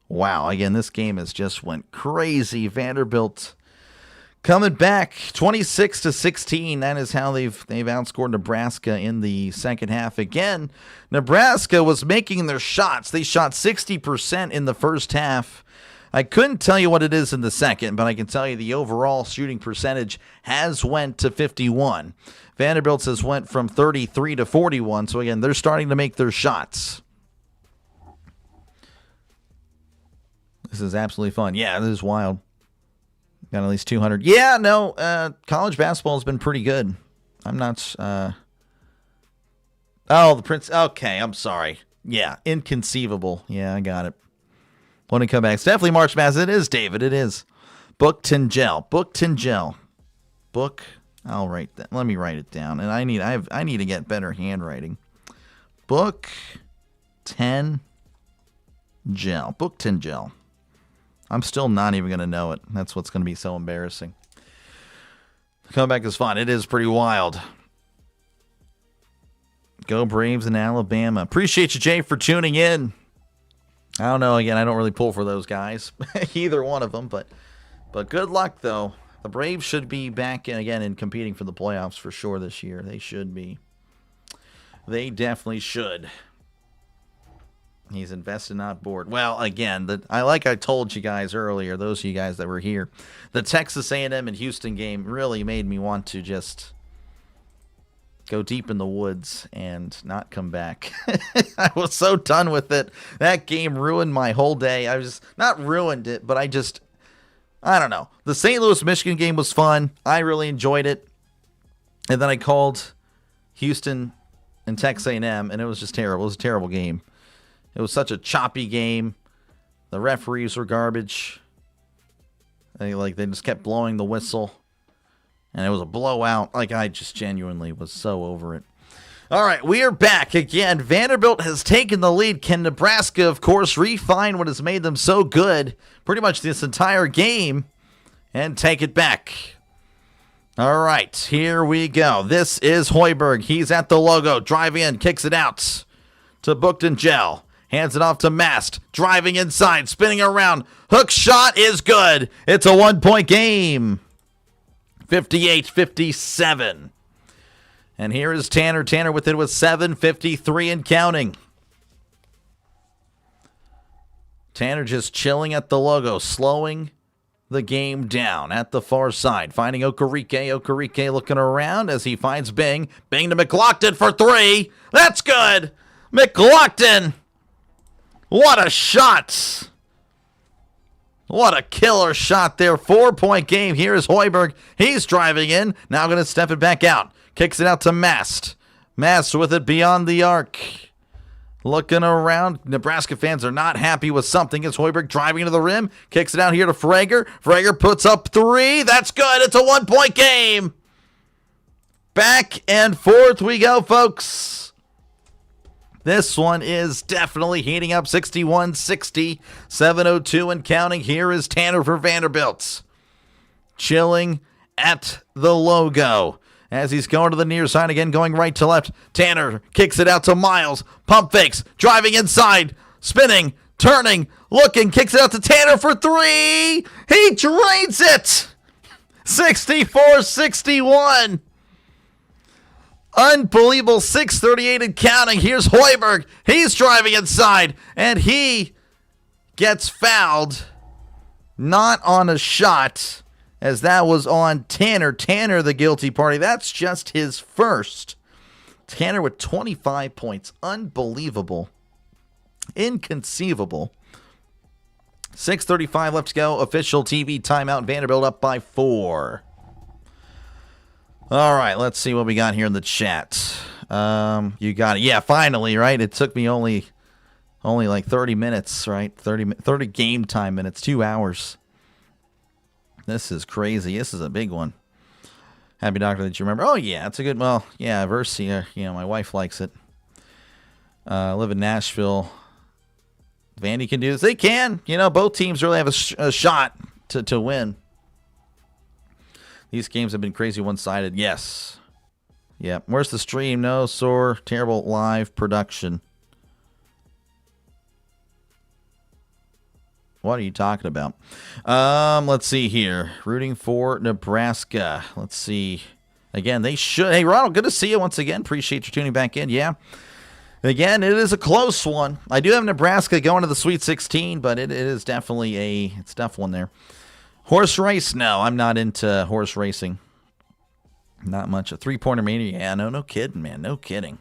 Wow, again, this game has just went crazy. Vanderbilt coming back 26-16. That is how they've outscored Nebraska in the second half. Again, Nebraska was making their shots. They shot 60% in the first half. I couldn't tell you what it is in the second, but I can tell you the overall shooting percentage has went to 51. Vanderbilt's has went from 33 to 41. So again, they're starting to make their shots. This is absolutely fun. Yeah, this is wild. Got at least 200. Yeah, no, college basketball has been pretty good. I'm not... the Prince... Okay, I'm sorry. Yeah, inconceivable. Yeah, I got it. When it come back, it's definitely March Madness. It is, David. It is. Book Tingel. Book... I'll write that. Let me write it down. And I need to get better handwriting. Book 10 Gel. Book 10 Gel. I'm still not even going to know it. That's what's going to be so embarrassing. The comeback is fun. It is pretty wild. Go Braves in Alabama. Appreciate you, Jay, for tuning in. I don't know. Again, I don't really pull for those guys. Either one of them. But good luck, though. The Braves should be back in again and competing for the playoffs for sure this year. They should be. They definitely should. He's invested, not bored. Well, again, I told you guys earlier, those of you guys that were here, the Texas A&M and Houston game really made me want to just go deep in the woods and not come back. I was so done with it. That game ruined my whole day. I was not ruined it, but I don't know. The St. Louis, Michigan game was fun. I really enjoyed it. And then I called Houston and Texas A&M, and it was just terrible. It was a terrible game. It was such a choppy game. The referees were garbage. They just kept blowing the whistle. And it was a blowout. I just genuinely was so over it. All right, we are back again. Vanderbilt has taken the lead. Can Nebraska, of course, refine what has made them so good pretty much this entire game? and take it back. All right, here we go. This is Hoiberg. He's at the logo, driving in, kicks it out to Bookton Gel. Hands it off to Mast, driving inside, spinning around. Hook shot is good. It's a 1-point game. 58-57. And here is Tanner. Tanner with it with 7:53 and counting. Tanner just chilling at the logo, slowing the game down at the far side. Finding Okereke. Okereke looking around as he finds Bing. Bing to McLaughlin for 3. That's good. McLaughlin. What a shot. What a killer shot there. 4-point game. Here's Hoiberg. He's driving in. Now going to step it back out. Kicks it out to Mast. Mast with it beyond the arc. Looking around. Nebraska fans are not happy with something. It's Hoiberg driving to the rim. Kicks it out here to Frager. Frager puts up 3. That's good. It's a 1-point game. Back and forth we go, folks. This one is definitely heating up. 61-60. 7:02 and counting. Here is Tanner for Vanderbilt. Chilling at the logo. As he's going to the near side again, going right to left. Tanner kicks it out to Miles. Pump fakes. Driving inside. Spinning. Turning. Looking. Kicks it out to Tanner for 3. He drains it. 64-61. Unbelievable. 6:38 and counting. Here's Hoiberg. He's driving inside. And he gets fouled. Not on a shot, as that was on Tanner. Tanner, the guilty party. That's just his first. Tanner with 25 points. Unbelievable. Inconceivable. 6:35 left to go. Official TV timeout. Vanderbilt up by 4. All right, let's see what we got here in the chat. You got it. Yeah, finally, right? It took me only like 30 minutes, right? 30 game time minutes, 2 hours. This is crazy. This is a big one. Happy Doctor that you remember. Oh, yeah, it's a good, well, yeah, Versi, my wife likes it. I live in Nashville. Vandy can do this. They can. Both teams really have a shot to win. These games have been crazy one-sided. Yes. Yeah. Where's the stream? No, sore, terrible live production. What are you talking about? Let's see here. Rooting for Nebraska. Let's see. Again, they should. Hey, Ronald, good to see you once again. Appreciate you tuning back in. Yeah. Again, it is a close one. I do have Nebraska going to the Sweet 16, but it is definitely it's a tough one there. Horse race? No, I'm not into horse racing. Not much. A 3-pointer mania? Yeah, no kidding, man. No kidding.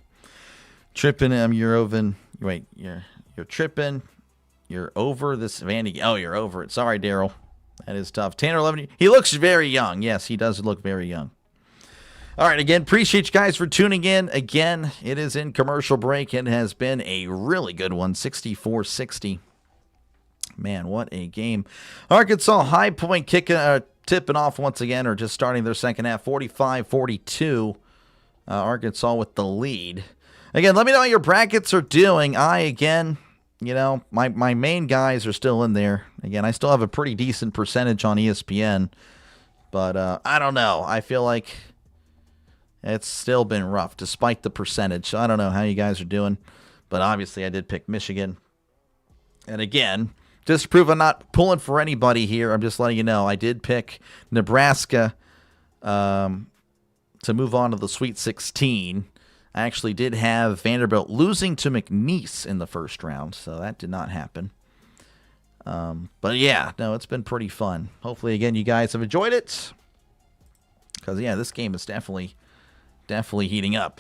Tripping, you're over. Wait, you're tripping. You're over this Vandy. Oh, you're over it. Sorry, Daryl. That is tough. Tanner 11. He looks very young. Yes, he does look very young. All right, again, appreciate you guys for tuning in. Again, it is in commercial break. It has been a really good one, 64-60. Man, what a game. Arkansas high point tipping off once again, or just starting their second half, 45-42. Arkansas with the lead. Again, let me know how your brackets are doing. My main guys are still in there. Again, I still have a pretty decent percentage on ESPN. But I don't know. I feel like it's still been rough despite the percentage. So I don't know how you guys are doing. But obviously I did pick Michigan. And again, just to prove I'm not pulling for anybody here, I'm just letting you know I did pick Nebraska to move on to the Sweet 16. I actually did have Vanderbilt losing to McNeese in the first round, so that did not happen. But yeah, no, it's been pretty fun. Hopefully, again, you guys have enjoyed it. Because, yeah, this game is definitely heating up.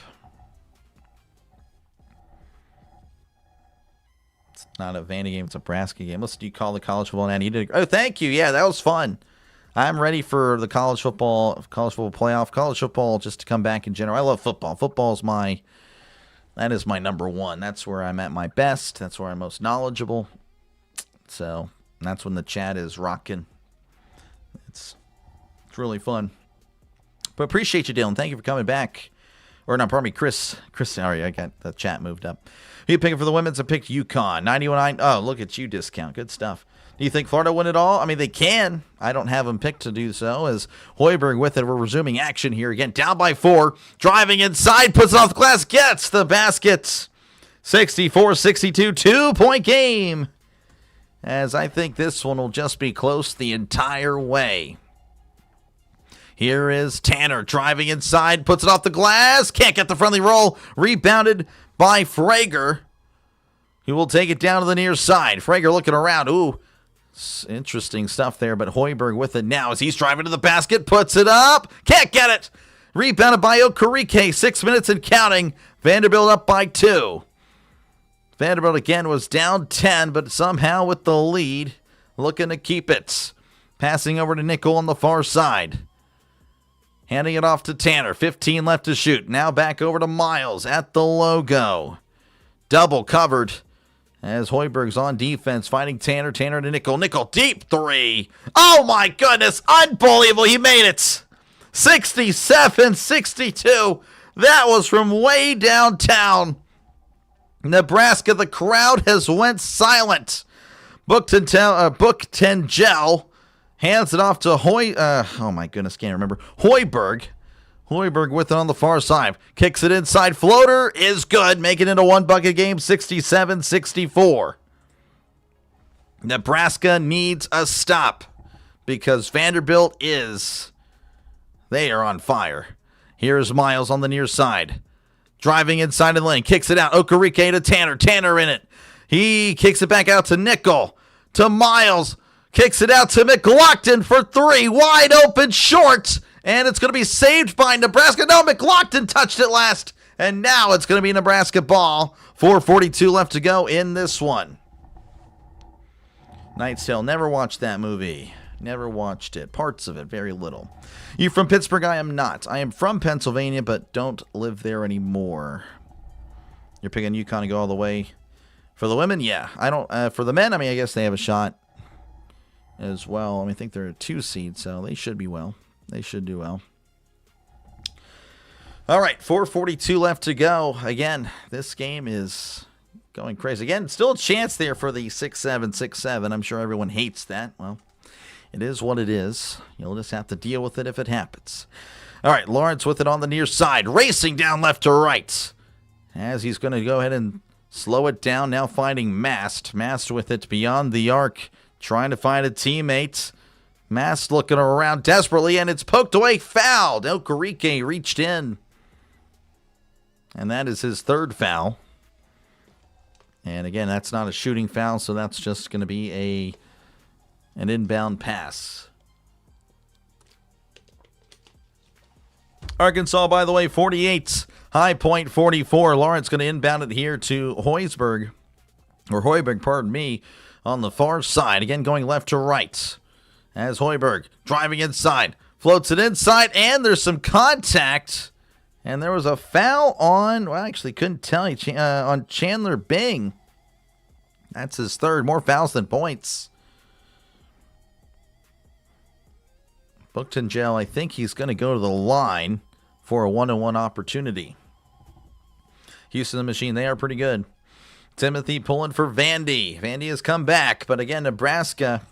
It's not a Vandy game, it's a Nebraska game. Let's do call the college football now. Oh, thank you. Yeah, that was fun. I'm ready for the college football playoff, college football just to come back in general. I love football. Football is that is my number one. That's where I'm at my best. That's where I'm most knowledgeable. So that's when the chat is rocking. It's really fun. But appreciate you, Dylan. Thank you for coming back. Or not, pardon me, Chris. Sorry, I got the chat moved up. You picking for the women's? I picked UConn. 91.9. Oh, look at you, discount. Good stuff. Do you think Florida win it all? I mean, they can. I don't have them picked to do so, as Hoiberg with it. We're resuming action here again. Down by 4. Driving inside. Puts it off the glass. Gets the basket. 64-62. 2-point game. As I think this one will just be close the entire way. Here is Tanner driving inside. Puts it off the glass. Can't get the friendly roll. Rebounded by Frager. He will take it down to the near side. Frager looking around. Ooh. Interesting stuff there, but Hoiberg with it now as he's driving to the basket, puts it up, can't get it. Rebounded by Okereke, 6 minutes and counting. Vanderbilt up by 2. Vanderbilt again was down 10, but somehow with the lead, looking to keep it. Passing over to Nickel on the far side. Handing it off to Tanner, 15 left to shoot. Now back over to Miles at the logo. Double covered. As Hoiberg's on defense, fighting Tanner. Tanner to Nickel. Nickel, deep 3. Oh, my goodness. Unbelievable. He made it. 67-62. That was from way downtown. Nebraska, the crowd has went silent. Book-10-gel hands it off to oh, my goodness, can't remember. Hoiberg. Hoiberg with it on the far side. Kicks it inside. Floater is good. Making it a one-bucket game, 67-64. Nebraska needs a stop because Vanderbilt they are on fire. Here's Miles on the near side. Driving inside the lane. Kicks it out. Okereke to Tanner. Tanner in it. He kicks it back out to Nickel. To Miles. Kicks it out to McLaughlin for 3. Wide open short. And it's going to be saved by Nebraska. No, McLaughlin touched it last. And now it's going to be Nebraska ball. 4:42 left to go in this one. Knight's Tale. Never watched that movie. Never watched it. Parts of it. Very little. You from Pittsburgh? I am not. I am from Pennsylvania, but don't live there anymore. You're picking UConn to go all the way. For the women, yeah. I don't. For the men, I mean, I guess they have a shot as well. I mean, I think they're a 2 seed, so they should be well. They should do well. All right, 4:42 left to go. Again, this game is going crazy. Again, still a chance there for the 6-7, 6-7. I'm sure everyone hates that. Well, it is what it is. You'll just have to deal with it if it happens. All right, Lawrence with it on the near side. Racing down left to right. As he's going to go ahead and slow it down. Now finding Mast. Mast with it beyond the arc. Trying to find a teammate. Mast looking around desperately, and it's poked away, fouled. Okereke reached in. And that is his 3rd foul. And again, that's not a shooting foul, so that's just going to be an inbound pass. Arkansas, by the way, 48. High Point 44. Lawrence going to inbound it here to Hoiberg, pardon me, on the far side. Again, going left to right. As Hoiberg driving inside, floats it inside, and there's some contact. And there was a foul on, well, I actually couldn't tell on Chandler Bing. That's his 3rd. More fouls than points. Book-10-gel, I think he's going to go to the line for a 1-on-1 opportunity. Houston the Machine, they are pretty good. Timothy pulling for Vandy. Vandy has come back, but again, Nebraska,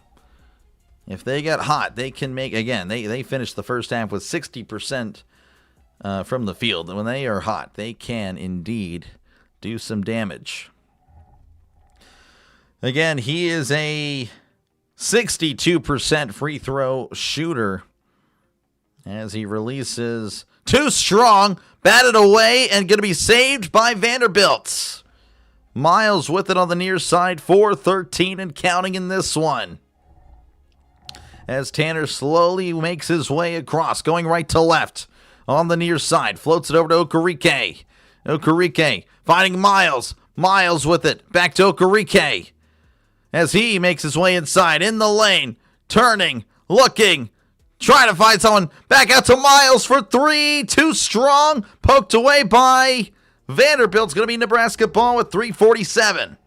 if they get hot, they can make, again, they finished the first half with 60% from the field. And when they are hot, they can indeed do some damage. Again, he is a 62% free throw shooter as he releases too strong, batted away, and going to be saved by Vanderbilt. Miles with it on the near side, 4:13 and counting in this one. As Tanner slowly makes his way across, going right to left on the near side, floats it over to Okereke. Okereke finding Miles. Miles with it, back to Okereke. As he makes his way inside, in the lane, turning, looking, trying to find someone. Back out to Miles for 3, too strong, poked away by Vanderbilt's going to be Nebraska ball with 3:47.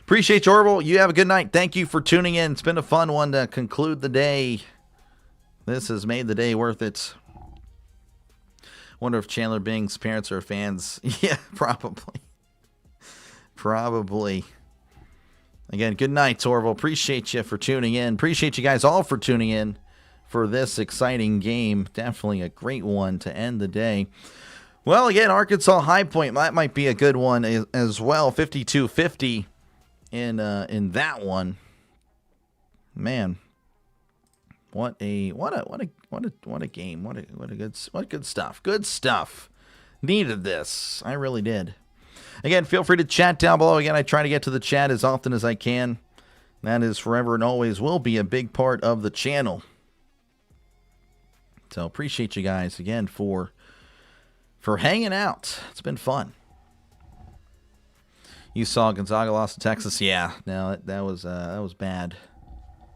Appreciate you, Orville. You have a good night. Thank you for tuning in. It's been a fun one to conclude the day. This has made the day worth it. Wonder if Chandler Bing's parents are fans. Yeah, probably. Probably. Again, good night, Torval. Appreciate you for tuning in. Appreciate you guys all for tuning in for this exciting game. Definitely a great one to end the day. Well, again, Arkansas High Point, that might be a good one as well. 52-50 in that one. Man, what a game. What good stuff. Good stuff. Needed this. I really did. Again, feel free to chat down below. Again, I try to get to the chat as often as I can. That is forever and always will be a big part of the channel. So appreciate you guys again for hanging out. It's been fun. You saw Gonzaga lost to Texas. Yeah, no, that was bad.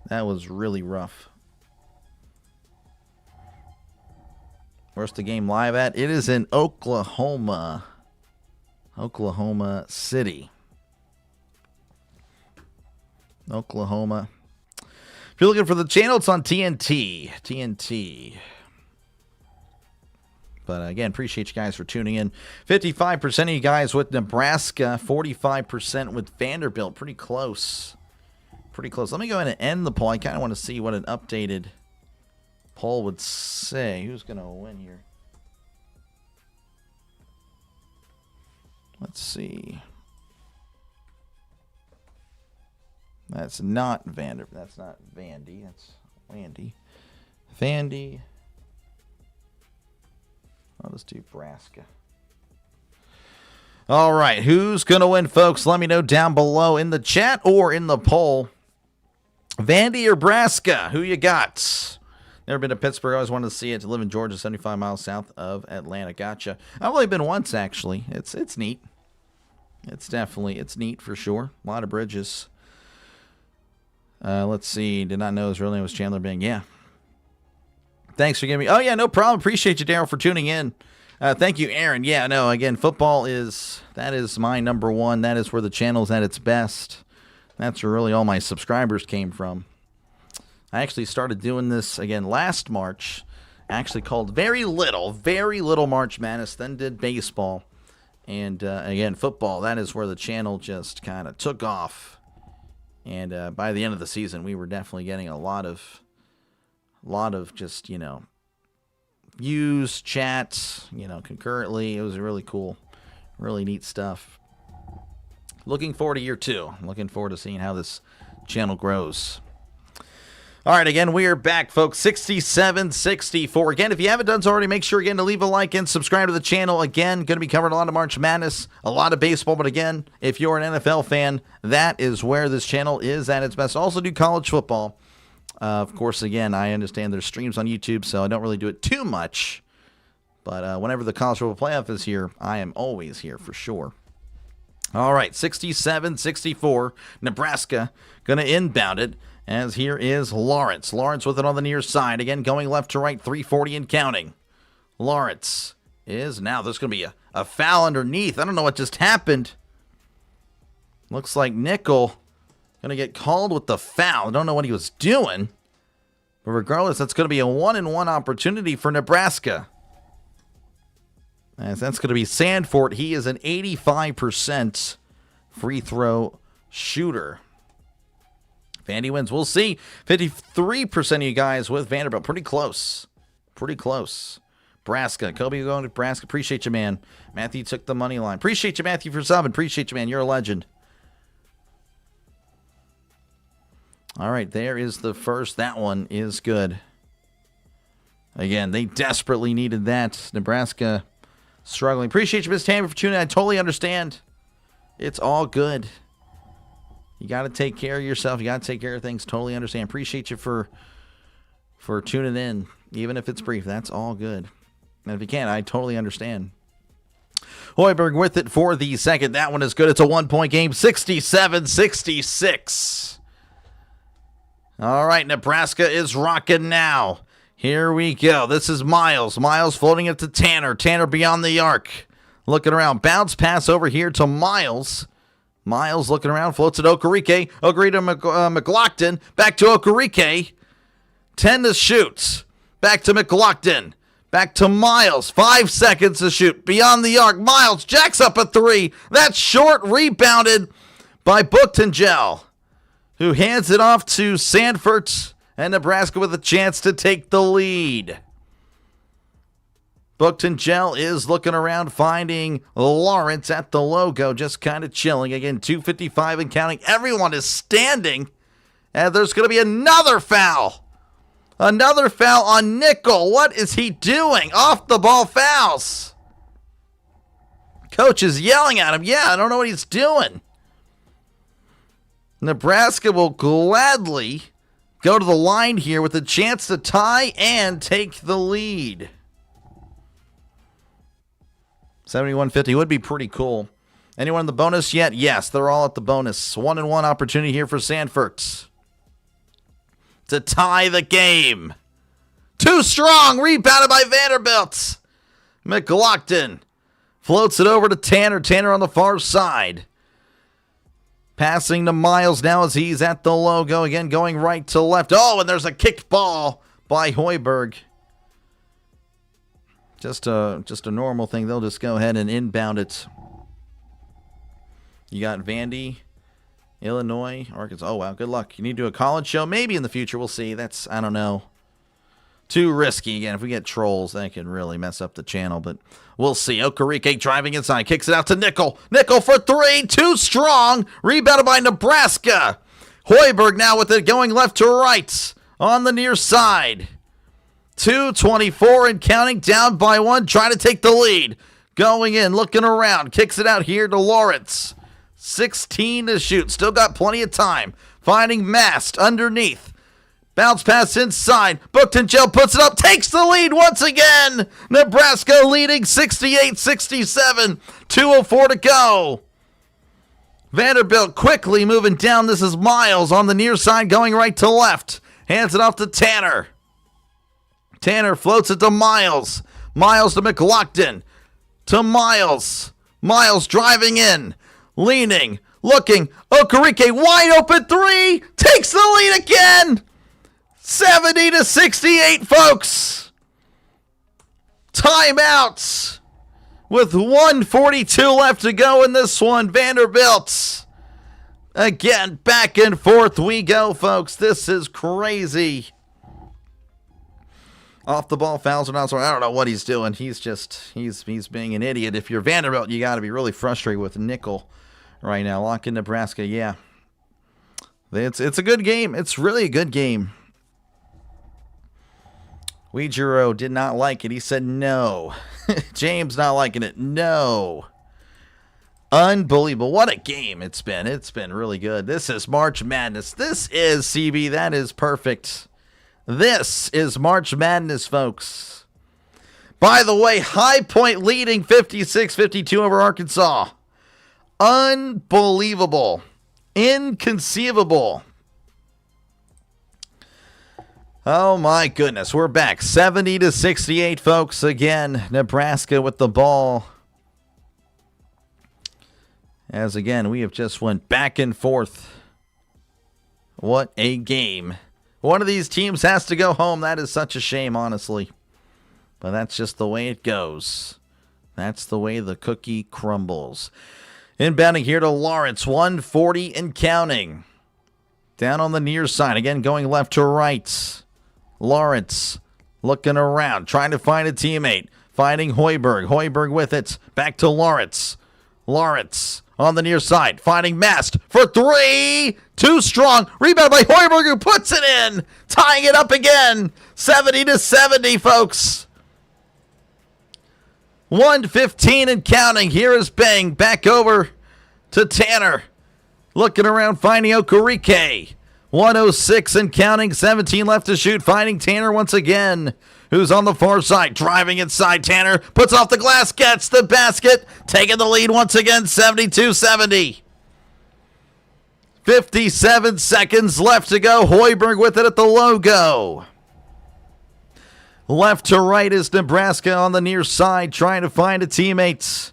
That was really rough. Where's the game live at? It is in Oklahoma City. Oklahoma. If you're looking for the channel, it's on TNT. But again, appreciate you guys for tuning in. 55% of you guys with Nebraska, 45% with Vanderbilt. Pretty close. Let me go ahead and end the poll. I kind of want to see what an updated poll would say. Who's going to win here? Let's see. That's not Vandy. That's Wandy. Vandy. I'll just do Nebraska. All right. Who's going to win, folks? Let me know down below in the chat or in the poll. Vandy or Nebraska? Who you got? Never been to Pittsburgh. I always wanted to see it. To live in Georgia, 75 miles south of Atlanta. Gotcha. I've only been once, actually. It's neat. It's neat for sure. A lot of bridges. Let's see. Did not know his real name was Chandler Bing. Yeah. Thanks for giving me. Oh, yeah, no problem. Appreciate you, Daryl, for tuning in. Thank you, Aaron. Yeah, no, again, football is my number one. That is where the channel's at its best. That's where really all my subscribers came from. I actually started doing this again last March. Actually called very little March Madness. Then did baseball. And again, football. That is where the channel just kind of took off. And by the end of the season, we were definitely getting a lot of just, views, chats, concurrently. It was really cool. Really neat stuff. Looking forward to year 2. Looking forward to seeing how this channel grows. All right, again, we are back, folks. 67-64. Again, if you haven't done so already, make sure, again, to leave a like and subscribe to the channel. Again, going to be covering a lot of March Madness, a lot of baseball. But again, if you're an NFL fan, that is where this channel is at its best. Also do college football. Of course, again, I understand there's streams on YouTube, so I don't really do it too much. But whenever the college football playoff is here, I am always here for sure. All right, 67-64. Nebraska going to inbound it. As here is Lawrence. Lawrence with it on the near side. Again, going left to right, 340 and counting. Lawrence is now. There's going to be a foul underneath. I don't know what just happened. Looks like Nickel going to get called with the foul. I don't know what he was doing. But regardless, that's going to be a 1-and-1 opportunity for Nebraska. As that's going to be Sandfort. He is an 85% free throw shooter. Vandy wins. We'll see. 53% of you guys with Vanderbilt. Pretty close. Nebraska. Kobe going to Nebraska. Appreciate you, man. Matthew took the money line. Appreciate you, Matthew, for subbing. Appreciate you, man. You're a legend. All right, there is the first. That one is good. Again, they desperately needed that. Nebraska struggling. Appreciate you, Miss Tammy, for tuning in. I totally understand. It's all good. You got to take care of yourself. You got to take care of things. Totally understand. Appreciate you for tuning in, even if it's brief. That's all good. And if you can't, I totally understand. Hoiberg with it for the second. That one is good. It's a 1-point game. 67-66. All right, Nebraska is rocking now. Here we go. This is Miles. Miles floating it to Tanner. Tanner beyond the arc. Looking around. Bounce pass over here to Miles. Miles looking around. Floats it Okereke. Okereke to McLaughlin. Back to Okereke. 10 to shoot. Back to McLaughlin. Back to Miles. 5 seconds to shoot. Beyond the arc. Miles jacks up a 3. That's short. Rebounded by Booktingel. who hands it off to Sanford, and Nebraska with a chance to take the lead. Bookton Gel is looking around, finding Lawrence at the logo, just kind of chilling. Again, 2:55 and counting. Everyone is standing, and there's going to be another foul. Another foul on Nickel. What is he doing? Off the ball fouls. Coach is yelling at him. Yeah, I don't know what he's doing. Nebraska will gladly go to the line here with a chance to tie and take the lead. 71-50 would be pretty cool. Anyone in the bonus yet? Yes, they're all at the bonus. 1-1 opportunity here for Sanford to tie the game. Too strong. Rebounded by Vanderbilt. McLaughlin floats it over to Tanner. Tanner on the far side. Passing to Miles now as he's at the logo. Again, going right to left. Oh, and there's a kicked ball by Hoiberg. Just a normal thing. They'll just go ahead and inbound it. You got Vandy, Illinois, Arkansas. Oh, wow. Good luck. You need to do a college show? Maybe in the future. We'll see. That's, I don't know. Too risky. Again, if we get trolls, that can really mess up the channel. But we'll see. Okereke driving inside. Kicks it out to Nickel. Nickel for three. Too strong. Rebounded by Nebraska. Hoiberg now with it going left to right on the near side. 2:24 and counting, down by one, trying to take the lead. Going in, looking around, kicks it out here to Lawrence. 16 to shoot, still got plenty of time. Finding Mast underneath. Bounce pass inside. Bookton Gel puts it up, takes the lead once again. Nebraska leading 68-67. 2:04 to go. Vanderbilt quickly moving down. This is Miles on the near side going right to left. Hands it off to Tanner. Tanner floats it to Miles. Miles to McLaughlin. To Miles. Miles driving in. Leaning. Looking. Okereke wide open three. Takes the lead again. 70-68, folks. Timeouts. With 1:42 left to go in this one. Vanderbilt. Again, back and forth we go, folks. This is crazy. Off the ball fouls are not so. I don't know what he's doing. He's being an idiot. If you're Vanderbilt, you got to be really frustrated with Nickel right now. Lock in Nebraska, yeah. It's a good game. It's really a good game. Weijiro did not like it. He said no. James not liking it. No. Unbelievable. What a game it's been. It's been really good. This is March Madness. This is CB. That is perfect. This is March Madness, folks. By the way, High Point leading 56-52 over Arkansas. Unbelievable. Inconceivable. Oh my goodness, we're back. 70-68, folks. Again, Nebraska with the ball. As again, we have just went back and forth. What a game. One of these teams has to go home. That is such a shame, honestly. But that's just the way it goes. That's the way the cookie crumbles. Inbounding here to Lawrence. 1:40 and counting. Down on the near side. Again, going left to right. Lawrence looking around. Trying to find a teammate. Finding Hoiberg. Hoiberg with it. Back to Lawrence. Lawrence on the near side. Finding Mast for three. Too strong. Rebound by Hoiberg, who puts it in. Tying it up again. 70-70, folks. 1:15 and counting. Here is Bang. Back over to Tanner. Looking around, finding Okereke. 1:06 and counting. 17 left to shoot. Finding Tanner once again, who's on the far side. Driving inside. Tanner puts off the glass. Gets the basket. Taking the lead once again. 72-70. 57 seconds left to go. Hoiberg with it at the logo. Left to right is Nebraska on the near side, trying to find a teammate.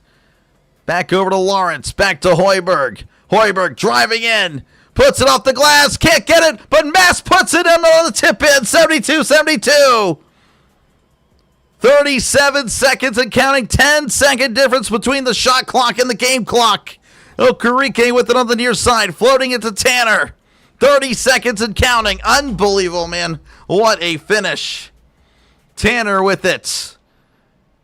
Back over to Lawrence. Back to Hoiberg. Hoiberg driving in. Puts it off the glass. Can't get it, but Mass puts it in on the tip in. 72-72. 37 seconds and counting. 10-second difference between the shot clock and the game clock. Okereke with it on the near side. Floating it to Tanner. 30 seconds and counting. Unbelievable, man. What a finish. Tanner with it.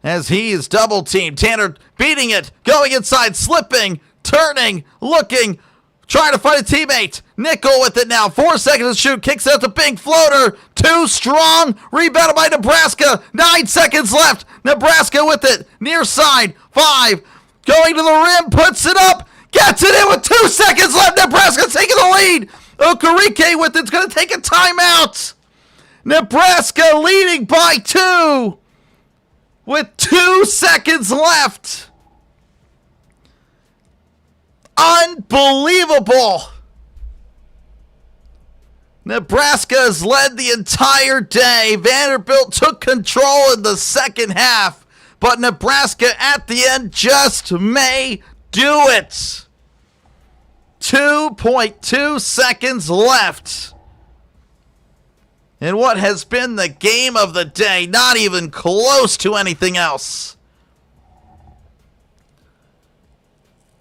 As he is double teamed. Tanner beating it. Going inside. Slipping. Turning. Looking. Trying to find a teammate. Nickel with it now. 4 seconds to shoot. Kicks out the pink floater. Too strong. Rebounded by Nebraska. 9 seconds left. Nebraska with it. Near side. 5. Going to the rim. Puts it up. Gets it in with 2 seconds left. Nebraska taking the lead. Okereke with it's going to take a timeout. Nebraska leading by 2 with 2 seconds left. Unbelievable. Nebraska has led the entire day. Vanderbilt took control in the second half, but Nebraska at the end just may do it. 2.2 seconds left. In what has been the game of the day, not even close to anything else.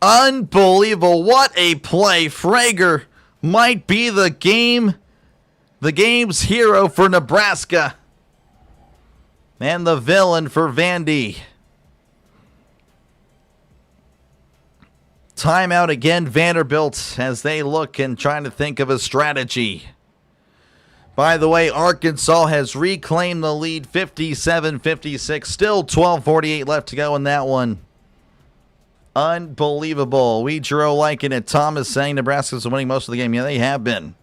Unbelievable. What a play. Frager might be the game's hero for Nebraska. And the villain for Vandy. Timeout again, Vanderbilt, as they look and trying to think of a strategy. By the way, Arkansas has reclaimed the lead, 57-56. Still 12:48 left to go in that one. Unbelievable. Weijiro liking it. Thomas saying Nebraska's winning most of the game. Yeah, they have been.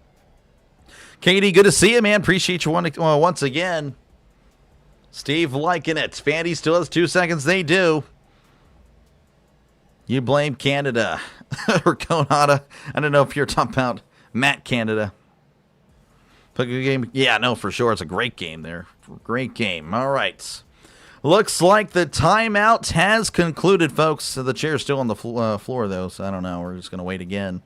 Katie, good to see you, man. Appreciate you once again. Steve liking it. Vandy still has 2 seconds. They do. You blame Canada or Conada. I don't know if you're talking about Matt Canada. But good game. Yeah, no, for sure. It's a great game there. Great game. All right. Looks like the timeout has concluded, folks. The chair's still on the floor, though, so I don't know. We're just going to wait again.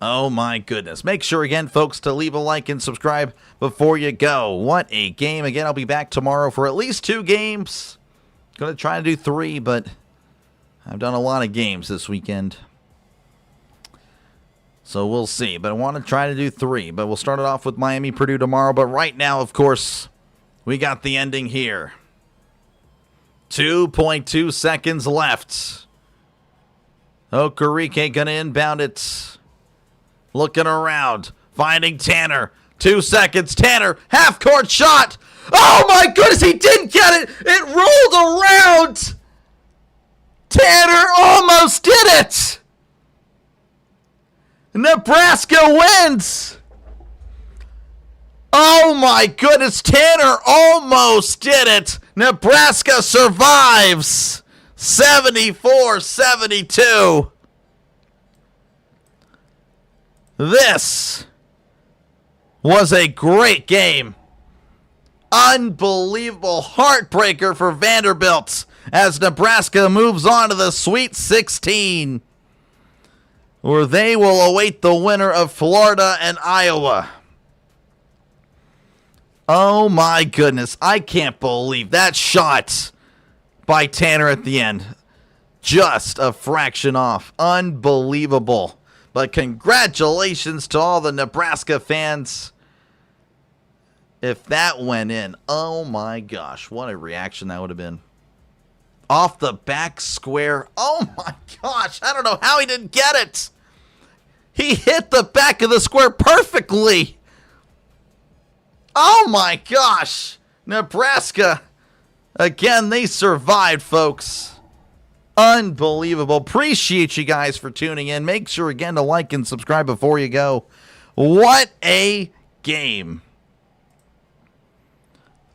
Oh, my goodness. Make sure, again, folks, to leave a like and subscribe before you go. What a game. Again, I'll be back tomorrow for at least 2 games. Going to try to do 3, but I've done a lot of games this weekend. So we'll see. But I want to try to do 3. But we'll start it off with Miami-Purdue tomorrow. But right now, of course, we got the ending here. 2.2 seconds left. Okereke going to inbound it. Looking around. Finding Tanner. 2 seconds. Tanner. Half-court shot. Oh, my goodness. He didn't get it. It rolled around. Tanner almost did it. Nebraska wins. Oh my goodness, Tanner almost did it. Nebraska survives. 74-72. This was a great game. Unbelievable heartbreaker for Vanderbilt as Nebraska moves on to the Sweet 16, where they will await the winner of Florida and Iowa. Oh my goodness, I can't believe that shot by Tanner at the end. Just a fraction off. Unbelievable. But congratulations to all the Nebraska fans. If that went in, oh my gosh, what a reaction that would have been. Off the back square. Oh my gosh, I don't know how he didn't get it. He hit the back of the square perfectly. Oh my gosh. Nebraska, again, they survived, folks. Unbelievable. Appreciate you guys for tuning in. Make sure, again, to like and subscribe before you go. What a game.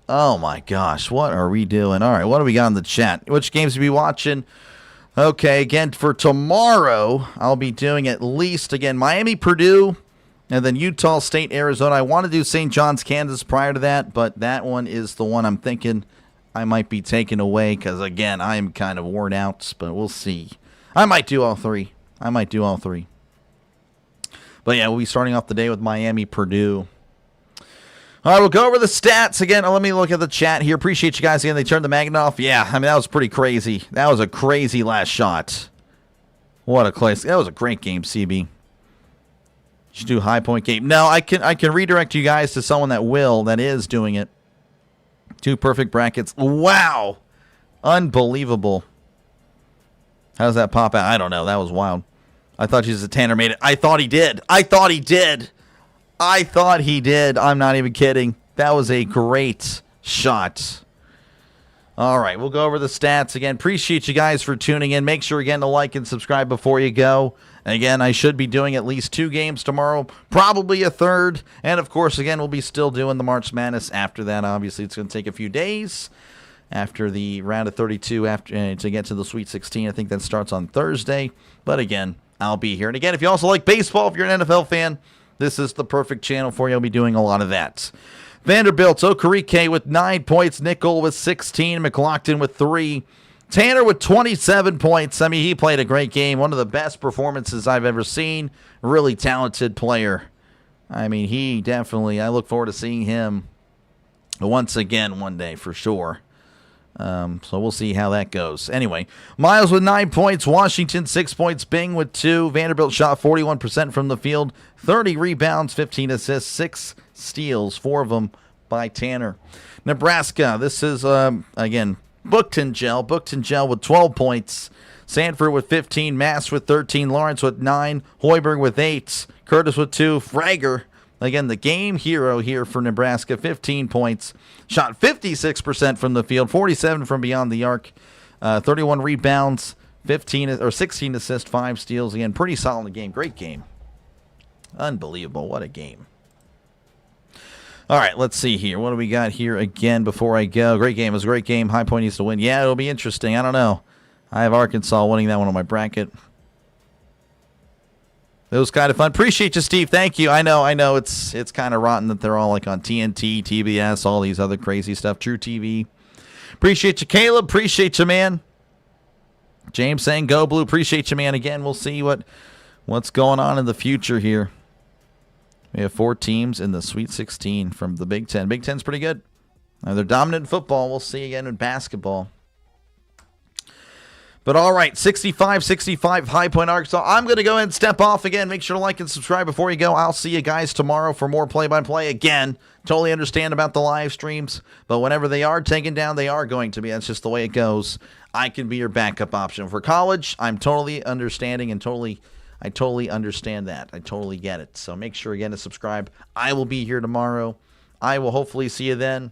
Oh my gosh, what are we doing? All right, what do we got in the chat? Which games are we watching? Okay, again, for tomorrow, I'll be doing at least, again, Miami-Purdue, and then Utah State, Arizona. I want to do St. John's, Kansas prior to that, but that one is the one I'm thinking I might be taking away because, again, I am kind of worn out, but we'll see. I might do all 3. But yeah, we'll be starting off the day with Miami-Purdue. All right, we'll go over the stats again. Let me look at the chat here. Appreciate you guys again. They turned the magnet off. Yeah, I mean, that was pretty crazy. That was a crazy last shot. What a place. That was a great game, CB. Should do high point game. No, I can redirect you guys to someone that is doing it. 2 perfect brackets. Wow. Unbelievable. How does that pop out? I don't know. That was wild. I thought Tanner made it. I thought he did. I'm not even kidding. That was a great shot. All right, we'll go over the stats again. Appreciate you guys for tuning in. Make sure again to like and subscribe before you go. Again, I should be doing at least 2 games tomorrow, probably a third. And of course, again, we'll be still doing the March Madness after that. Obviously, it's going to take a few days after the round of 32 to get to the Sweet 16. I think that starts on Thursday. But again, I'll be here. And again, if you also like baseball, if you're an NFL fan, this is the perfect channel for you. I'll be doing a lot of that. Vanderbilt, Okereke with 9 points, Nickel with 16, McLaughlin with 3, Tanner with 27 points. I mean, he played a great game. One of the best performances I've ever seen. Really talented player. I mean, he definitely, I look forward to seeing him once again one day for sure. So we'll see how that goes. Anyway, Miles with 9 points, Washington 6 points, Bing with 2. Vanderbilt shot 41% from the field, 30 rebounds, 15 assists, 6 steals, 4 of them by Tanner. Nebraska, this is, again, Bookton Gel with 12 points, Sanford with 15, Mass with 13, Lawrence with 9, Hoiberg with 8, Curtis with 2, Frager, again, the game hero here for Nebraska, 15 points, shot 56% from the field, 47 from beyond the arc, 31 rebounds, 16 assists, 5 steals. Again, pretty solid game. Great game. Unbelievable. What a game. All right, let's see here. What do we got here again before I go? Great game. It was a great game. High Point needs to win. Yeah, it'll be interesting. I don't know. I have Arkansas winning that one on my bracket. It was kind of fun. Appreciate you, Steve. Thank you. I know. It's kind of rotten that they're all like on TNT, TBS, all these other crazy stuff. True TV. Appreciate you, Caleb. Appreciate you, man. James saying go blue. Appreciate you, man. Again, we'll see what's going on in the future here. We have 4 teams in the Sweet 16 from the Big Ten. Big Ten's pretty good. They're dominant in football. We'll see again in basketball. But all right, 65-65, High Point, Arkansas. I'm going to go ahead and step off again. Make sure to like and subscribe before you go. I'll see you guys tomorrow for more play-by-play. Again, totally understand about the live streams, but whenever they are taken down, they are going to be. That's just the way it goes. I can be your backup option. For college, I'm totally understanding and I totally understand that. I totally get it. So make sure, again, to subscribe. I will be here tomorrow. I will hopefully see you then.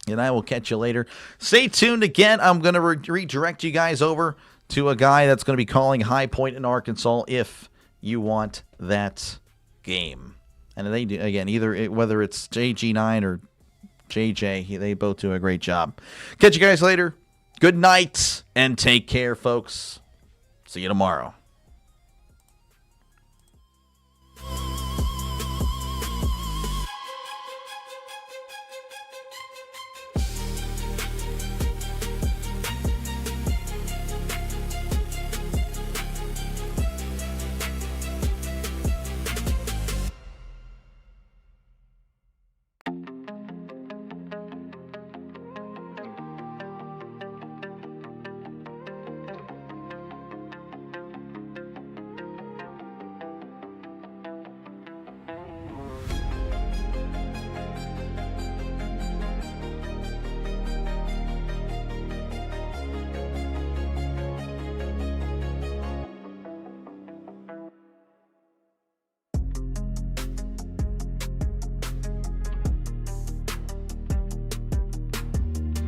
And I will catch you later. Stay tuned again. I'm going to redirect you guys over to a guy that's going to be calling High Point in Arkansas if you want that game. And they do, again, whether it's JG9 or JJ, they both do a great job. Catch you guys later. Good night and take care, folks. See you tomorrow.